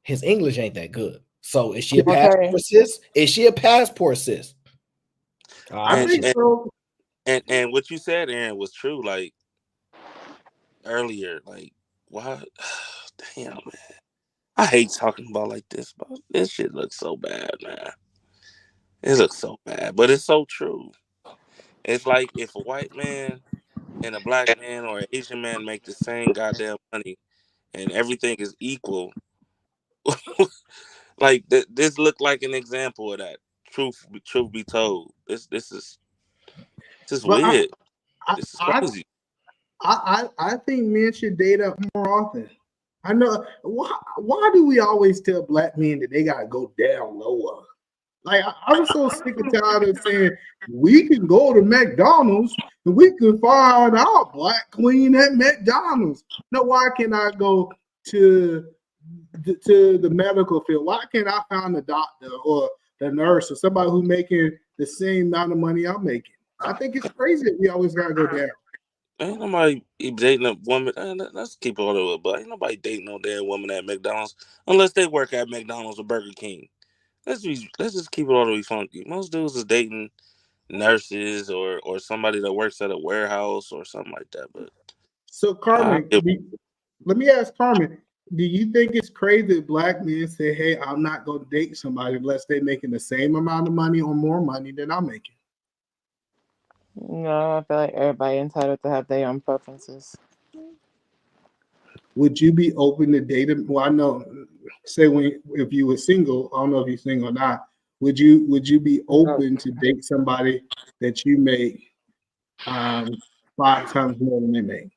his English ain't that good. So is she a passport sis? Is she a passport sis? I think so. And what you said, Aaron, was true. Like earlier, like why? Damn, man, I hate talking about like this, but this shit looks so bad, man. It looks so bad, but it's so true. It's like if a white man and a black man or an Asian man make the same goddamn money, and everything is equal. Like this looked like an example of that. Truth be told, this is weird. This is crazy. I think men should date up more often. I know why do we always tell black men that they gotta go down lower? Like I'm so sick and tired of saying we can go to McDonald's and we can find our black queen at McDonald's. No, why can't I go to the medical field? Why can't I find the doctor or the nurse or somebody who's making the same amount of money I'm making? I think it's crazy that we always gotta go down. Ain't nobody dating a woman. Let's keep it all the way, but ain't nobody dating no damn woman at McDonald's unless they work at McDonald's or Burger King. Let's just keep it all the way funky. Most dudes is dating nurses or somebody that works at a warehouse or something like that. But so Carmen, let me ask Carmen, do you think it's crazy that black men say, hey, I'm not gonna date somebody unless they're making the same amount of money or more money than I'm making? No, I feel like everybody entitled to have their own preferences. Would you be open to dating? Well, I know, say if you were single, I don't know if you're single or not. Would you be open to date somebody that you make 5 times more than they make?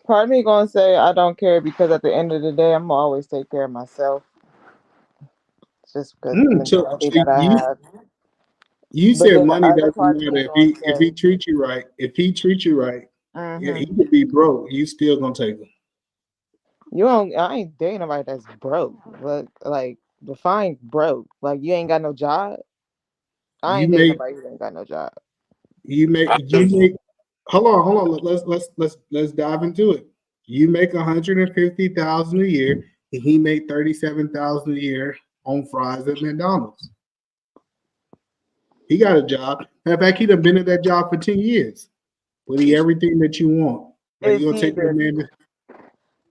Part of me gonna say I don't care because at the end of the day, I'm gonna always take care of myself. Just because the mentality that I have. You said money doesn't matter if he treats you right. If he treats you right, yeah, he could be broke. You still gonna take him. I ain't dating nobody that's broke. Like define broke. Like you ain't got no job. I ain't dating nobody who ain't got no job. You make hold on. Let's dive into it. You make $150,000 a year, and he made $37,000 a year on fries at McDonald's. He got a job. In fact, he done been at that job for 10 years. Will he everything that you want? Are Is you gonna he take the the? man?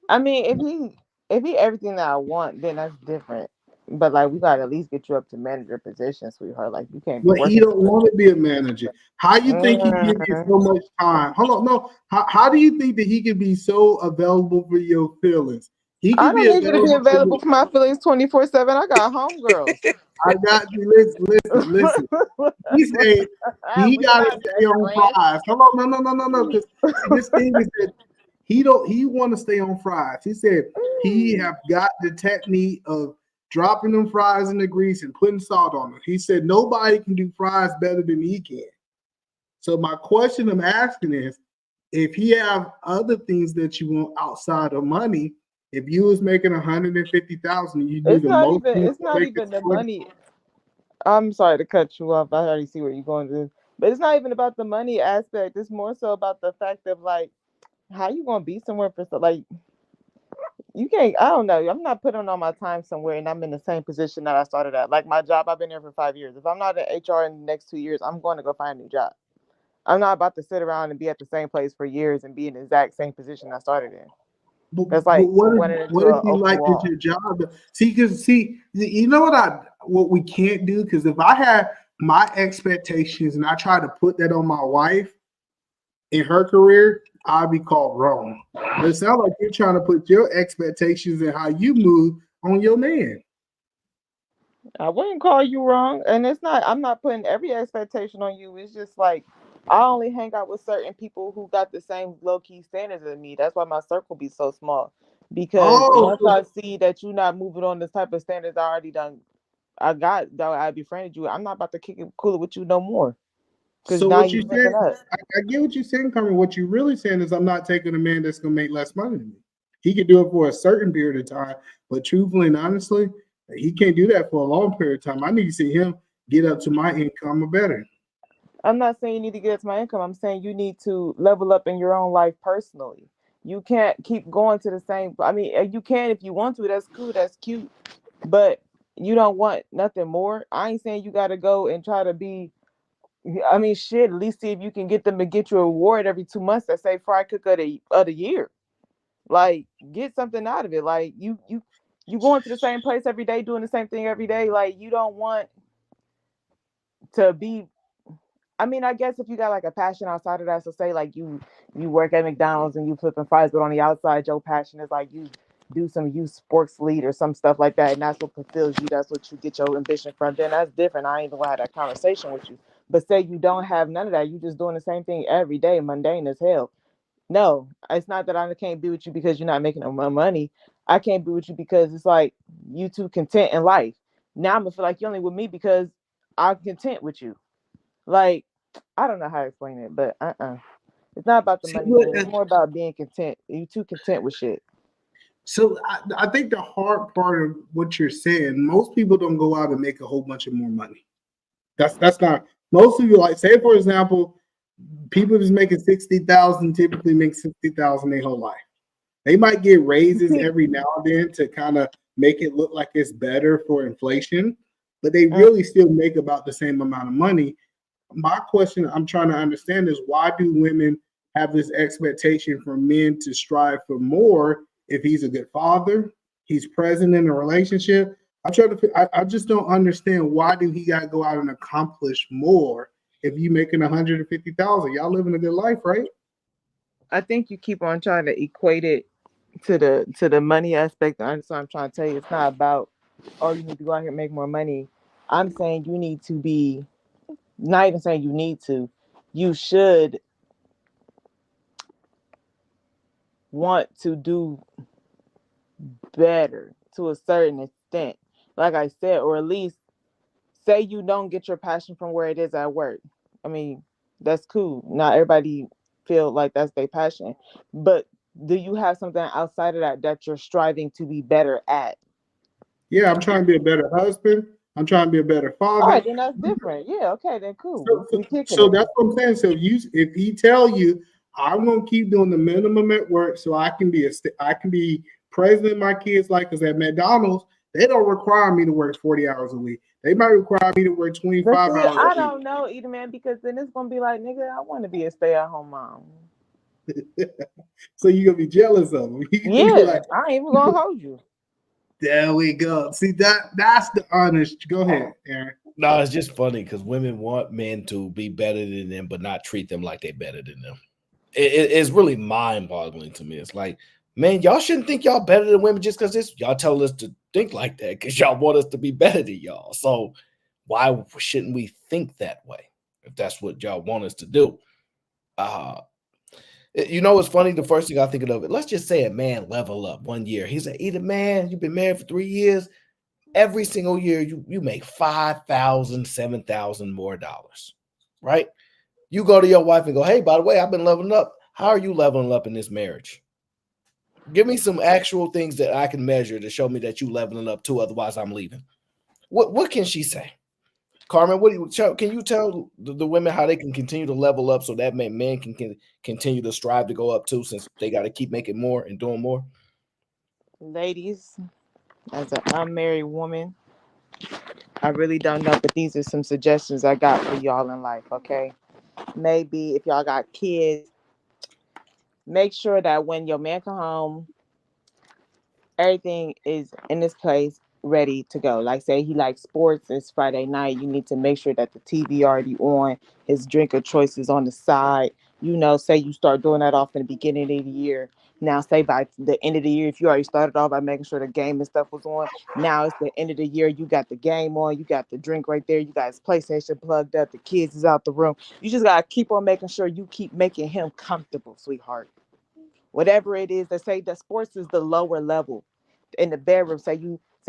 I mean, if he everything that I want, then that's different. But like, we gotta at least get you up to manager position, sweetheart. Like, you can't be But he working. don't want to be a manager. How you think he give you so much time? Hold on, no. How do you think that he can be so available for your feelings? He I can be don't need you to be available for available your. for my feelings 24/7. I got homegirls. I got you. Listen. He said he We got to not stay best on friends. fries. Hold on, no. Because this thing is that he want to stay on fries. He said he have got the technique of dropping them fries in the grease and putting salt on them. He said nobody can do fries better than he can. So my question I'm asking is, if he have other things that you want outside of money, if you was making 150,000, you do It's the not most. even. It's not even the money. I'm sorry to cut you off. I already see where you're going to. But it's not even about the money aspect. It's more so about the fact of like, how you gonna be somewhere for so like you can't. I don't know. I'm not putting all my time somewhere and I'm in the same position that I started at. Like my job, I've been there for 5 years. If I'm not in HR in the next 2 years, I'm going to go find a new job. I'm not about to sit around and be at the same place for years and be in the exact same position I started in. That's But like what running if into an you open like wall. your job? See, you know what we can't do, because if I had my expectations and I try to put that on my wife in her career, I'd be called wrong. But it sounds like you're trying to put your expectations and how you move on your man. I wouldn't call you wrong, and it's not. I'm not putting every expectation on you. It's just like I only hang out with certain people who got the same low key standards as me. That's why my circle be so small. Because Oh, once I see that you're not moving on this type of standards I already done, I got that I befriended you. I'm not about to kick it cooler with you no more. Because so now what you you stepping said, up. I get what you're saying, Carmen. What you're really saying is I'm not taking a man that's gonna make less money than me. He can do it for a certain period of time, but truthfully and honestly, he can't do that for a long period of time. I need to see him get up to my income or better. I'm not saying you need to get to my income. I'm saying you need to level up in your own life personally. You can't keep going to the same. I mean, you can if you want to. That's cool. That's cute. But you don't want nothing more. I ain't saying you got to go and try to be. I mean, shit. At least see if you can get them to get you a reward every 2 months that say fry cook of the year. Like, get something out of it. Like you going to the same place every day, doing the same thing every day. Like you don't want to be. I mean, I guess if you got like a passion outside of that, so say like you work at McDonald's and you flipping fries, but on the outside your passion is like you do some youth sports lead or some stuff like that, and that's what fulfills you. That's what you get your ambition from. Then that's different. I ain't even gonna have that conversation with you. But say you don't have none of that, you just doing the same thing every day, mundane as hell. No, it's not that I can't be with you because you're not making no money. I can't be with you because it's like you too content in life. Now I'm gonna feel like you're only with me because I'm content with you. Like, I don't know how to explain it, but it's not about the See, money thing. It's more about being content. You too content with shit. So I think the hard part of what you're saying, most people don't go out and make a whole bunch of more money. That's not most people. Like, say for example, people just making 60,000 typically make 60,000 their whole life. They might get raises every now and then to kind of make it look like it's better for inflation, but they really still make about the same amount of money. My question I'm trying to understand is, why do women have this expectation for men to strive for more if he's a good father, he's present in a relationship? I just don't understand, why do he got to go out and accomplish more if you making 150,000? Y'all living a good life, right? I think you keep on trying to equate it to the money aspect. And so I'm trying to tell you, it's not about, oh, you need to go out here and make more money. I'm saying you need to be, not even saying you need to, you should want to do better to a certain extent. Like I said, or at least say you don't get your passion from where it is at work. I mean, that's cool. Not everybody feel like that's their passion. But do you have something outside of that you're striving to be better at? Yeah, I'm trying to be a better husband. I'm trying to be a better All father. right, then that's different. Yeah, okay, then cool. We kicking So it. that's what I'm saying. So if he tell you, I'm gonna keep doing the minimum at work so I can be present in my kids' life, because at McDonald's They don't require me to work 40 hours a week. They might require me to work 25 But see, hours a I week. don't know either, man, because then it's gonna be like, nigga, I want to be a stay-at-home mom. So you're gonna be jealous of them. Yeah, like, I ain't even gonna hold you. There we go. See, that's the honest. Go ahead, Aaron. No, it's just funny because women want men to be better than them, but not treat them like they're better than them. It's really mind-boggling to me. It's like, man, y'all shouldn't think y'all better than women just because y'all tell us to think like that because y'all want us to be better than y'all. So why shouldn't we think that way if that's what y'all want us to do? It's funny. The first thing I think of it, let's just say a man level up 1 year. He's either man, you've been married for 3 years. Every single year, you make $5,000, $7,000 more dollars, right? You go to your wife and go, hey, by the way, I've been leveling up. How are you leveling up in this marriage? Give me some actual things that I can measure to show me that you leveling up too. Otherwise, I'm leaving. What can she say? Carmen, can you tell the women how they can continue to level up so that men can continue to strive to go up too, since they got to keep making more and doing more? Ladies, as an unmarried woman, I really don't know, but these are some suggestions I got for y'all in life, okay? Maybe if y'all got kids, make sure that when your man come home, everything is in this place ready to go. Like say he likes sports, it's Friday night, you need to make sure that the TV already on, his drink of choice is on the side. Say you start doing that off in the beginning of the year. Now say by the end of the year, if you already started off by making sure the game and stuff was on, now it's the end of the year, you got the game on, you got the drink right there, you got his PlayStation plugged up, the kids is out the room. You just gotta keep on making sure you keep making him comfortable, sweetheart. Whatever it is, they say that sports is the lower level. In the bedroom, say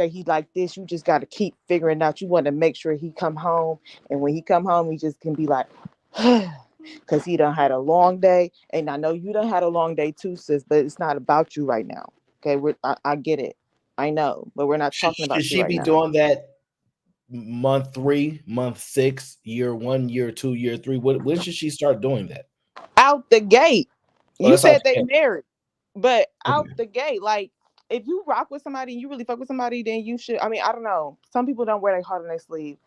he like this, you just got to keep figuring out. You want to make sure he come home, and when he come home, he just can be like, because he done had a long day, and I know you done had a long day too, sis. But it's not about you right now. Okay, I get it, I know, but we're not talking about you right now. Should she be doing that month 3, month 6, year 1, year 2, year 3? When should she start doing that? Out the gate. You said they gate. married, but out the gate, like. If you rock with somebody and you really fuck with somebody, then you should. I mean, I don't know. Some people don't wear their heart on their sleeve,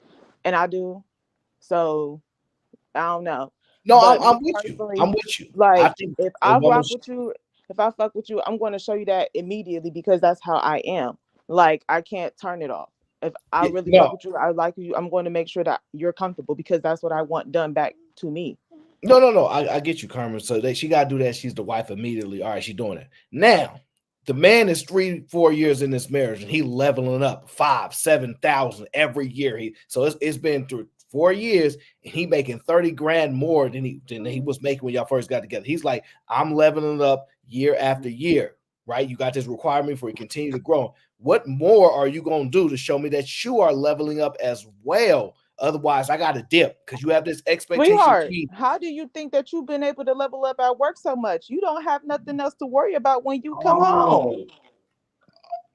and I do. So I don't know. No, But I'm with you. I'm with you. Like, if I rock with you, if I fuck with you, I'm going to show you that immediately because that's how I am. Like, I can't turn it off. If I really fuck with you, I like you, I'm going to make sure that you're comfortable because that's what I want done back to me. No. I get you, Carmen. So she got to do that. She's the wife immediately. All right, she's doing it. Now, the man is 3-4 years in this marriage and he leveling up 5,000-7,000 every year. So it's been through 4 years and he making 30 grand more than he was making when y'all first got together. He's like, I'm leveling up year after year, right? You got this requirement for you to continue to grow. What more are you going to do to show me that you are leveling up as well? Otherwise, I got to dip because you have this expectation. Sweetheart, how do you think that you've been able to level up at work so much? You don't have nothing else to worry about when you come home.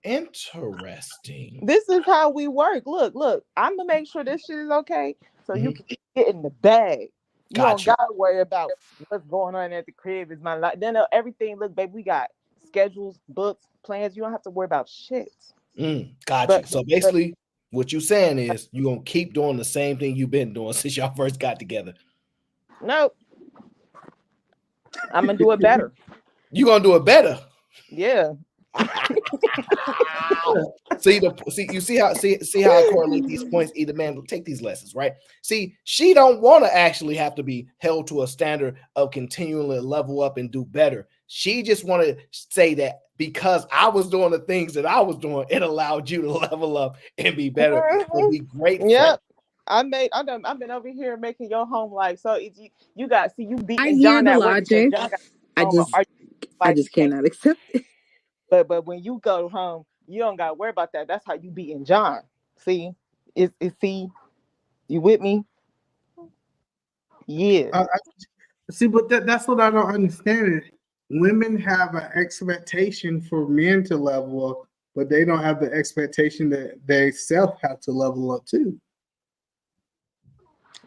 Interesting. This is how we work. Look, I'm gonna make sure this shit is okay so you can get in the bag. You don't gotta worry about what's going on at the crib. Is my life. Then everything. Look, baby, we got schedules, books, plans. You don't have to worry about shit. Gotcha. So basically, what you're saying is you're gonna keep doing the same thing you've been doing since y'all first got together. Nope. I'm gonna do it better. You're gonna do it better. Yeah. You see how I correlate these points. Either man, take these lessons, right? See, she don't want to actually have to be held to a standard of continually level up and do better. She just want to say that because I was doing the things that I was doing, it allowed you to level up and be better and be grateful. Yep. I've been over here making your home life. So you got you beat I hear the logic. I just cannot accept it. But when you go home, you don't gotta worry about that. That's how you beating John. See, see, you with me? Yeah. See, but that's what I don't understand. Women have an expectation for men to level up, but they don't have the expectation that they self have to level up too.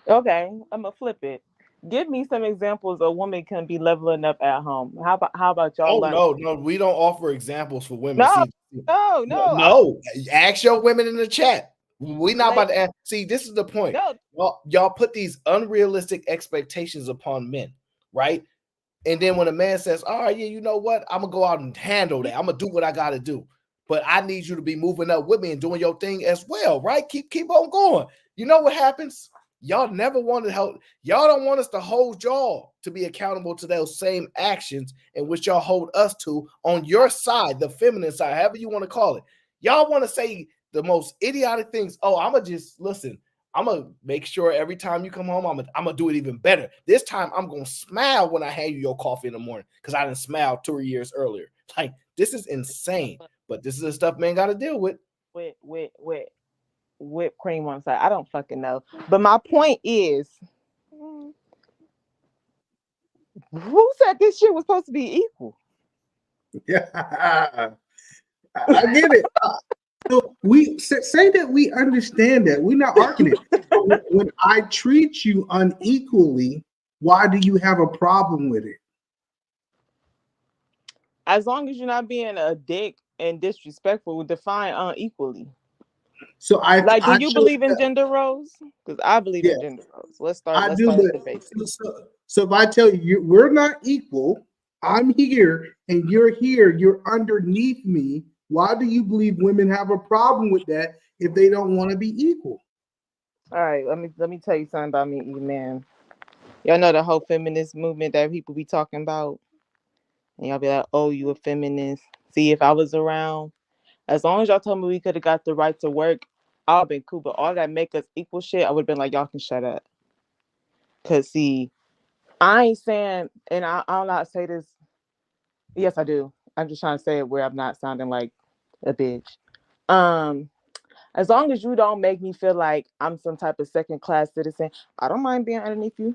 Okay, I'm gonna flip it. Give me some examples a woman can be leveling up at home. How about y'all? No, we don't offer examples for women. No, no. Ask your women in the chat. We not about to ask. See, this is the point. Y'all put these unrealistic expectations upon men, right? And then when a man says, "All right, yeah, you know what? I'm gonna go out and handle that. I'm gonna do what I gotta do, but I need you to be moving up with me and doing your thing as well, right? Keep on going." You know what happens? Y'all never want to help. Y'all don't want us to hold y'all to be accountable to those same actions in which y'all hold us to on your side, the feminine side, however you want to call it. Y'all want to say the most idiotic things. Oh, I'm gonna just listen. I'm gonna make sure every time you come home, I'm gonna do it even better. This time, I'm gonna smile when I hand you your coffee in the morning because I didn't smile 2 years earlier. Like, this is insane, but this is the stuff men got to deal with. Whipped cream on the side. I don't fucking know. But my point is, who said this shit was supposed to be equal? Yeah, I get it. So we say that we understand that. We're not arguing. When I treat you unequally, why do you have a problem with it? As long as you're not being a dick and disrespectful, define unequally. So do you believe in gender roles? Because I believe in gender roles. Let's start at the basics. So if I tell you we're not equal, I'm here and you're here, you're underneath me. Why do you believe women have a problem with that if they don't want to be equal? All right, let me tell you something about me, man. Y'all know the whole feminist movement that people be talking about, and y'all be like, "Oh, you a feminist?" See, if I was around, as long as y'all told me we could have got the right to work, I'll been cool. But all that make us equal shit, I would have been like, y'all can shut up. Cause see, I ain't saying, and I'll not say this. Yes, I do. I'm just trying to say it where I'm not sounding like a bitch. As long as you don't make me feel like I'm some type of second class citizen, I don't mind being underneath you.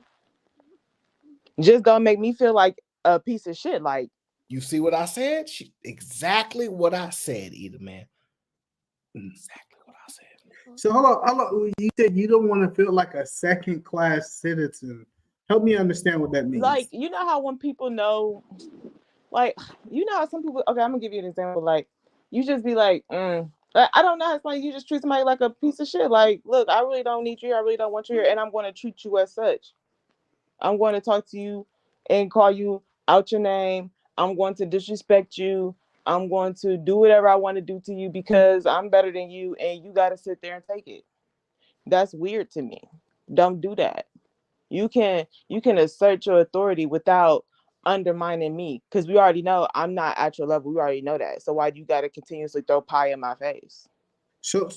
Just don't make me feel like a piece of shit. Like, you see what I said? Exactly what I said, Eda, man. Exactly what I said. So hold on. You said you don't want to feel like a second class citizen. Help me understand what that means. Like, you know how when people know, like, you know how some people, okay, I'm gonna give you an example. Like, you just be like, I don't know. It's like you just treat somebody like a piece of shit. Like, look, I really don't need you. I really don't want you here. And I'm going to treat you as such. I'm going to talk to you and call you out your name. I'm going to disrespect you. I'm going to do whatever I want to do to you because I'm better than you. And you got to sit there and take it. That's weird to me. Don't do that. You can assert your authority without undermining me, because we already know I'm not at your level. We already know that. So why do you got to continuously throw pie in my face? So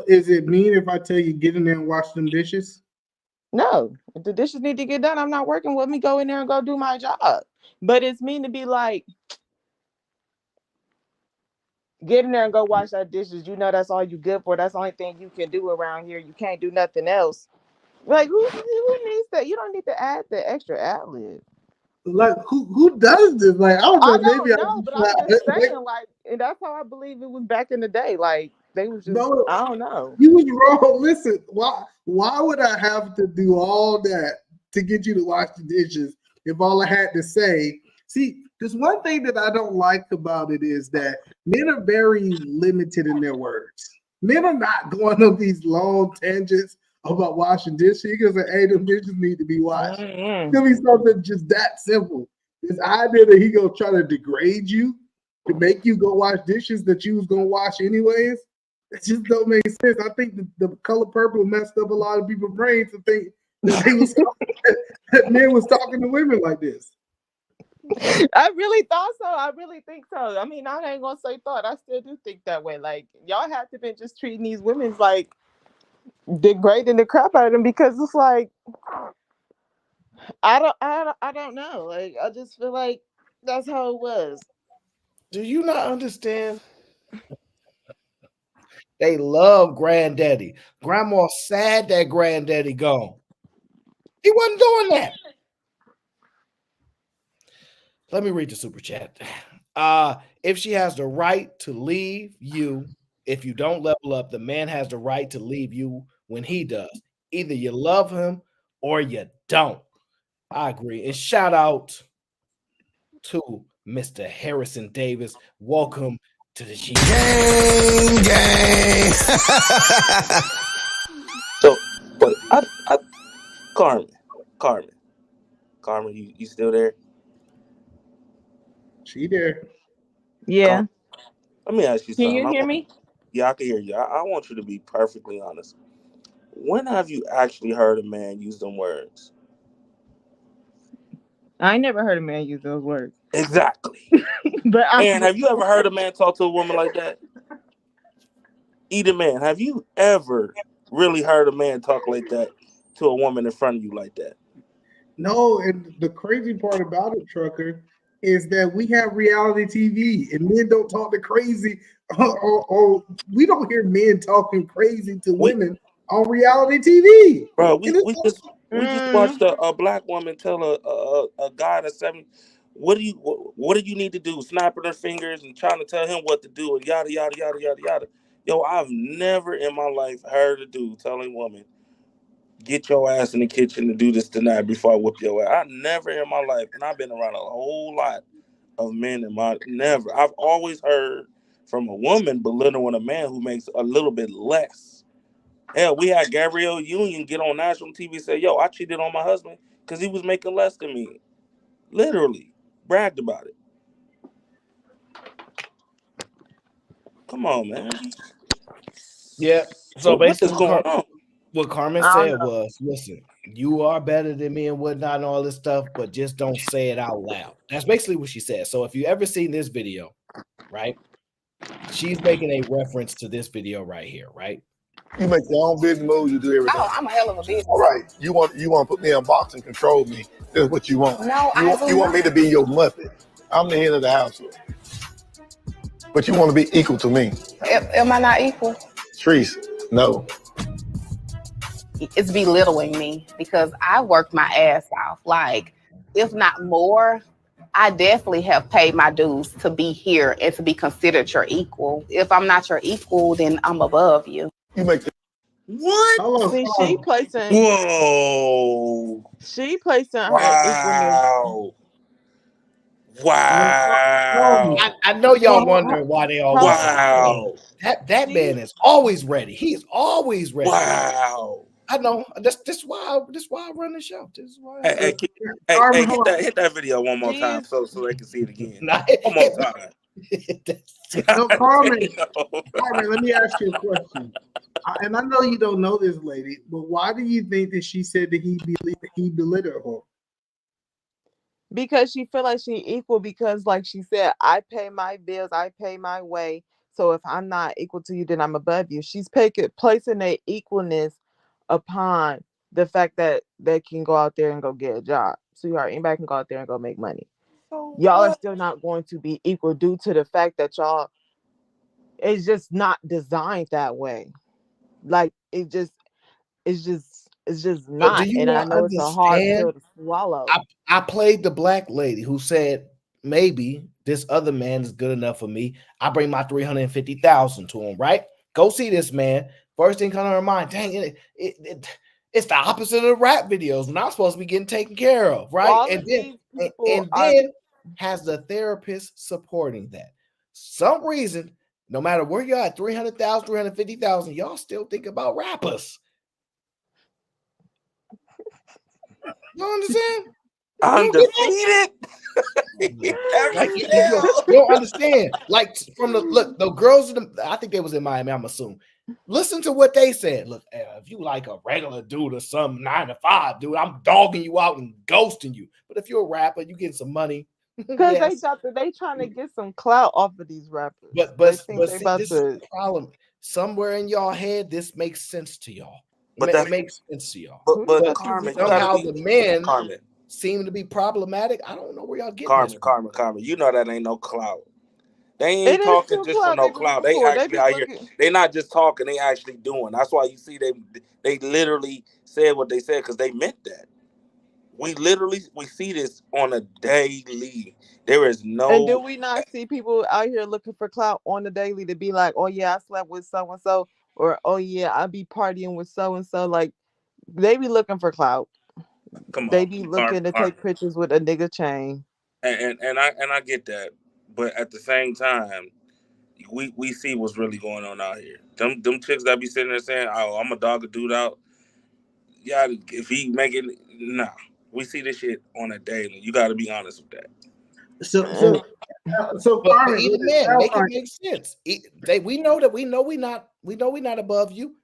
is it mean if I tell you get in there and wash them dishes? No, if the dishes need to get done, I'm not working. Let me go in there and go do my job. But it's mean to be like, get in there and go wash that dishes. You know that's all you good for. That's the only thing you can do around here. You can't do nothing else. Like, who needs that? You don't need to add the extra ad lib. Like, who does this? Like, I don't know. But I'm just saying, like, and that's how I believe it was back in the day. Like, they was just, I don't know. You was wrong. Listen, why would I have to do all that to get you to wash the dishes if all I had to say? See, there's one thing that I don't like about it is that men are very limited in their words. Men are not going on these long tangents about washing dishes because hey, them dishes need to be washed. It's gonna be something just that simple. This idea that he gonna try to degrade you to make you go wash dishes that you was gonna wash anyways, it just don't make sense. I think the color purple messed up a lot of people's brains to think that they was that men was talking to women like this. I really thought so. I really think so. I mean, I ain't gonna say thought. I still do think that way. Like, y'all have to be just treating these women like degrading the crap out of them, because it's like, I don't know. Like, I just feel like that's how it was. Do you not understand? They love granddaddy. Grandma sad that granddaddy gone. He wasn't doing that. Let me read the super chat. If she has the right to leave you, if you don't level up, the man has the right to leave you when he does. Either you love him or you don't. I agree. And shout out to Mr. Harrison Davis. Welcome to the Sheep Gang. So, but Carmen, you still there? She there. Yeah. Let me ask you Can something. you hear me? Yeah, I can hear you. I want you to be perfectly honest. When have you actually heard a man use them words? I never heard a man use those words. Exactly. But And have you ever heard a man talk to a woman like that? Either man, have you ever really heard a man talk like that to a woman in front of you like that? No, and the crazy part about it, Trucker, is that we have reality TV and men don't talk to crazy, or we don't hear men talking crazy to women on reality TV. Bro, we just watched a black woman tell a guy that's 70, what do you need to do? Snapping her fingers and trying to tell him what to do and yada yada yada yada yada. Yo, I've never in my life heard a dude telling a woman, get your ass in the kitchen to do this tonight before I whip your ass. I never in my life, and I've been around a whole lot of men in my never. I've always heard from a woman belittling a man who makes a little bit less. Hell, we had Gabrielle Union get on national TV and say, yo, I cheated on my husband because he was making less than me. Literally. Bragged about it. Come on, man. Yeah. So what is basically, going on? What Carmen said was, listen, you are better than me and whatnot and all this stuff, but just don't say it out loud. That's basically what she said. So if you ever seen this video, right, she's making a reference to this video right here, right? You make your own business moves, you do everything. Oh, I'm a hell of a business. All right. You want to put me in a box and control me. That's what you want. No, you want me to be your Muppet. I'm the head of the household. But you want to be equal to me. Am I not equal? Trees, no. It's belittling me because I worked my ass off. Like, if not more, I definitely have paid my dues to be here and to be considered your equal. If I'm not your equal, then I'm above you. You make the what? See, she placing. Whoa. She placing her equalness. Wow. I know y'all wondering why they all wow. That man is always ready. He is always ready. Wow. I know. That's why I run the show. This is why. Hey, hit that video one more time so they can see it again. One more time. No, Carmen, let me ask you a question. And I know you don't know this lady, but why do you think that she said that he belittled her? Because she feel like she equal because, like she said, I pay my bills, I pay my way. So if I'm not equal to you, then I'm above you. She's placing a equalness upon the fact that they can go out there and go get a job. So anybody can go out there and go make money. Y'all are still not going to be equal due to the fact that y'all, it's just not designed that way. Like it's just not. Do you and I not know it's a hard understand? pill to swallow. I played the black lady who said, maybe this other man is good enough for me. I bring my 350,000 to him, right? Go see this man. First thing comes to her mind, dang, it's the opposite of the rap videos when I'm supposed to be getting taken care of, right? All And of then, these and then has the therapist supporting that. Some reason, no matter where you're at, 300,000, 350,000, y'all still think about rappers. You understand? Undefeated. Like, you don't understand. Like from the girls, I think they was in Miami, I'm assuming. Listen to what they said. Look, if you like a regular dude or some 9 to 5 dude, I'm dogging you out and ghosting you. But if you're a rapper, you getting some money. Because yes. they trying to get some clout off of these rappers. But this is the problem. Somewhere in y'all head, this makes sense to y'all. It makes sense to y'all. But Carmen, somehow the men Carmen seem to be problematic. I don't know where y'all getting this from. Carmen, you know that ain't no clout. They ain't talking just for no clout. They actually out here. They not just talking. They actually doing. That's why you see they literally said what they said because they meant that. We see this on a daily. There is no. And do we not see people out here looking for clout on the daily to be like, oh yeah, I slept with so and so, or oh yeah, I be partying with so and so. Like they be looking for clout. Come They on, be looking to take pictures with a nigga chain. and I get that, but at the same time, we see what's really going on out here. Them chicks that be sitting there saying, "Oh, I'm a dog a dude out." Yeah, if he making we see this shit on a daily. You got to be honest with that. So But Carmen, even then, make it make sense. We know we not above you.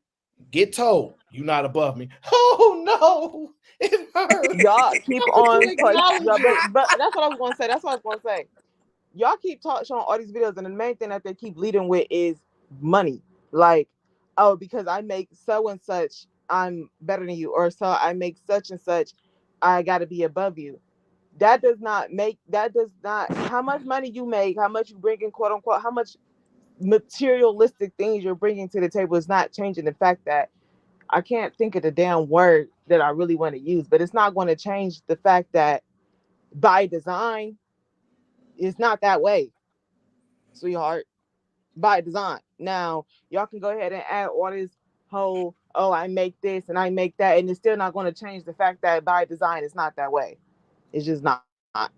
Get told you not above me. Oh no, it hurts. Y'all keep on Acknowledge it. but that's what I was gonna say. That's what I was gonna say. Y'all keep showing all these videos, and the main thing that they keep leading with is money. Like, oh, because I make so and such, I'm better than you, or so I make such and such, I gotta be above you. That does not how much money you make, how much you bring in, quote unquote, how much materialistic things you're bringing to the table is not changing the fact that I can't think of the damn word that I really want to use, but it's not going to change the fact that by design, it's not that way, sweetheart. By design. Now, y'all can go ahead and add all this whole, oh, I make this and I make that, and it's still not going to change the fact that by design, it's not that way. It's just not. I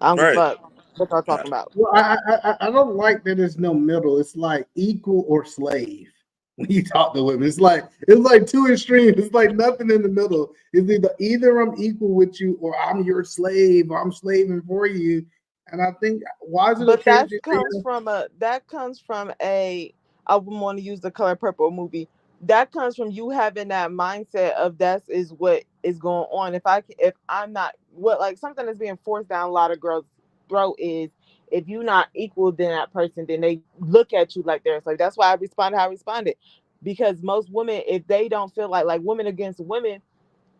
don't give a fuck what y'all talking about. Well, I don't like that there's no middle. It's like equal or slave. When you talk to women, it's like two extremes. It's like nothing in the middle. It's either I'm equal with you or I'm your slave or I'm slaving for you. And I think why is it? But that comes from a I wouldn't want to use the Color Purple movie. That comes from you having that mindset of that is what is going on. If I'm not what like something that's being forced down a lot of girls' throat is if you're not equal than that person, then they look at you like they're like. That's why I responded how I responded. Because most women, if they don't feel like women against women,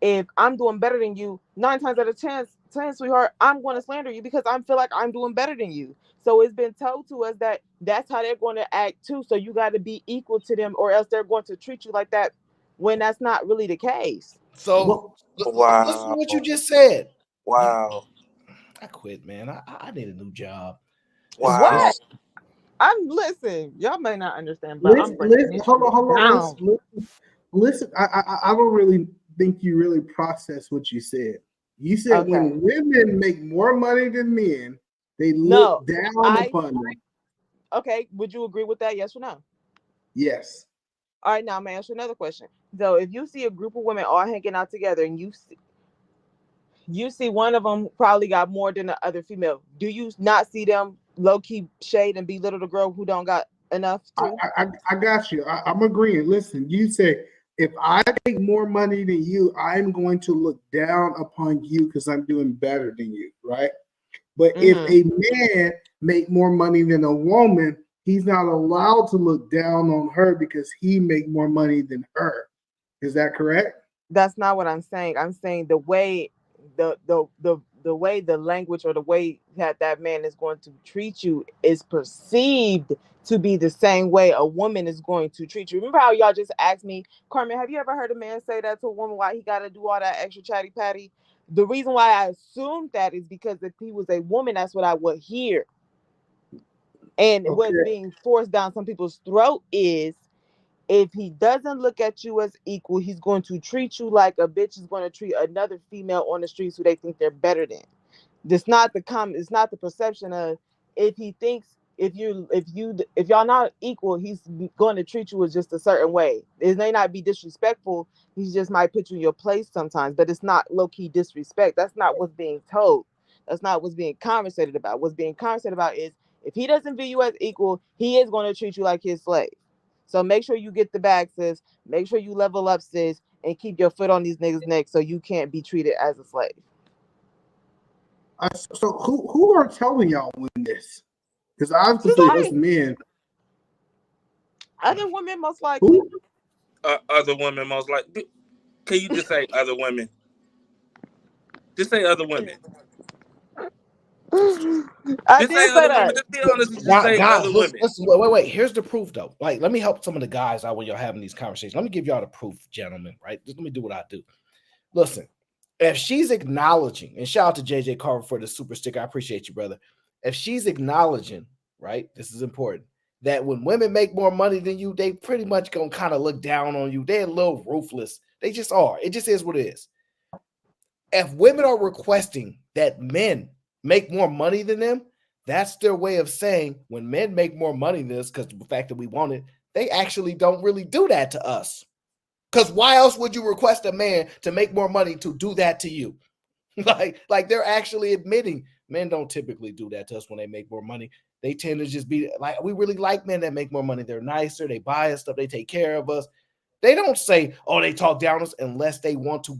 if I'm doing better than you, 9 times out of 10, sweetheart, I'm going to slander you because I feel like I'm doing better than you. So it's been told to us that that's how they're going to act too. So you got to be equal to them, or else they're going to treat you like that when that's not really the case. So listen to what you just said. Wow. I quit, man. I need a new job. Wow. What? Listen, y'all may not understand, but I'm breaking this hold on. down. Listen, I don't really think you really process what you said. You said when women make more money than men, they look down upon them. Okay, would you agree with that? Yes or no? Yes. All right, now I'm gonna ask you another question. So if you see a group of women all hanging out together and you see one of them probably got more than the other female, do you not see them low-key shade and belittle the girl who don't got enough too? I got you. I'm agreeing. Listen, you say if I make more money than you, I'm going to look down upon you because I'm doing better than you, right? But if a man make more money than a woman, he's not allowed to look down on her because he make more money than her. Is that correct? That's not what I'm saying. I'm saying the way the way the language or the way that man is going to treat you is perceived to be the same way a woman is going to treat you. Remember how y'all just asked me, Carmen, have you ever heard a man say that to a woman, why he got to do all that extra chatty patty? The reason why I assumed that is because if he was a woman, that's what I would hear. And what's being forced down some people's throat is if he doesn't look at you as equal, he's going to treat you like a bitch is going to treat another female on the streets who they think they're better than. It's not the perception of if he thinks if y'all not equal, he's going to treat you as just a certain way. It may not be disrespectful. He just might put you in your place sometimes, but it's not low-key disrespect. That's not what's being told. That's not what's being conversated about. What's being conversated about is if he doesn't view you as equal, he is going to treat you like his slave. So make sure you get the bag, sis. Make sure you level up, sis, and keep your foot on these niggas' necks so you can't be treated as a slave. So who are telling y'all this? Because obviously us men. Other women most likely. Other women most likely. Can you just say other women? Just say other women. I did say that. Women. Just be honest. Just say guys, other women. Wait. Here's the proof, though. Like, let me help some of the guys out when you're having these conversations. Let me give y'all the proof, gentlemen. Right? Just let me do what I do. Listen, if she's acknowledging, and shout out to JJ Carver for the super sticker. I appreciate you, brother. If she's acknowledging, right? This is important. That when women make more money than you, they pretty much gonna kind of look down on you. They're a little ruthless. They just are. It just is what it is. If women are requesting that men make more money than them, that's their way of saying when men make more money than us, because the fact that we want it, they actually don't really do that to us. Because why else would you request a man to make more money to do that to you? like they're actually admitting men don't typically do that to us when they make more money. They tend to just be like, we really like men that make more money. They're nicer, they buy us stuff, they take care of us. They don't say, oh, they talk down us unless they want to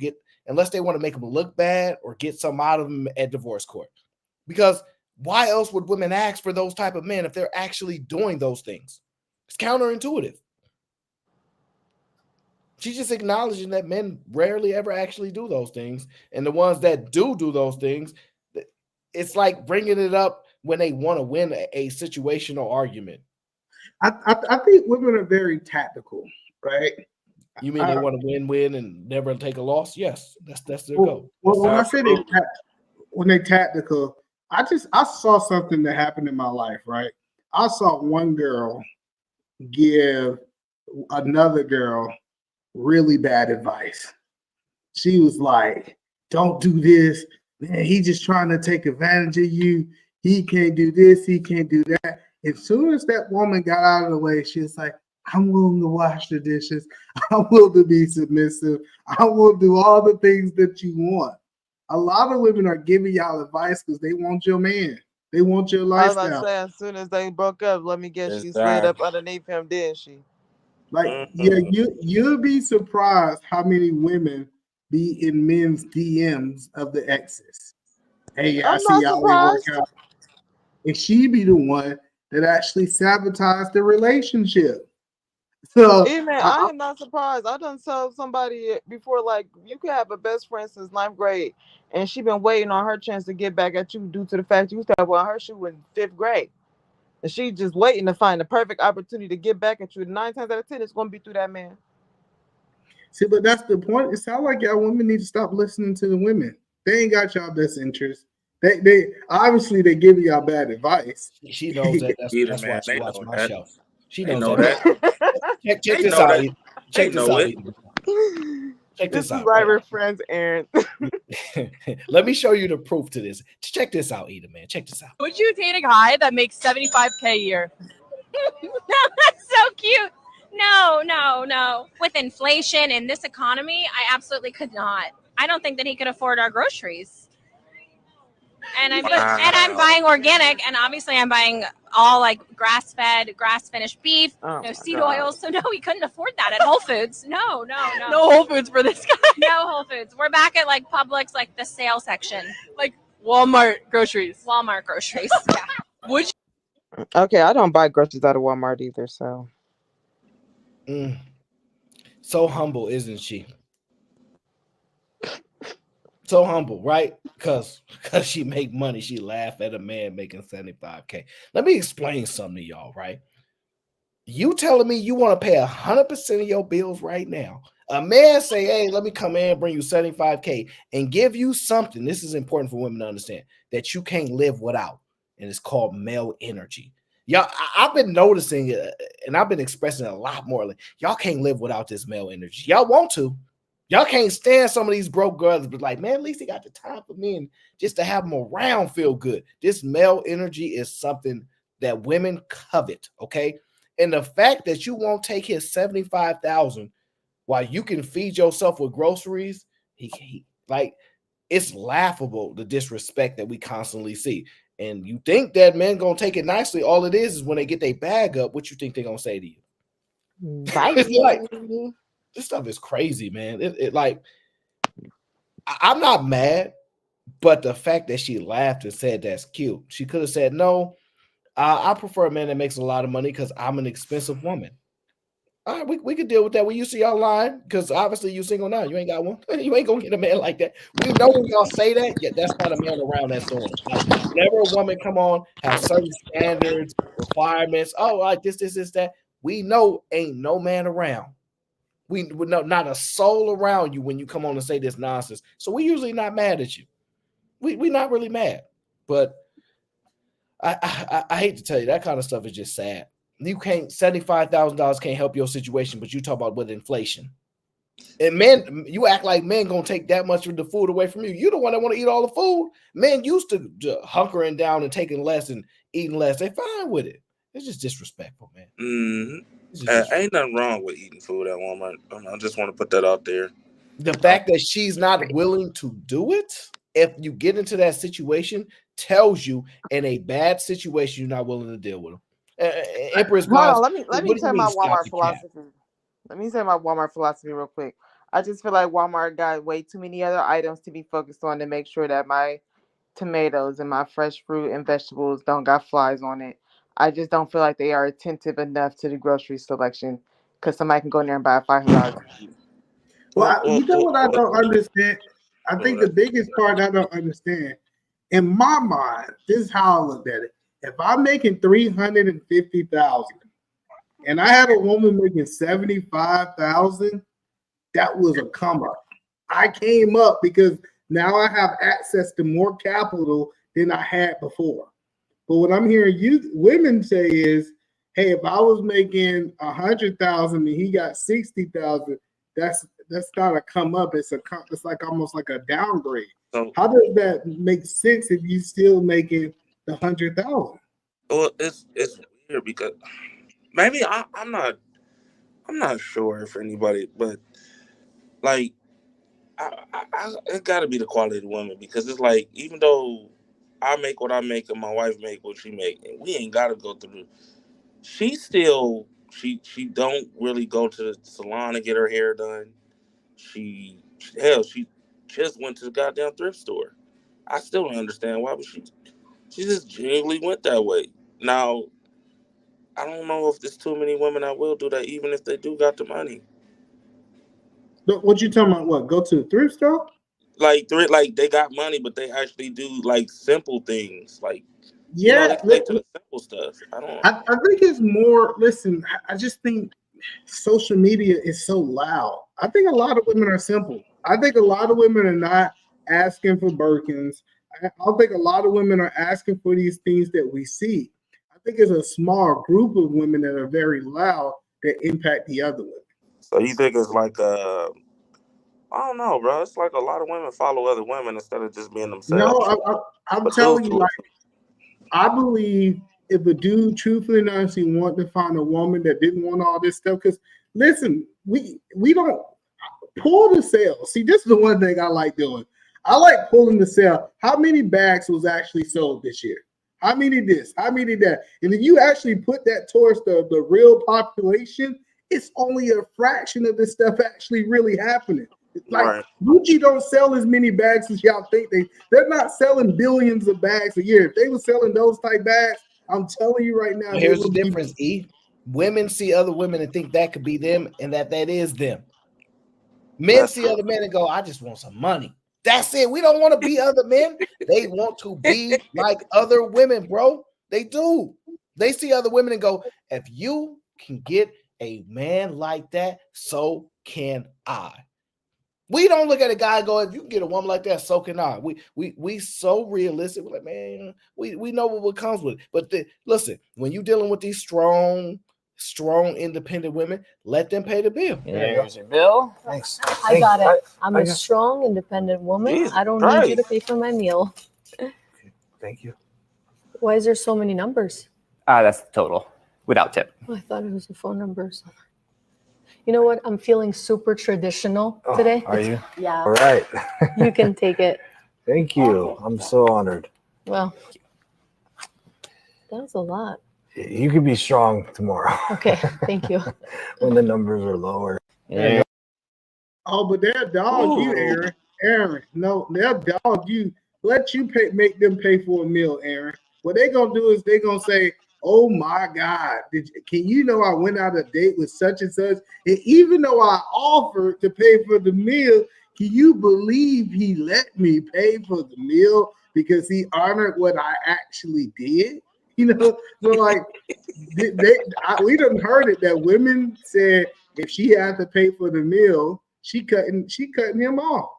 make them look bad or get some out of them at divorce court. Because why else would women ask for those type of men if they're actually doing those things? It's counterintuitive. She's just acknowledging that men rarely ever actually do those things. And the ones that do those things, it's like bringing it up when they want to win a situational argument. I think women are very tactical, right? You mean they want to win and never take a loss? Yes, that's their goal. Well, when I say when they tactical, I saw something that happened in my life, right? I saw one girl give another girl really bad advice. She was like, don't do this, man, he just trying to take advantage of you. He can't do this, he can't do that. As soon as that woman got out of the way, she was like, I'm willing to wash the dishes. I'm willing to be submissive. I will do all the things that you want. A lot of women are giving y'all advice because they want your man. They want your lifestyle. I was about to say, as soon as they broke up, let me guess, she slid up underneath him, didn't she? Like, yeah, you'll be surprised how many women be in men's DMs of the exes. Hey, I see y'all work out. And she be the one that actually sabotaged the relationship. So I am not surprised. I done told somebody before, like, you could have a best friend since 9th grade, and she been waiting on her chance to get back at you due to the fact you started with her shoe in 5th grade. And she just waiting to find the perfect opportunity to get back at you. 9 times out of 10, it's going to be through that man. See, but that's the point. It sounds like y'all women need to stop listening to the women. They ain't got y'all best interest. They obviously they give y'all bad advice. She knows that. That's why she watches my show. She knows that. Check this out. Check this out. Check This this out. is why we're friends, Aaron. Let me show you the proof to this. Check this out, Eda, man. Check this out. Would you date a guy that makes $75K a year? That's so cute. No. With inflation in this economy, I absolutely could not. I don't think that he could afford our groceries. And I'm buying organic, and obviously I'm buying all like grass-fed, grass-finished beef, no seed oils. So no, we couldn't afford that at Whole Foods. No. No Whole Foods for this guy. No Whole Foods. We're back at like Publix, like the sale section, like Walmart groceries. Walmart groceries. Yeah. Would you? Okay, I don't buy groceries out of Walmart either. So, so humble, isn't she? So humble, right? Because she make money, she laugh at a man making $75K. Let me explain something to y'all, right? You telling me you want to pay 100% of your bills right now. A man say, hey, let me come in and bring you $75K and give you something. This is important for women to understand that you can't live without. And it's called male energy. Y'all, I've been noticing it, and I've been expressing it a lot more. Like, y'all can't live without this male energy. Y'all want to. Y'all can't stand some of these broke girls, but like, man, at least they got the time for me and just to have them around feel good. This male energy is something that women covet, okay? And the fact that you won't take his $75,000 while you can feed yourself with groceries, he like, it's laughable, the disrespect that we constantly see. And you think that men gonna take it nicely. All it is when they get their bag up, what you think they're gonna say to you? It's like, this stuff is crazy, man. It like, I'm not mad, but the fact that she laughed and said that's cute. She could have said, no, I prefer a man that makes a lot of money because I'm an expensive woman. All right, we could deal with that when you see online, because obviously you single now. You ain't got one. You ain't gonna get a man like that. We know when y'all say that, yeah, that's not a man around that's doing it. Like, whenever a woman come on, have certain standards, requirements, like this, that, we know ain't no man around. We know not a soul around you when you come on and say this nonsense. So we usually not mad at you. We not really mad. But I hate to tell you, that kind of stuff is just sad. You can't, $75,000 can't help your situation, but you talk about with inflation. And men, you act like men gonna take that much of the food away from you. You the one that want to eat all the food. Men used to hunkering down and taking less and eating less. They fine with it. It's just disrespectful, man. Ain't nothing wrong with eating food at Walmart. I just want to put that out there. The fact that she's not willing to do it, if you get into that situation, tells you in a bad situation you're not willing to deal with them. Empress, Hold on, let me what do tell you my mean, stop Walmart the cap? philosophy. Let me say my Walmart philosophy real quick. I just feel like Walmart got way too many other items to be focused on to make sure that my tomatoes and my fresh fruit and vegetables don't got flies on it. I just don't feel like they are attentive enough to the grocery selection because somebody can go in there and buy a $500. Well, you know what I don't understand? I think the biggest part I don't understand, in my mind, this is how I looked at it. If I'm making $350,000 and I had a woman making $75,000, that was a come up. I came up because now I have access to more capital than I had before. But what I'm hearing you women say is, hey, if I was making $100,000 and he got $60,000, that's not a come up. It's like almost like a downgrade. So, how does that make sense if you still making the $100,000? Well, it's weird because maybe I'm not sure if anybody, but like it got to be the quality of the woman, because it's like, even though I make what I make and my wife make what she make, and we ain't got to go through. She still she don't really go to the salon and get her hair done. She just went to the goddamn thrift store. I still don't understand why, but she just genuinely went that way. Now, I don't know if there's too many women that will do that, even if they do got the money. But what you talking about? What, go to the thrift store? Like they got money, but they actually do like simple things. Like, Yeah, they stick to the simple stuff. I think it's more. Listen, I just think social media is so loud. I think a lot of women are simple. I think a lot of women are not asking for Birkins. I think a lot of women are asking for these things that we see. I think it's a small group of women that are very loud that impact the other women. So you think it's like I don't know, bro. It's like a lot of women follow other women instead of just being themselves. No, I'm telling you, like, I believe if a dude truthfully and honestly wanted to find a woman that didn't want all this stuff, because listen, we don't pull the sale. See, this is the one thing I like doing. I like pulling the sale. How many bags was actually sold this year? How many this? How many that? And if you actually put that towards the real population, it's only a fraction of this stuff actually really happening. Like, Gucci don't sell as many bags as y'all think they're not selling billions of bags a year. If they were selling those type bags, I'm telling you right now. Here's the difference, E. Women see other women and think that could be them and that is them. Men see other men and go, I just want some money. That's it. We don't want to be other men. They want to be like other women, bro. They do. They see other women and go, if you can get a man like that, so can I. We don't look at a guy and go, if you can get a woman like that, so can I. We so realistic. We're like, man, we know what comes with it. But listen, when you're dealing with these strong, independent women, let them pay the bill. Here's your bill. Thanks. I got it. I'm a strong, independent woman. Jesus I don't Christ. need you to pay for my meal. Thank you. Why is there so many numbers? That's the total without tip. Oh, I thought it was the phone numbers. You know what? I'm feeling super traditional today. Are you? Yeah. All right. You can take it. Thank you. I'm so honored. Well, that was a lot. You can be strong tomorrow. Okay. Thank you. When the numbers are lower. Yeah. Oh, but they'll dog you, Aaron. Aaron, no, they'll dog you. Let you make them pay for a meal, Aaron. What they gonna do is they gonna say, oh my God, can you know I went out a date with such and such? And even though I offered to pay for the meal, can you believe he let me pay for the meal because he honored what I actually did? You know, so like we done heard it that women said if she had to pay for the meal, she cutting him off.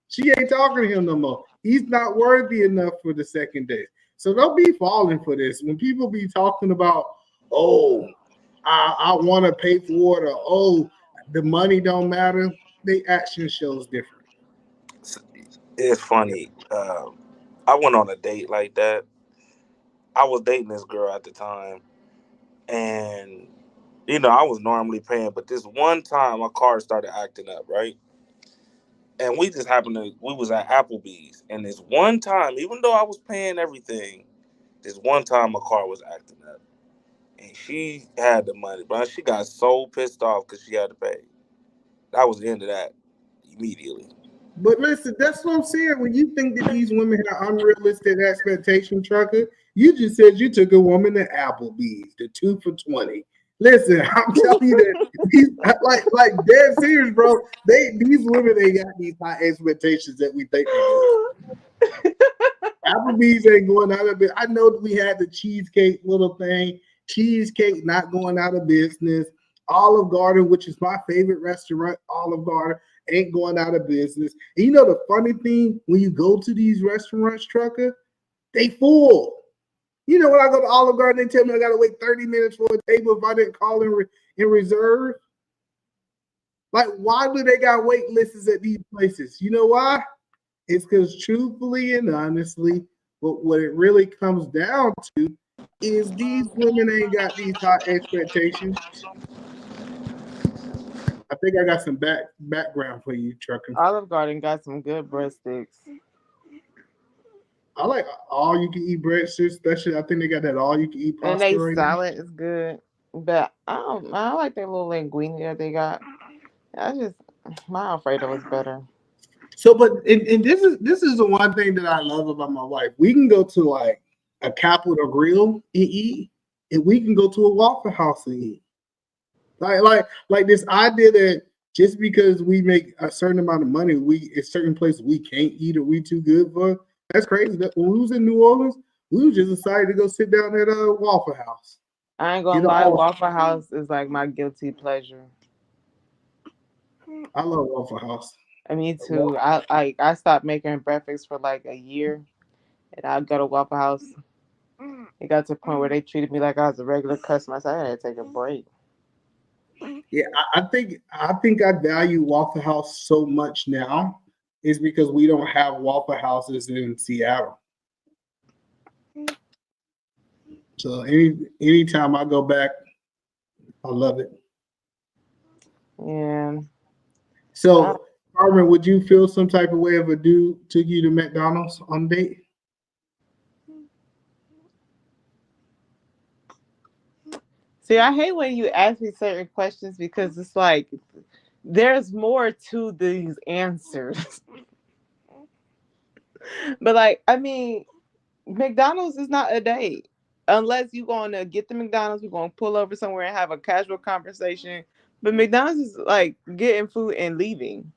She ain't talking to him no more. He's not worthy enough for the second date. So don't be falling for this. When people be talking about, oh, I want to pay for it, or oh, the money don't matter. they action shows different. It's funny. I went on a date like that. I was dating this girl at the time, and I was normally paying, but this one time my car started acting up, right? And we just happened to we was at Applebee's, and this one time, even though I was paying everything, this one time my car was acting up, and she had the money, but she got so pissed off because she had to pay. That was the end of that immediately. But listen, that's what I'm saying. When you think that these women have unrealistic expectation, trucker, you just said you took a woman to Applebee's, the 2 for $20. Listen, I'm telling you that these, like dead serious, bro. These women ain't got these high expectations that we think they do. Applebee's ain't going out of it. I know that we had the cheesecake little thing, cheesecake not going out of business. Olive Garden, which is my favorite restaurant, Olive Garden, ain't going out of business. And you know the funny thing, when you go to these restaurants, trucker, they full. You know, when I go to Olive Garden, they tell me I gotta wait 30 minutes for a table if I didn't call in reserve. Like, why do they got wait lists at these places? You know why? It's because truthfully and honestly, what it really comes down to is these women ain't got these high expectations. I think I got some background for you, trucker. Olive Garden got some good breadsticks. I like all you can eat breadsticks, especially I think they got that all you can eat pasta. And they right salad is good. But I like their little linguine that they got. My Alfredo is better. So, but and this is the one thing that I love about my wife. We can go to like a Capitol Grill and eat, and we can go to a Waffle House and eat. Like this idea that just because we make a certain amount of money, in certain places we can't eat or we too good for. That's crazy. That when we was in New Orleans, we just decided to go sit down at a Waffle House. I ain't gonna lie, Waffle House is like my guilty pleasure. I love Waffle House. Me too. I stopped making breakfast for like a year, and I'd go to Waffle House. It got to the point where they treated me like I was a regular customer. So I had to take a break. Yeah, I think I value Waffle House so much now is because we don't have Waffle Houses in Seattle. So anytime I go back, I love it. Yeah. So, Carmen, would you feel some type of way if a dude took you to McDonald's on a date? See, I hate when you ask me certain questions because it's like there's more to these answers. But like, I mean, McDonald's is not a date. Unless you're going to get the McDonald's, we're going to pull over somewhere and have a casual conversation. But McDonald's is like getting food and leaving.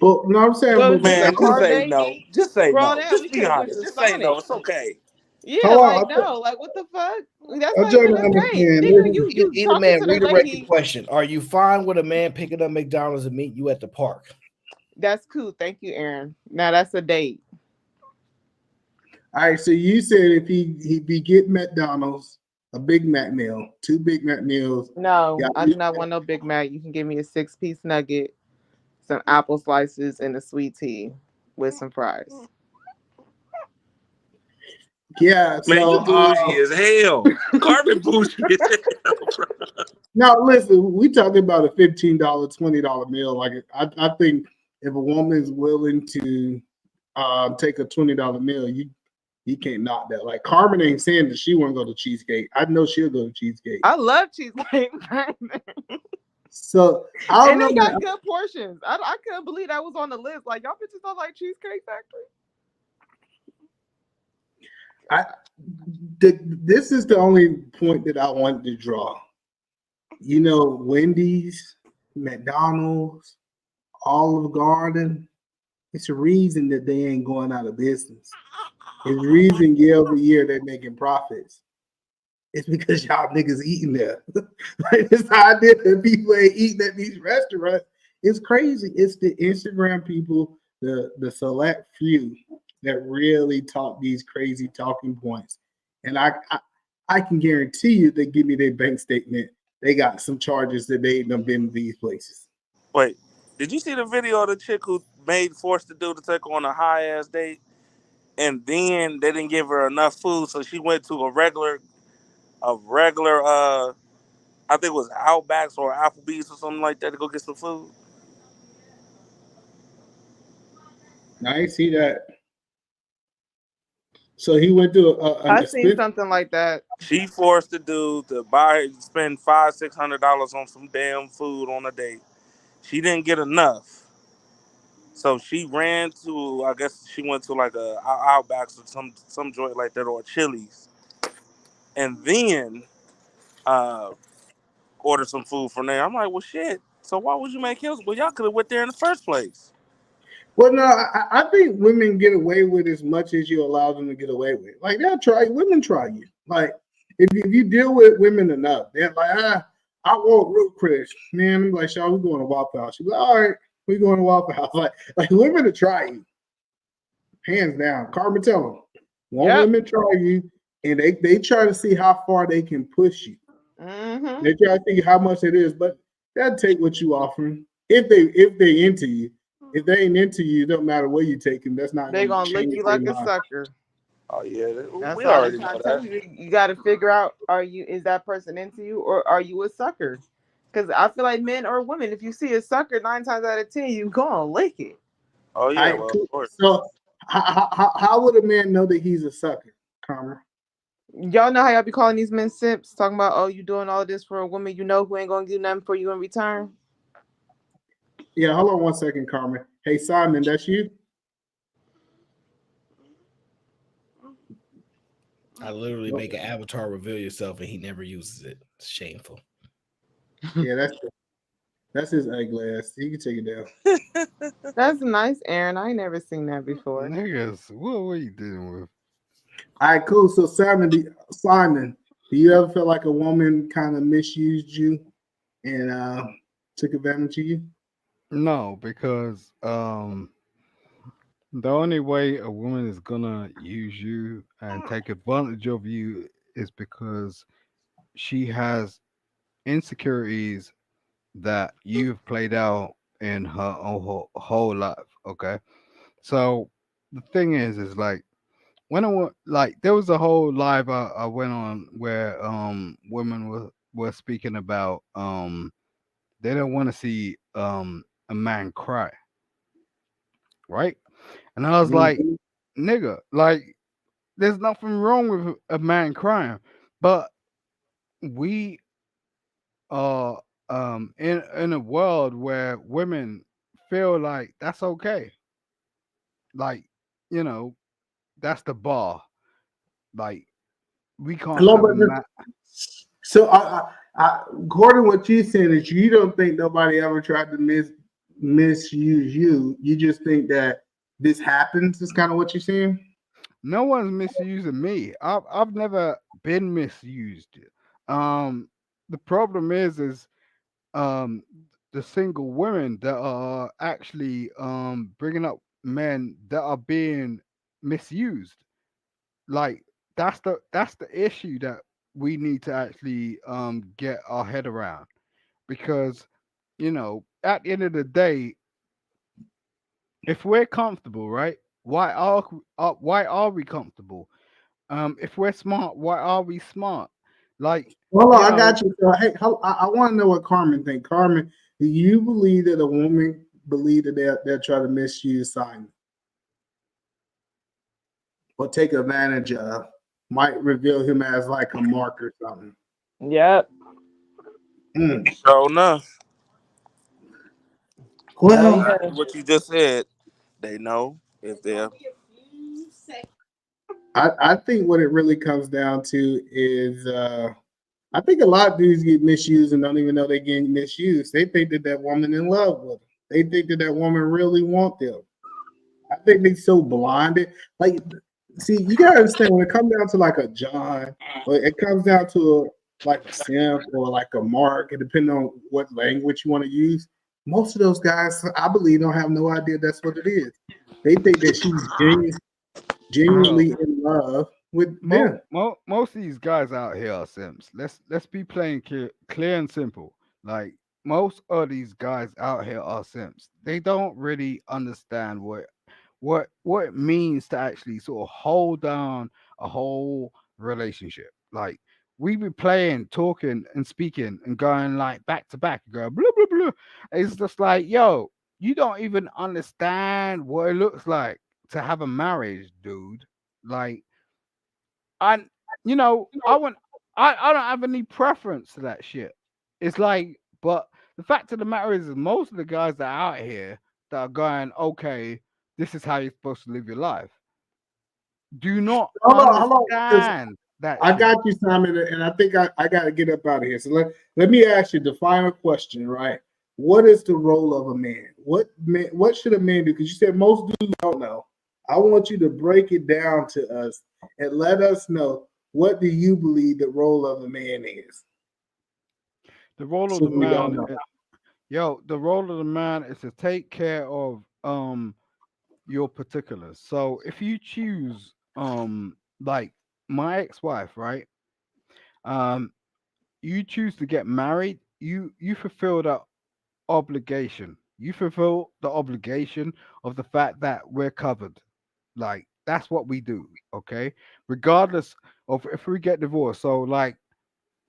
Well, no, I'm saying, Well, Man, just say date, no. Just say scroll no. down, Just we be could have went honest. to Just say no. Sonic. It's okay. Yeah, like no, like what the fuck? That's I'm not trying even to a date. understand. Nigga, you Either talking man, to the redirect the lady. question. Are you fine with a man picking up McDonald's and meet you at the park? That's cool. Thank you, Aaron. Now that's a date. All right, so you said if he'd be getting McDonald's, a Big Mac meal, 2 Big Mac meals. No, I do not want no Big Mac. You can give me a 6-piece nugget, some apple slices, and a sweet tea with some fries. Yeah, Man, so you bougie as hell. Carmen bougie as hell, bro. now listen, we talking about a $15, $20 meal. Like I think if a woman's willing to take a $20 meal, you can't knock that. Like Carmen ain't saying that she won't go to Cheesecake. I know she'll go to Cheesecake. I love cheesecake. So I don't And know. they got good portions. I couldn't believe that was on the list. Like y'all bitches don't like Cheesecake Factory. This is the only point that I wanted to draw. You know, Wendy's, McDonald's, Olive Garden. It's a reason that they ain't going out of business. It's a reason year over year they're making profits. It's because y'all niggas eating there. Like this idea that people ain't eating at these restaurants is crazy. It's the Instagram people, the select few that really talk these crazy talking points. And I can guarantee you they give me their bank statement. They got some charges that they ain't done been to these places. Wait, Did you see the video of the chick who forced the dude to take her on a high ass date, and then they didn't give her enough food, so she went to a regular I think it was Outbacks or Applebee's or something like that to go get some food. I ain't see that. So he went to I seen something like that. She forced the dude to spend $500-$600 on some damn food on a date. She didn't get enough, so she ran to. I guess she went to like a Outbacks or some joint like that or a Chili's, and then ordered some food from there. I'm like, well, shit. So why would you make him? Well, y'all could have went there in the first place. Well, no, I think women get away with as much as you allow them to get away with. Like they'll try. Women try you. Like if you deal with women enough, they're like, I want root Chris. Man, I'm like, Shaw, we're going to Waffle House. She's like, all right, we're going to Waffle House. Like women to try you, hands down. Carmen, tell them. Women try you, and they try to see how far they can push you. Mm-hmm. They try to see how much it is, but they'll take what you offering if they into you. If they ain't into you, it don't matter where you take them. That's not. They gonna lick you like a sucker. Oh yeah, That's we all already I'm know trying to that. tell you. You got to figure out: is that person into you, or are you a sucker? Because I feel like men or women, if you see a sucker, 9 times out of 10, you gonna lick it. Oh yeah, well, of course. So how would a man know that he's a sucker, Carmen? Y'all know how y'all be calling these men simps, talking about, oh, you doing all this for a woman you know who ain't gonna do nothing for you in return. Yeah, hold on one second, Carmen. Hey, Simon, that's you? I literally make an avatar reveal yourself, and he never uses it. It's shameful. Yeah, that's his ugly ass. You can take it down. That's nice, Aaron. I ain't never seen that before. Niggas, what were you dealing with? All right, cool. So Simon, do you ever feel like a woman kind of misused you and took advantage of you? No, because the only way a woman is gonna use you and take advantage of you is because she has insecurities that you've played out in her whole life. Okay, so the thing is like when I went, like there was a whole live I went on where women were speaking about they don't want to see a man cry, right? And I was like, nigga, like there's nothing wrong with a man crying, but we are in a world where women feel like that's okay. Like, you know, that's the bar. Like we can't have a man. So according to what you're saying is you don't think nobody ever tried to misuse you. You just think that this happens is kind of what you're saying? No one's misusing me. I've never been misused. The problem is the single women that are actually bringing up men that are being misused. Like that's the issue that we need to actually get our head around, because you know at the end of the day, if we're comfortable, right? Why are we comfortable? If we're smart, why are we smart? Like, Hold on, I got you. So, hey, I want to know what Carmen thinks. Carmen, do you believe that a woman believe that they'll try to misuse Simon or take advantage of? Might reveal him as like a mark or something. Yep. Sure enough. Well, what you just said, they know if they're. I think what it really comes down to is I think a lot of dudes get misused and don't even know they're getting misused. They think that woman in love with them. They think that woman really want them. I think they so blinded. Like, see, you gotta understand when it comes down to like a John, or it comes down to like a simp or like a Mark, and depending on what language you want to use. Most of those guys, I believe, don't have no idea that's what it is. They think that she's genuinely in love with them. Most of these guys out here are simps. Let's be plain clear and simple. Like most of these guys out here are simps. They don't really understand what it means to actually sort of hold down a whole relationship. Like we be playing, talking, and speaking, and going like back to back, go blah blah blah. It's just like, yo, you don't even understand what it looks like to have a marriage, dude. Like, I, I don't have any preference to that shit. It's like, but the fact of the matter is most of the guys that are out here that are going, okay, this is how you're supposed to live your life, do not Hold on, because understand that I shit. got you, Simon, and I think I got to get up out of here. So let me ask you the final question, right? What is the role of a man? What should a man do? Because you said most dudes don't know. I want you to break it down to us and let us know, what do you believe the role of a man is? The role of So the we don't man, know. the role of the man is to take care of your particulars. So if you choose like my ex-wife, right? You choose to get married, you fulfill that obligation. You fulfill the obligation of the fact that we're covered. Like that's what we do, okay? Regardless of if we get divorced. So like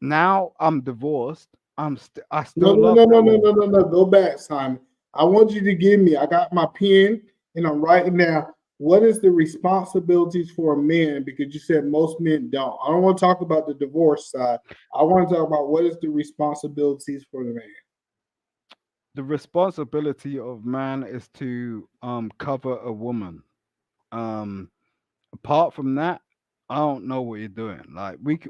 now I'm divorced. I No, still no, love no, that no, no, woman. no, no, no. Go back, Simon. I want you to give me. I got my pen and I'm writing down. What is the responsibilities for a man? Because you said most men don't. I don't want to talk about the divorce side. I want to talk about what is the responsibilities for the man. The responsibility of man is to cover a woman. Um Apart from that, I don't know what you're doing. Like we can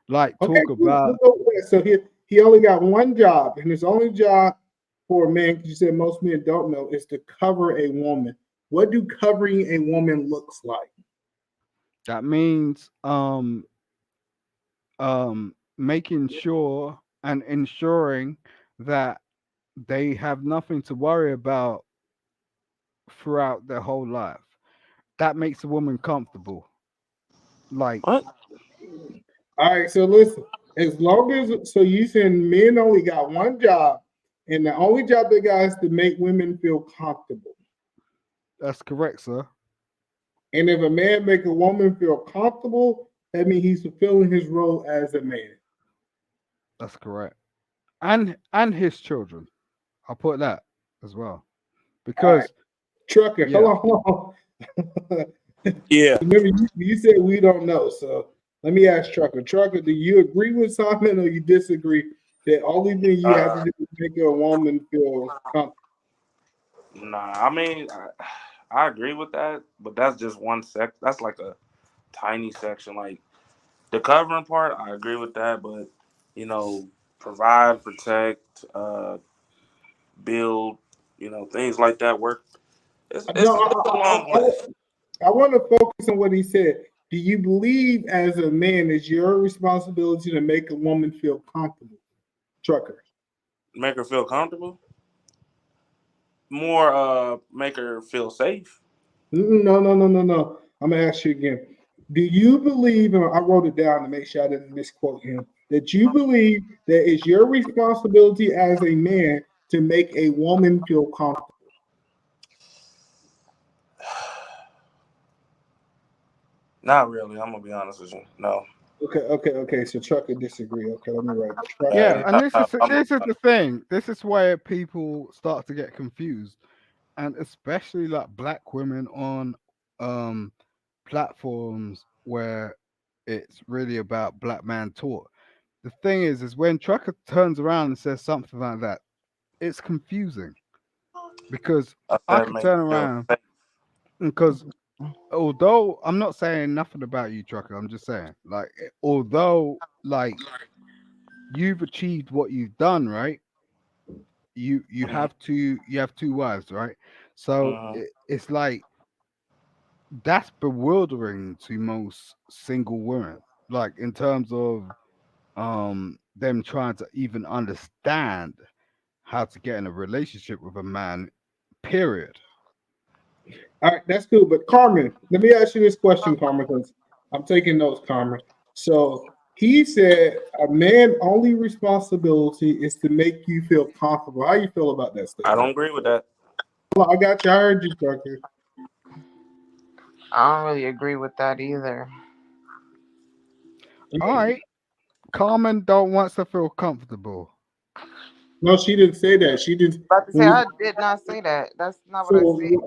like Okay, talk cool. about. Let's go with that. So he only got one job, and his only job for a man, because you said most men don't know, is to cover a woman. What do covering a woman looks like? That means making sure and ensuring that they have nothing to worry about throughout their whole life. That makes a woman comfortable. Like What? All right, so listen. As long as you saying men only got one job, and the only job they got is to make women feel comfortable. that's correct, sir. And if a man make a woman feel comfortable, that means he's fulfilling his role as a man. That's correct. And his children. I'll put that as well. All Because right, Trucker, yeah. hold on. Yeah. Remember, you said we don't know, so let me ask Trucker. Trucker, do you agree with Simon or you disagree that only thing you have to do is make a woman feel comfortable? Nah, I mean, I agree with that, but that's just one sec. That's like a tiny section. Like the covering part, I agree with that, but provide, protect, build, things like that work. It's No, a long list. I want to focus on what he said. Do you believe as a man it's your responsibility to make a woman feel comfortable? Trucker. Make her feel comfortable. More, make her feel safe. No, no, no, no, no. I'm going to ask you again. Do you believe, and I wrote it down to make sure I didn't misquote him, that you believe that it's your responsibility as a man to make a woman feel comfortable? Not really. I'm gonna be honest with you. No. Okay. So Trucker disagree. Okay, let me write Trucker. Yeah, and this is I'm the thing. This is where people start to get confused, and especially like black women on platforms where it's really about black man talk. The thing is when Trucker turns around and says something like that, it's confusing because I I said could make turn her feel around safe. because although I'm not saying nothing about you, Trucker, I'm just saying like although like you've achieved what you've done, right? You have two wives, right? So it's like that's bewildering to most single women, like in terms of them trying to even understand how to get in a relationship with a man, period. All right, that's cool. But Carmen, let me ask you this question, Carmen, because I'm taking notes, Carmen. So He said a man only responsibility is to make you feel comfortable. How you feel about that statement? I don't agree with that. I got you. I heard you, Trucker. I don't really agree with that either. All right. Carmen don't want to feel comfortable. No, she didn't say that. She didn't. About to say, I did not say that. That's not what I said.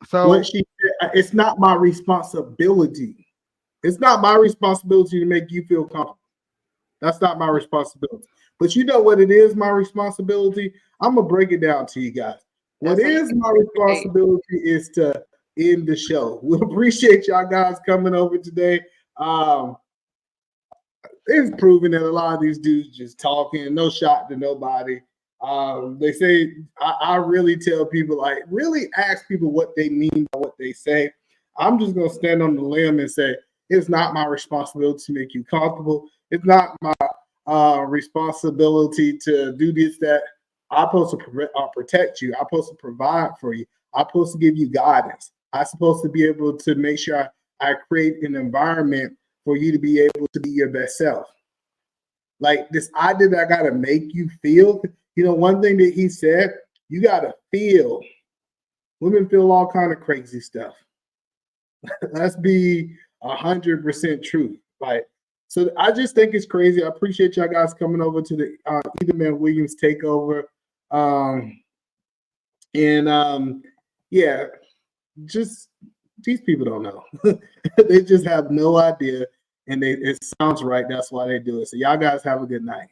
So what she said, it's not my responsibility. It's not my responsibility to make you feel comfortable. That's not my responsibility. But you know what it is, my responsibility? I'm going to break it down to you guys. What is my responsibility is to end the show. We appreciate y'all guys coming over today. It's proven that a lot of these dudes just talking, no shot to nobody. They say, I really tell people, like, really ask people what they mean by what they say. I'm just going to stand on the limb and say, it's not my responsibility to make you comfortable. It's not my responsibility to do this, that. I'm supposed to protect you. I'm supposed to provide for you. I'm supposed to give you guidance. I'm supposed to be able to make sure I create an environment for you to be able to be your best self. Like this idea that I got to make you feel, you know, one thing that he said, you got to feel. Women feel all kind of crazy stuff. Let's be 100% true. Like, so I just think it's crazy. I appreciate y'all guys coming over to the Either Man Williams takeover. Yeah, just these people don't know. They just have no idea, and it sounds right. That's why they do it. So y'all guys have a good night.